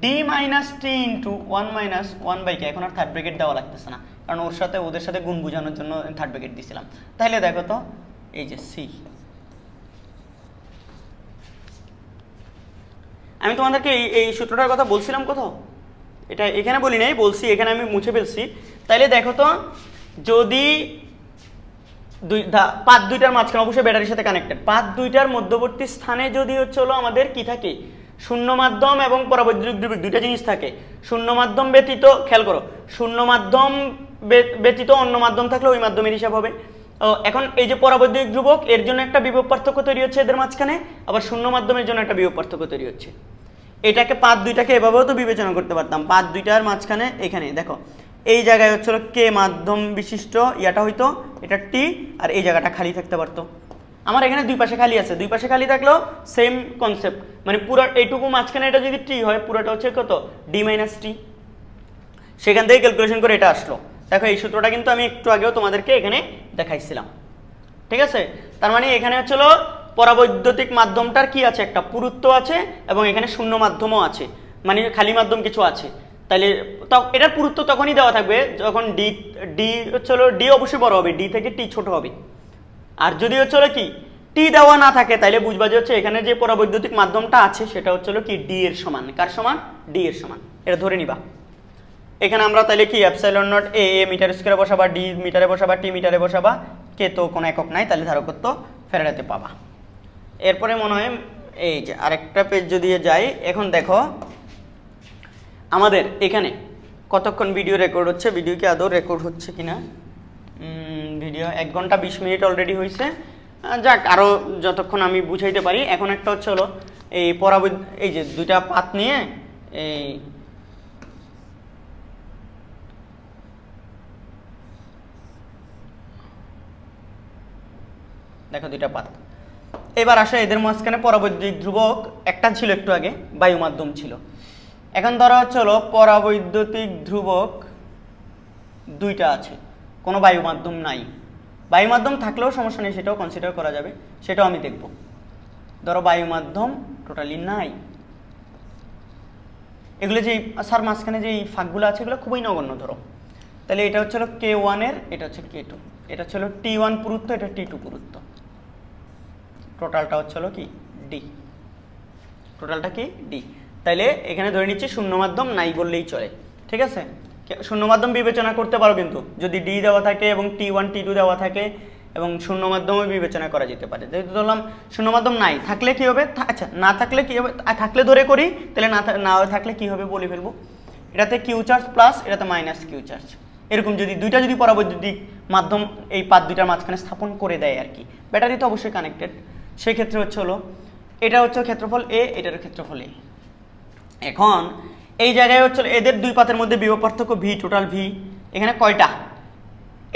D minus T into 1 minus 1 by K, এখন আর থার্ড ব্র্যাকেট দেওয়া লাগতেছে না, কারণ ওদের সাথে গুণ বোঝানোর জন্য থার্ড ব্র্যাকেট দিয়েছিলাম। তাহলে দেখো তো এই যে সি, আমি তোমাদেরকে এই সূত্রটার কথা বলছিলাম কোথাও, এটা এখানে বলি নাই, বলছি এখানে আমি মুছে ফেলছি। তাইলে দেখো তো যদি পাত দুইটার মাঝখানে অবশ্যই ব্যাটারির সাথে কানেক্টেড, পাত দুইটার মধ্যবর্তী স্থানে যদি হচ্ছে হলো আমাদের কি থাকে, শূন্য মাধ্যম এবং পরাবৈদ্যুতিক ধ্রুবক দুইটা জিনিস থাকে। শূন্য মাধ্যম ব্যতীত, খেয়াল করো, শূন্য মাধ্যম ব্যতীত অন্য মাধ্যম থাকলে ওই মাধ্যমের হিসাব হবে। এখন এই যে পরাবৈদ্যুতিক ধ্রুবক, এর জন্য একটা বিভব পার্থক্য তৈরি হচ্ছে এদের মাঝখানে, আবার শূন্য মাধ্যমের জন্য একটা বিভব পার্থক্য তৈরি হচ্ছে। এটাকে পাত দুইটাকে এভাবেও তো বিবেচনা করতে পারতাম, পাত দুইটার মাঝখানে এখানে দেখো এই জায়গায় হচ্ছিল কে মাধ্যম বিশিষ্ট ইয়াটা হইতো, এটা টি, আর এই জায়গাটা খালি থাকতে পারতো। আমার এখানে দুই পাশে খালি আছে, দুই পাশে খালি থাকলেও সেম কনসেপ্ট, মানে পুরো এইটুকু মাঝখানে এটা যদি টি হয়, পুরোটা হচ্ছে কত ডি মাইনাস টি। সেখান থেকে ক্যালকুলেশন করে এটা আসলো। দেখো এই সূত্রটা কিন্তু আমি একটু আগেও তোমাদেরকে এখানে দেখাইছিলাম, ঠিক আছে। তার মানে এখানে হচ্ছিল পরাবৈদ্যুতিক মাধ্যমটার কি আছে, একটা পুরুত্ব আছে এবং এখানে শূন্য মাধ্যমও আছে, মানে খালি মাধ্যম কিছু আছে। তাহলে এটার পুরুত্ব তখনই দেওয়া থাকবে যখন ডি হচ্ছিল ডি অবশ্যই বড় হবে, ডি থেকে টি ছোট হবে। আর যদি হচ্ছিল কি টি দেওয়া না থাকে তাহলে বুঝবা যে হচ্ছে এখানে যে পরাবৈদ্যুতিক মাধ্যমটা আছে সেটা হচ্ছিল কি ডি এর সমান। কার সমান? ডি এর সমান। এটা ধরে নিবা। এখানে আমরা তাহলে কি এপসাইলন নট এ মিটার স্কয়ারে বসাবা, ডি মিটারে বসাবা, টি মিটারে বসাবা, কে তো কোনো একক নাই, তাহলে ধারকত্ব ফ্যারাডেতে পাবা। এরপরে মনে হয় এই যে আরেকটা পেজ যদি যাই, এখন দেখো আমাদের এখানে কতক্ষণ ভিডিও রেকর্ড হচ্ছে, ভিডিও কি আদৌ রেকর্ড হচ্ছে কিনা। ভিডিও 1 ঘন্টা 20 মিনিট অলরেডি হয়েছে। যাক, আরও যতক্ষণ আমি বুঝাইতে পারি। এখন একটা হচ্ছে হলো এই এই যে দুইটা পাত নিয়ে এই দেখো দুইটা পাত। এবার আসে এদের মাঝখানে পরাবৈদ্যুতিক ধ্রুবক একটা ছিল একটু আগে, বায়ু মাধ্যম ছিল। এখন ধরা হচ্ছে হলো পরাবৈদ্যুতিক ধ্রুবক দুইটা আছে, কোনো বায়ু মাধ্যম নাই। বায়ু মাধ্যম থাকলেও সমস্যা নেই, সেটাও কনসিডার করা যাবে, সেটাও আমি দেখব। ধরো বায়ু মাধ্যম টোটালি নাই, এগুলো যে স্যার মাঝখানে যে ফাঁকগুলো আছে এগুলো খুবই নগণ্য। ধরো তাহলে এটা হচ্ছে K1 এর, এটা হচ্ছে K2, এটা হচ্ছে T1 পুরুত্ব, এটা T2 পুরুত্ব, টোটালটা হচ্ছে কি ডি, টোটালটা কি ডি। তাইলে এখানে ধরে নিচ্ছি শূন্য মাধ্যম নাই বললেই চলে, ঠিক আছে। শূন্য মাধ্যম বিবেচনা করতে পারো কিন্তু যদি ডি দেওয়া থাকে এবং T1 T2 দেওয়া থাকে, এবং শূন্য মাধ্যমে বিবেচনা করা যেতে পারে। যেহেতু ধরলাম শূন্য মাধ্যম নাই, থাকলে কি হবে, আচ্ছা না থাকলে কি হবে, থাকলে ধরে করি, তাহলে না থাকলে কি হবে বলে ফেলবো। এটাতে কিউ চার্জ প্লাস, এটাতে মাইনাস কিউ চার্জ, এরকম যদি দুইটা যদি পরাবৈদ্যুতিক মাধ্যম এই পাত দুইটার মাঝখানে স্থাপন করে দেয় আর কি, ব্যাটারি তো অবশ্যই কানেক্টেড, সেক্ষেত্রে হচ্ছে হলো এটা হচ্ছে ক্ষেত্রফল এ, এটার ক্ষেত্রফল এ। এখন এই জায়গায় হচ্ছে এদের দুই পাতের মধ্যে বিভব পার্থক্য ভি, টোটাল ভি এখানে কয়টা,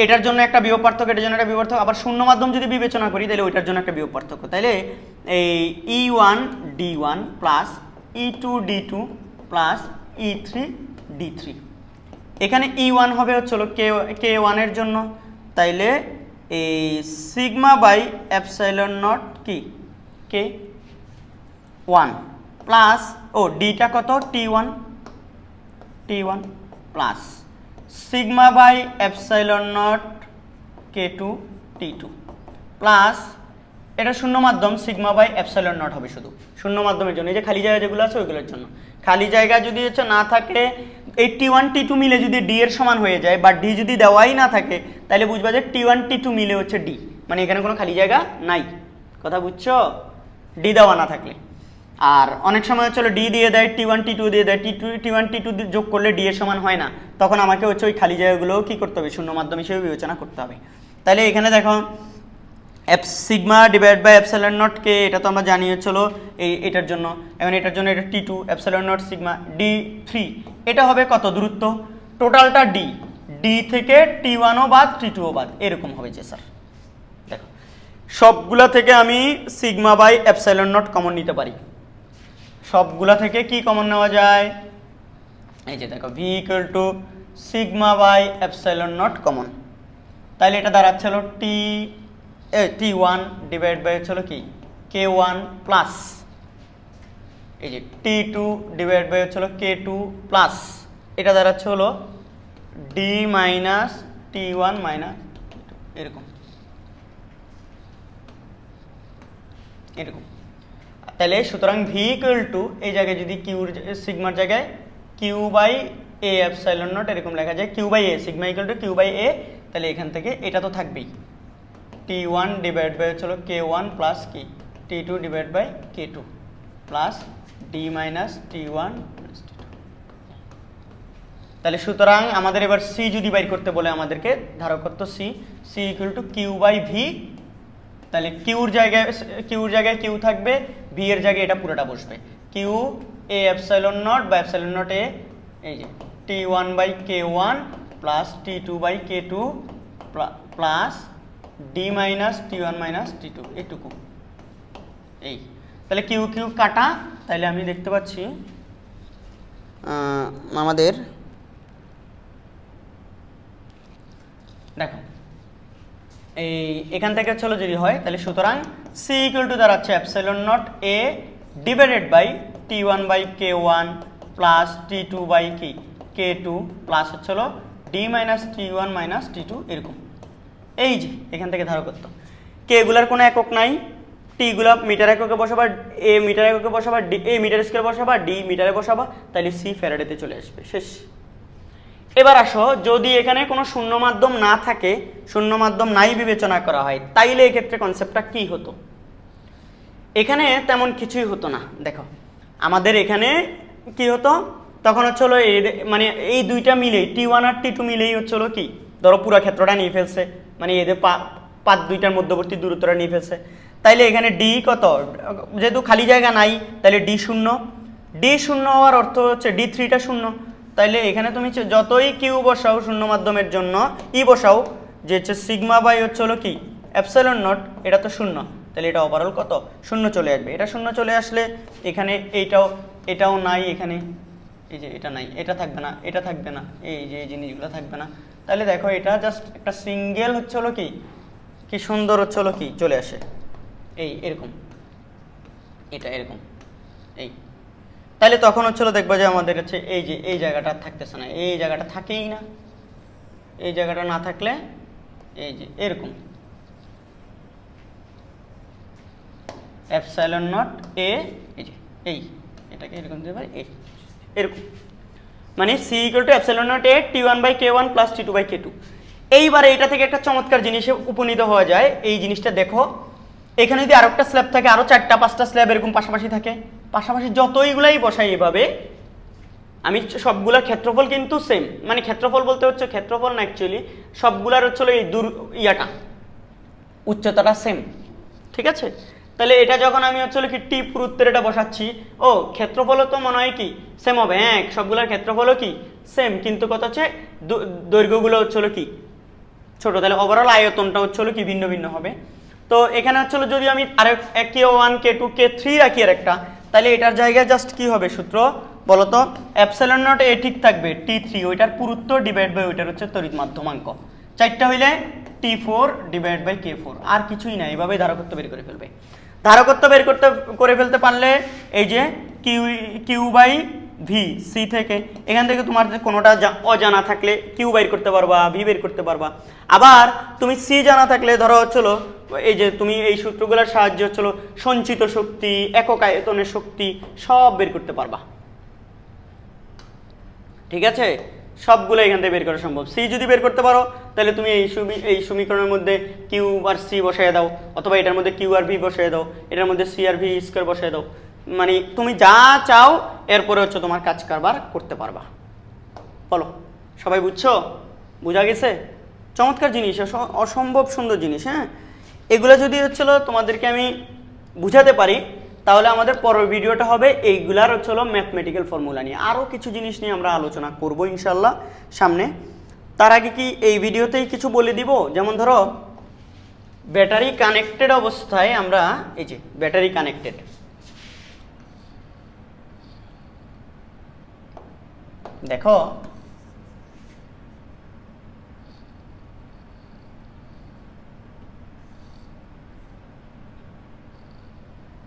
এটার জন্য একটা বিভব পার্থক্য, এটার জন্য একটা বিভব পার্থক্য, আবার শূন্য মাধ্যম যদি বিবেচনা করি তাহলে ওইটার জন্য একটা বিভব পার্থক্য। তাহলে এই E1 D1 plus E2 D2 plus E3 D3, এখানে E1 হবে হচ্ছে K1 এর জন্য, তাইলে এই সিগমা বাই এপসাইলন নট কি K1 প্লাস ডিটা কত T1 plus sigma by epsilon naught K2 T2 plus এটা শূন্য মাধ্যম সিগমা বাই এপসাইলন নট হবে শুধু শূন্য মাধ্যমের জন্য, এই যে খালি জায়গা যেগুলো আছে ওইগুলোর জন্য। খালি জায়গা যদি হচ্ছে না থাকে, এই T1 T2 মিলে যদি ডি এর সমান হয়ে যায় বা ডি যদি দেওয়াই না থাকে তাহলে বুঝবা যে T1 T2 মিলে হচ্ছে ডি, মানে এখানে কোনো খালি জায়গা নাই। কথা বুঝছো? ডি দেওয়া না থাকলে। আর অনেক সময় হচ্ছে ডি দিয়ে দেয়, T1 T2 দিয়ে দেয়, T1 T2 যোগ করলে ডি এর সমান হয় না, তখন আমাকে হচ্ছে ওই খালি জায়গাগুলোও কি করতে হবে, শূন্য মাধ্যম হিসেবে বিবেচনা করতে হবে। তাহলে এখানে দেখো sigma divide by epsilon naught K, এটা তো আমরা জানি হচ্ছিল এটার জন্য, এবং এটার জন্য এটা T2 epsilon naught sigma D3, এটা হবে কত দূরত্ব, টোটালটা ডি থেকে T1ও বাদ T2ও বাদ, এরকম হবে যে স্যার। দেখো সবগুলা থেকে আমি sigma by epsilon naught common নিতে পারি, সবগুলা থেকে কি কমন নেওয়া যায়, এই যে দেখো V equal to sigma by epsilon naught common, তাহলে এটা দাঁড়াচ্ছে হলো T1 ডিভাইড বাই হচ্ছিল কি K1 প্লাস এই যে T2 ডিভাইড বাই হচ্ছিল K2 প্লাস এটা দাঁড়াচ্ছে হলো D মাইনাস T1 মাইনাস এরকম এরকম। তাহলে সুতরাং ভি ইকুয়াল টু এই জায়গায় যদি কিউর সিগমার জায়গায় Q by A epsilon naught এরকম লেখা যায়, Q by A, sigma equal to Q by A, তাহলে এখান থেকে এটা তো থাকবেই T1 ডিভাইড বাই হচ্ছিল K1 প্লাস কি T2 divide by K2 plus D minus T1 plus T2। তাহলে সুতরাং আমাদের এবার সি যদি বাইর করতে বলে আমাদেরকে ধারকত্ব C equal to Q by V, তাহলে কিউর জায়গায় কিউ থাকবে, ভি এর জায়গায় এটা পুরোটা বসবে, কিউ এ এপসাইলন নট বা এপসাইলন নট এ, এই যে T1 by K1 plus T2 by K2 plus D minus T1 minus T2, এইটুকু এই। তাহলে কিউ কিউ কাটা, তাহলে আমি দেখতে পাচ্ছি আমাদের দেখো এই এখান থেকে চলো যদি হয় তাহলে সুতরাং সি ইকুয়াল টু দাঁড়াচ্ছে epsilon naught A divided by T one by K one plus T two by কি কে2 প্লাস হচ্ছিল D minus T one minus T two এরকম। এই যে এখান থেকে ধারকত্ব কে এগুলার কোনো একক নাই, টি গুলা মিটার এককে বসাবা, এ মিটার এককে বসাবা, ডি এ মিটার স্কয়ার বসাবা, ডি মিটারে বসাবা, তাহলে সি ফ্যারাডেতে চলে আসবে, শেষ। এবার আসো যদি এখানে কোনো শূন্য মাধ্যম না থাকে, শূন্য মাধ্যম নাই বিবেচনা করা হয়, তাইলে এক্ষেত্রে কনসেপ্টটা কি হতো? এখানে তেমন কিছুই হতো না। দেখো আমাদের এখানে কি হতো তখন হচ্ছিল মানে এই দুইটা মিলেই টি1 আর টি2 মিলেই হচ্ছিল কি, ধরো পুরো ক্ষেত্রটা নিয়ে ফেলছে, মানে এদের পাত দুইটার মধ্যবর্তী দূরত্বটা নিয়ে ফেলছে, তাইলে এখানে ডি কত, যেহেতু খালি জায়গা নাই তাহলে ডি শূন্য, ডি শূন্য হওয়ার অর্থ হচ্ছে ডি থ্রিটা শূন্য, তাইলে এখানে তুমি যতই কিউ বসাও শূন্য মাধ্যমের জন্য ই বসাও, যে হচ্ছে সিগমা বাই হচ্ছে হলো কি এপসাইলন নট, এটা তো শূন্য, তাহলে এটা ওভারঅল কত শূন্য চলে আসবে। এটা শূন্য চলে আসলে এখানে এটাও নাই, এখানে এই যে এটা নাই, এটা থাকবে না, এটা থাকবে না, এই যে এই জিনিসগুলো থাকবে না, তাহলে দেখো এটা জাস্ট একটা সিঙ্গেল হচ্ছে হলো কি সুন্দর হচ্ছে হলো কি চলে আসে এই এরকম, এটা এরকম এই, তাহলে তখন হচ্ছিল দেখবো যে আমাদের হচ্ছে এই যে এই জায়গাটা থাকতেছে না, এই জায়গাটা থাকেই না, এই জায়গাটা না থাকলে এই যে এরকম এপসাইলন নট এ, এই যে এই এটাকে এরকম দিতে পারি, এই এরকম, মানে C equal to epsilon naught A T one by K one plus T two by K two. এইবারে এটা থেকে একটা চমৎকার জিনিসে উপনীত হওয়া যায়। এই জিনিসটা দেখো, এখানে যদি আরো একটা স্ল্যাব থাকে, আরো 4টা 5টা স্ল্যাব এরকম পাশাপাশি থাকে, পাশাপাশি যতইগুলাই বসাই এভাবে, আমি সবগুলোর ক্ষেত্রফল কিন্তু সেম, মানে ক্ষেত্রফল বলতে হচ্ছে ক্ষেত্রফল না, অ্যাকচুয়ালি সবগুলার হচ্ছে এই ইয়াটা উচ্চতাটা সেম, ঠিক আছে? তাহলে এটা যখন আমি হচ্ছে কি টি পুরুত্বের এটা বসাচ্ছি, ও ক্ষেত্রফলও তো মনে হয় কি সেম হবে, হ্যাঁ সবগুলোর ক্ষেত্রফলও কি সেম, কিন্তু কত হচ্ছে দৈর্ঘ্যগুলো হচ্ছে কি ছোট, তাহলে ওভারঅল আয়তনটা হচ্ছে কি ভিন্ন ভিন্ন হবে। তো এখানে হচ্ছে যদি আমি আরেক কে1 কে2 কে3 রাখি আর একটা, তাহলে এটার জায়গায় জাস্ট কি হবে সূত্র বলতো, এপসাইলন নট এ ঠিক থাকবে টি3 ওইটার পুরুত্ব ডিভাইড বাই ওইটার হচ্ছে তড়িৎ মাধ্যমাঙ্ক, 4টা হইলে টি4 ডিভাইড বাই কে4, আর কিছুই না। এইভাবে ধারকত্ব বের করে ফেলবে। ধারকত্ব বের করে ফেলতে পারলে এই যে কিউ বাই ভি সি থেকে, এখান থেকে তোমার কোনোটা অজানা থাকলে কিউ বের করতে পারবা, ভি বের করতে পারবা। আবার তুমি সি জানা থাকলে ধরো হচ্ছিল এই যে তুমি এই সূত্রগুলোর সাহায্যে হচ্ছিল সঞ্চিত শক্তি, একক আয়তনের শক্তি সব বের করতে পারবা, ঠিক আছে? সবগুলো এখান থেকে বের করা সম্ভব। সি যদি বের করতে পারো তাহলে তুমি এই সমীকরণের মধ্যে কিউ আর সি বসায় দাও, অথবা এটার মধ্যে কিউ আর ভি বসায় দাও, এটার মধ্যে সি আর ভি স্কয়ার বসায় দাও, মানে তুমি যা চাও এরপরে হচ্ছে তোমার কাজ কারবার করতে পারবা। বলো সবাই বুঝছো? বোঝা গেছে? চমৎকার জিনিস, অসম্ভব সুন্দর জিনিস। হ্যাঁ, এগুলো যদি হচ্ছিল তোমাদেরকে আমি বুঝাতে পারি তাহলে আমাদের পরের ভিডিওটা হবে এইগুলার হচ্ছিল ম্যাথমেটিক্যাল ফর্মুলা নিয়ে। আরও কিছু জিনিস নিয়ে আমরা আলোচনা করব ইনশাল্লাহ সামনে। তার আগে কি এই ভিডিওতেই কিছু বলে দিব, যেমন ধরো ব্যাটারি কানেক্টেড অবস্থায় আমরা এই যে ব্যাটারি কানেক্টেড, দেখো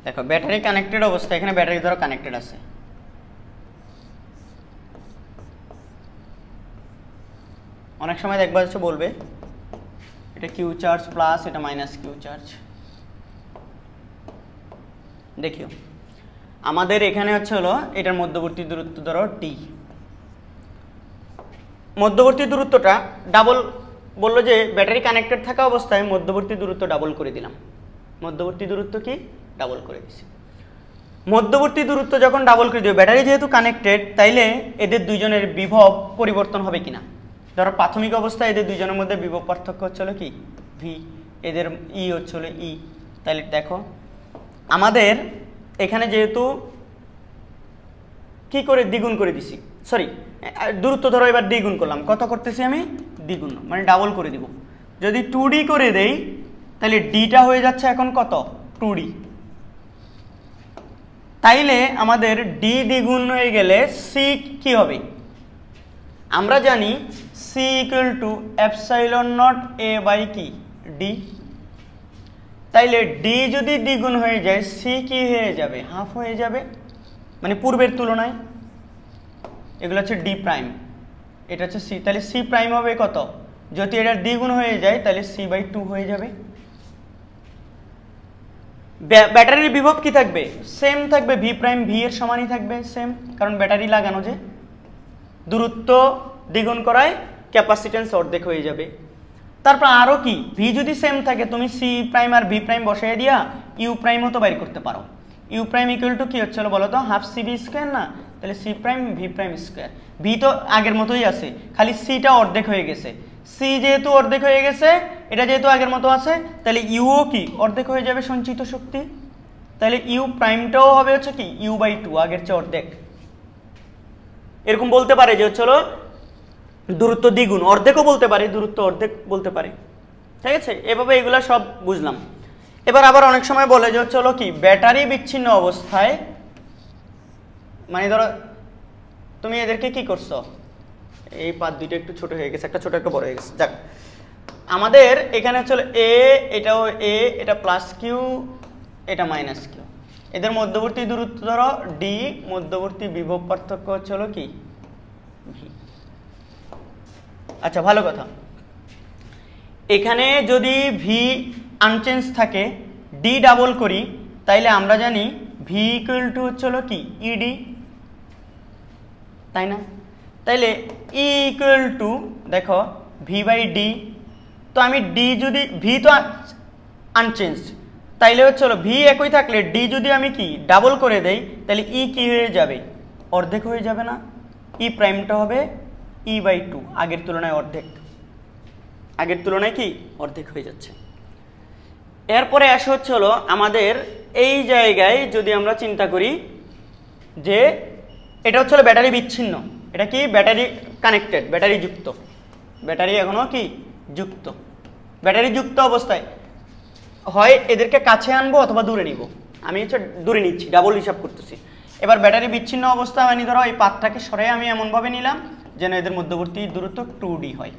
দেখো ব্যাটারি কানেক্টেড অবস্থা, এখানে ব্যাটারি ধরো কানেক্টেড আছে, অনেক সময় দেখবা হচ্ছে বলবে এটা কিউ চার্জ প্লাস, এটা মাইনাস কিউ চার্জ। দেখিও আমাদের এখানে হচ্ছে হলো এটার মধ্যবর্তী দূরত্ব ধরো টি, মধ্যবর্তী দূরত্বটা ডাবল বললো যে ব্যাটারি কানেক্টেড থাকা অবস্থায় মধ্যবর্তী দূরত্ব ডাবল করে দিলাম, মধ্যবর্তী দূরত্ব কি ডাবল করে দিছি। মধ্যবর্তী দূরত্ব যখন ডাবল করে দিও, ব্যাটারি যেহেতু কানেক্টেড তাইলে এদের দুইজনের বিভব পরিবর্তন হবে কিনা, ধরো প্রাথমিক অবস্থায় এদের দুইজনের মধ্যে বিভব পার্থক্য হচ্ছিল কি ভি, এদের ই হচ্ছিল ই, তাহলে দেখো আমাদের এখানে যেহেতু কি করে দ্বিগুণ করে দিছি, সরি দূরত্ব ধরো এবার দ্বিগুণ করলাম, কত করতেছি আমি দ্বিগুণ, মানে ডাবল করে দিব। যদি 2D করে দেই তাহলে ডিটা হয়ে যাচ্ছে এখন কত 2D, তাইলে আমাদের ডি দ্বিগুণ হয়ে গেলে সি কি হবে আমরা জানি C equal to epsilon naught A by কি ডি, তাইলে ডি যদি দ্বিগুণ হয়ে যায় সি কি হয়ে যাবে, হাফ হয়ে যাবে, মানে পূর্বের তুলনায়। এগুলো হচ্ছে ডি প্রাইম, এটা হচ্ছে সি, তাহলে সি প্রাইম হবে কত, যদি এটা দ্বিগুণ হয়ে যায় তাহলে সি বাই 2 হয়ে যাবে। ব্যাটারির বিভব কি থাকবে, সেম থাকবে, ভি প্রাইম ভি এর সমানই থাকবে, সেম, কারণ ব্যাটারি লাগানো যে, দূরত্ব দ্বিগুণ করায় ক্যাপাসিটেন্স অর্ধেক হয়ে যাবে। তারপর আরও কি, ভি যদি সেম থাকে তুমি সি প্রাইম আর ভি প্রাইম বসাই দিয়া ইউ প্রাইমও তো বাইর করতে পারো। ইউ প্রাইম ইকুয়াল টু কি হচ্ছিল বলো তো, হাফ সি ভি স্কোয়ার না, তাহলে C prime V prime square, V তো আগের মতোই আছে, খালি সিটা অর্ধেক হয়ে গেছে, সি যেহেতু অর্ধেক হয়ে গেছে, এটা যেহেতু আগের মতো আছে, তাহলে ইউও কি অর্ধেক হয়ে যাবে সঞ্চিত শক্তি, তাহলে ইউ প্রাইমটাও হবে হচ্ছে কি ইউ বাই 2, আগের চেয়ে অর্ধেক। এরকম বলতে পারে যে হচ্ছে দূরত্ব দ্বিগুণ, অর্ধেকও বলতে পারে, দূরত্ব অর্ধেক বলতে পারে, ঠিক আছে। এভাবে এগুলা সব বুঝলাম। এবার আবার অনেক সময় বলে যে হচ্ছে কি ব্যাটারি বিচ্ছিন্ন অবস্থায়, মানে ধরো তুমি এদেরকে কি করছো, এই পাত দুইটা একটু ছোট হয়ে গেছে, একটা ছোট একটা বড় হয়ে গেছে, যাক। আমাদের এখানে হচ্ছে এ, এটাও এ, এটা প্লাস কিউ, এটা মাইনাস কিউ, এদের মধ্যবর্তী দূরত্ব ধরো ডি, মধ্যবর্তী বিভব পার্থক্য হচ্ছে কি ভি। আচ্ছা ভালো কথা, এখানে যদি ভি আনচেঞ্জ থাকে, ডি ডাবল করি, তাইলে আমরা জানি ভি ইকুয়াল টু হচ্ছে কি ইডি, তাই না? তাইলে ই ইকুয়াল টু দেখো ভি বাই ডি, তো আমি ডি যদি, ভি তো আনচেঞ্জ, তাইলে হচ্ছে ভি একই থাকলে ডি যদি আমি কি ডাবল করে দেই, তাহলে ই কি হয়ে যাবে, অর্ধেক হয়ে যাবে না? ই প্রাইমটা হবে ই বাই 2, আগের তুলনায় অর্ধেক, আগের তুলনায় কি অর্ধেক হয়ে যাচ্ছে। এরপরে আসে হচ্ছে আমাদের এই জায়গায় যদি আমরা চিন্তা করি যে এটা হচ্ছে ব্যাটারি বিচ্ছিন্ন, এটা কি ব্যাটারি কানেক্টেড, ব্যাটারি যুক্ত, ব্যাটারি এখনো কি যুক্ত, ব্যাটারি যুক্ত অবস্থায় হয় এদেরকে কাছে আনবো অথবা দূরে নিব, আমি হচ্ছে দূরে নিচ্ছি, ডাবল হিসাব করতেছি। এবার ব্যাটারি বিচ্ছিন্ন অবস্থা মানে ধরো এই পাতটাকে সরে আমি এমনভাবে নিলাম যেন এদের মধ্যবর্তী দূরত্ব 2d হয়।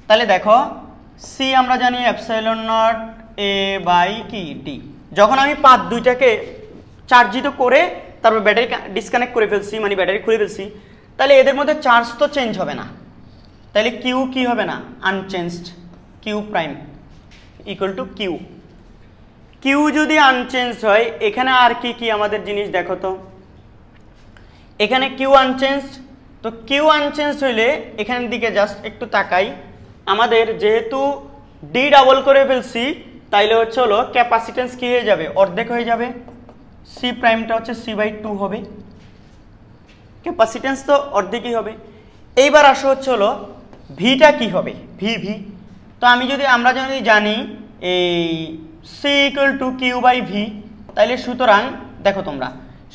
তাহলে দেখো সি আমরা জানি এপসাইলন নট এ বাই কি ডি, যখন আমি পাত দুইটাকে চার্জিত করে তারপর ব্যাটারি ডিসকানেক্ট করে ফেলছি, মানে ব্যাটারি খুলে ফেলছি, তাহলে এদের মধ্যে চার্জ তো চেঞ্জ হবে না, তাহলে কিউ কি হবে না, unchanged, Q prime equal to Q. Q যদি আনচেঞ্জ হয়, এখানে আর কি কি আমাদের জিনিস দেখো তো, এখানে কিউ আনচেঞ্জড, তো কিউ আনচেঞ্জ হইলে এখানের দিকে জাস্ট একটু তাকাই, আমাদের যেহেতু ডি ডাবল করে ফেলছি, তাইলে হচ্ছে ক্যাপাসিটেন্স কি হয়ে যাবে, অর্ধেক হয়ে যাবে, সি প্রাইমটা হচ্ছে সি বাই 2 হবে, ক্যাপাসিটেন্স তো অর্ধেকই হবে। এইবার আসো হচ্ছে ভিটা কি হবে, ভি ভি, তো আমি যদি আমরা যদি জানি এই C equal to Q by V, তাইলে সুতরাং দেখো তোমরা,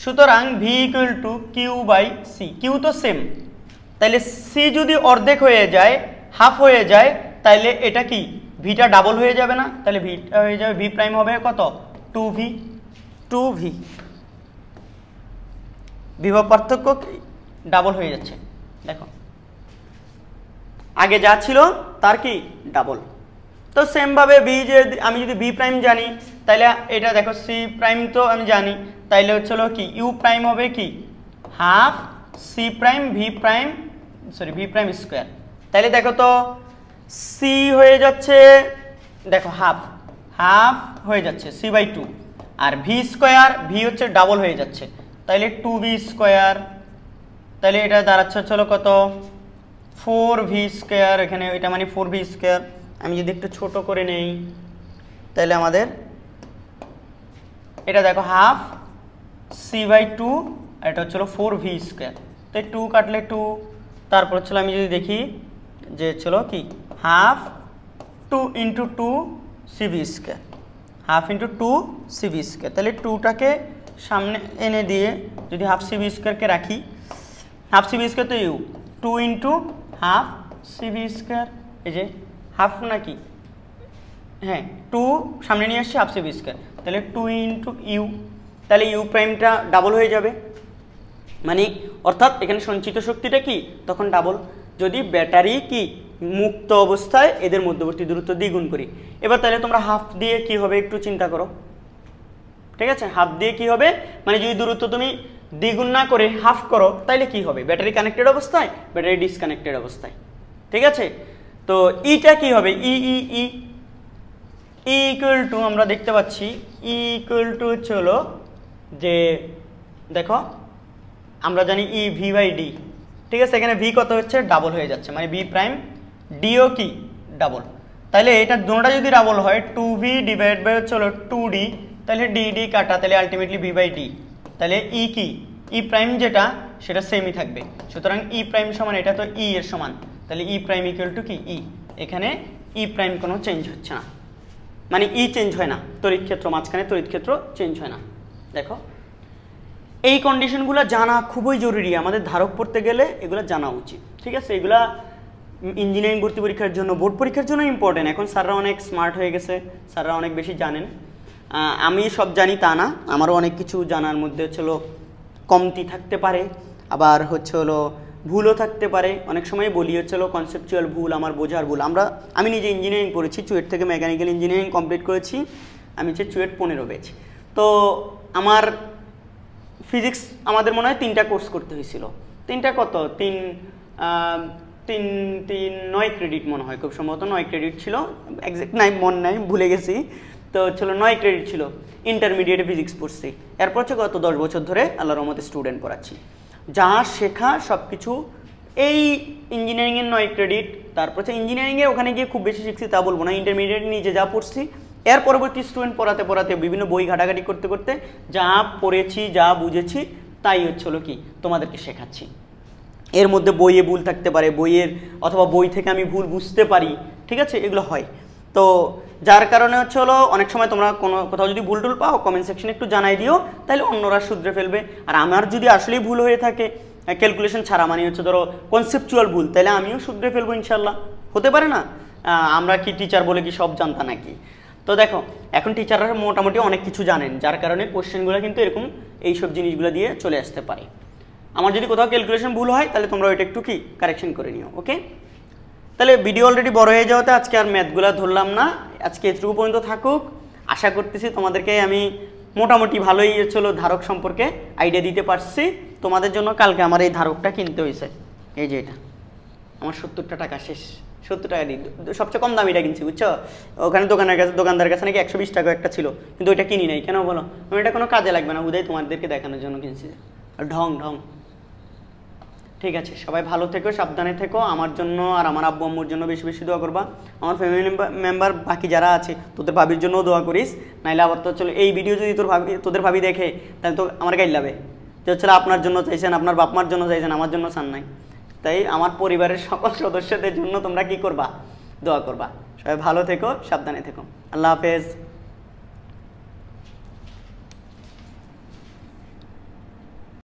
সুতরাং V equal to Q by C, Q তো সেম, তাইলে সি যদি অর্ধেক হয়ে যায়, হাফ হয়ে যায়, তাইলে এটা কি ভিটা ডাবল হয়ে যাবে না, তাহলে ভিটা হয়ে যাবে ভি প্রাইম হবে কত 2v, 2v, বিভব পার্থক্য ডাবল হয়ে যাচ্ছে, দেখো আগে যা ছিল তার কি ডাবল। তো সেম ভাবে ভি, যে আমি যদি ভি প্রাইম জানি, তাইলে এটা দেখো সি প্রাইম তো আমি জানি, তাইলে হচ্ছে কি ইউ প্রাইম হবে কি half C prime V prime, sorry V prime square, তাইলে দেখো তো সি হয়ে যাচ্ছে, দেখো হাফ হাফ হয়ে যাচ্ছে সি বাই 2, আর ভি স্কোয়ার, ভি হচ্ছে ডাবল হয়ে যাচ্ছে, তাইলে 2v স্কোয়ার, তাহলে এটা দাঁড়াচ্ছে হচ্ছে কত 4v স্কোয়ার, এখানে এটা মানে 4v স্কোয়ার, আমি যদি একটু ছোট করে নেই তাহলে আমাদের এটা দেখো হাফ সি বাই 2, আর এটা হচ্ছিল 4v স্কোয়ার, তো 2 কাটলে 2, তারপর হচ্ছিল আমি যদি দেখি যে ছিল কি half 2 into 2 C v square, half into 2 C v square, তাহলে 2টাকে সামনে এনে দিয়ে যদি হাফ সিv স্কোয়ারকে রাখি, হাফ সিv স্কোয়ার তো ইউ, 2 ইন্টু হাফ সিv স্কোয়ার, এই যে হাফ নাকি, হ্যাঁ 2 সামনে নিয়ে আসছি হাফ সিv স্কোয়ার, তাহলে 2 ইন্টু ইউ, তাহলে ইউ প্রাইমটা ডাবল হয়ে যাবে, মানে অর্থাৎ এখানে সঞ্চিত শক্তিটা কি তখন ডাবল, যদি ব্যাটারি কি মুক্ত অবস্থায় এদের মধ্যবর্তী দূরত্ব দ্বিগুণ করি। এবার তাহলে তোমরা হাফ দিয়ে কি হবে একটু চিন্তা করো, ঠিক আছে? হাফ দিয়ে কি হবে, মানে যদি দূরত্ব তুমি দ্বিগুণ না করে হাফ করো তাহলে কি হবে, ব্যাটারি কানেক্টেড অবস্থায়, ব্যাটারি ডিসকানেক্টেড অবস্থায়, ঠিক আছে? তো ইটা কি হবে, ই ই ই ইকুয়াল টু আমরা দেখতে পাচ্ছি ই ইকুয়াল টু হচ্ছে হলো যে দেখো আমরা জানি ই ভি বাই ডি, ঠিক আছে? এখানে ভি কত হচ্ছে, ডাবল হয়ে যাচ্ছে, মানে বি প্রাইম ডিও কি ডাবল। তাহলে এটা দুটোটা যদি ডাবল হয় 2v ডিভাইড বাই হচ্ছে হলো 2d, তাহলে ডি ডি কাটা, তাহলে আলটিমেটলি ভি বাই ডি। তাহলে ই কি, ই প্রাইম যেটা সেটা সেমই থাকবে, সুতরাং ই প্রাইম সমান এটা তো ই এর সমান, তাহলে ই প্রাইম ইকুয়াল টু কি ই। এখানে ই প্রাইম কোনো চেঞ্জ হচ্ছে না, মানে ই চেঞ্জ হয় না, তড়িৎ ক্ষেত্র মাঝখানে তড়িৎ ক্ষেত্র চেঞ্জ হয় না। দেখো এই কন্ডিশনগুলো জানা খুবই জরুরি, আমাদের ধারক পড়তে গেলে এগুলো জানা উচিত, ঠিক আছে? এগুলা ইঞ্জিনিয়ারিং ভর্তি পরীক্ষার জন্য, বোর্ড পরীক্ষার জন্য ইম্পর্টেন্ট। এখন স্যাররা অনেক স্মার্ট হয়ে গেছে, স্যাররা অনেক বেশি জানেন, আমি সব জানি তা না, আমারও অনেক কিছু জানার মধ্যে হচ্ছে হলো কমতি থাকতে পারে, আবার হচ্ছে হলো ভুলও থাকতে পারে। অনেক সময় বলি হচ্ছে হলো কনসেপচুয়াল ভুল, আমার বোঝার ভুল। আমি নিজে ইঞ্জিনিয়ারিং পড়েছি, চুয়েট থেকে মেকানিক্যাল ইঞ্জিনিয়ারিং কমপ্লিট করেছি, আমি হচ্ছে চুয়েট 15 ব্যাচ। তো আমার ফিজিক্স আমাদের মনে হয় 3টা কোর্স করতে হয়েছিল, 3টা কত 9 ক্রেডিট মনে হয়, খুব সম্ভবত 9 ক্রেডিট ছিল, এক্সাক্ট নাই মনে নাই, ভুলে গেছি। তো ছিল 9 ক্রেডিট ছিল, ইন্টারমিডিয়েটে ফিজিক্স পড়ছি, এরপর হচ্ছে গত 10 বছর ধরে আল্লাহর রহমতে স্টুডেন্ট পড়াচ্ছি। যা শেখা সব কিছু এই ইঞ্জিনিয়ারিংয়ের 9 ক্রেডিট, তারপর হচ্ছে ইঞ্জিনিয়ারিংয়ে ওখানে গিয়ে খুব বেশি শিখছি তা বলবো না, ইন্টারমিডিয়েট নিজে যা পড়ছি, এর পরবর্তী স্টুডেন্ট পড়াতে পড়াতে বিভিন্ন বই ঘাটাঘাটি করতে করতে যা পড়েছি যা বুঝেছি তাই হচ্ছে হলো কি তোমাদেরকে শেখাচ্ছি। এর মধ্যে বইয়ে ভুল থাকতে পারে, বইয়ের অথবা বই থেকে আমি ভুল বুঝতে পারি, ঠিক আছে? এগুলো হয়। তো যার কারণে হচ্ছে হলো অনেক সময় তোমরা কোথাও যদি ভুল টুল পাও কমেন্ট সেকশনে একটু জানাই দিও, তাহলে অন্যরা শুধরে ফেলবে। আর আমার যদি আসলেই ভুল হয়ে থাকে ক্যালকুলেশন ছাড়া, মানে হচ্ছে ধরো কনসেপচুয়াল ভুল, তাহলে আমিও শুধরে ফেলবো ইনশাল্লাহ, হতে পারে না? আমরা কি টিচার বলে কি সব জানতা নাকি? তো দেখো এখন টিচাররা মোটামুটি অনেক কিছু জানেন, যার কারণে কোশ্চেনগুলো কিন্তু এরকম এইসব জিনিসগুলো দিয়ে চলে আসতে পারে। আমার যদি কোথাও ক্যালকুলেশন ভুল হয় তাহলে তোমরা ওইটা একটু কি কারেকশন করে নিও, ওকে? তাহলে ভিডিও অলরেডি বড় হয়ে যাওয়াতে আজকে আর ম্যাথগুলো ধরলাম না, আজকে এটুকু পর্যন্ত থাকুক। আশা করতেছি তোমাদেরকে আমি মোটামুটি ভালোই হচ্ছিল ধারক সম্পর্কে আইডিয়া দিতে পারছি। তোমাদের জন্য কালকে আমার এই ধারকটা কিনতে হয়েছে, এই যে এটা আমার 70টা টাকা শেষ, 70 টাকা দিই, সবচেয়ে কম দামিটা কিনছি, বুঝছো? ওখানে দোকানদারের কাছে নাকি 120 টাকা একটা ছিল, কিন্তু ওইটা কিনি নাই। কেন বলো? আমি এটা কোনো কাজে লাগবে না, উদয় তোমাদেরকে দেখানোর জন্য কিনছি। ঢং ঢং। ঠিক আছে, সবাই ভালো থেকো, সাবধানে থেকো। আমার জন্য আর আমার আব্বু আম্মুর জন্য বেশি বেশি দোয়া করবা। আমার ফ্যামিলি মেম্বার বাকি যারা আছে তোদের ভাবির জন্যও দোয়া করিস, নাইলে আবার তো চলো এই ভিডিও যদি তোদের ভাবি দেখে তাহলে তো আমার গাইল যাবে যে হচ্ছে আপনার জন্য চাইছেন, আপনার বাপ মার জন্য চাইছেন, আমার জন্য চান নাই। তাই আমার পরিবারের সকল সদস্যদের জন্য তোমরা কি করবা? দোয়া করবা। সবাই ভালো থেকো, সাবধানে থেকো। আল্লাহ হাফেজ।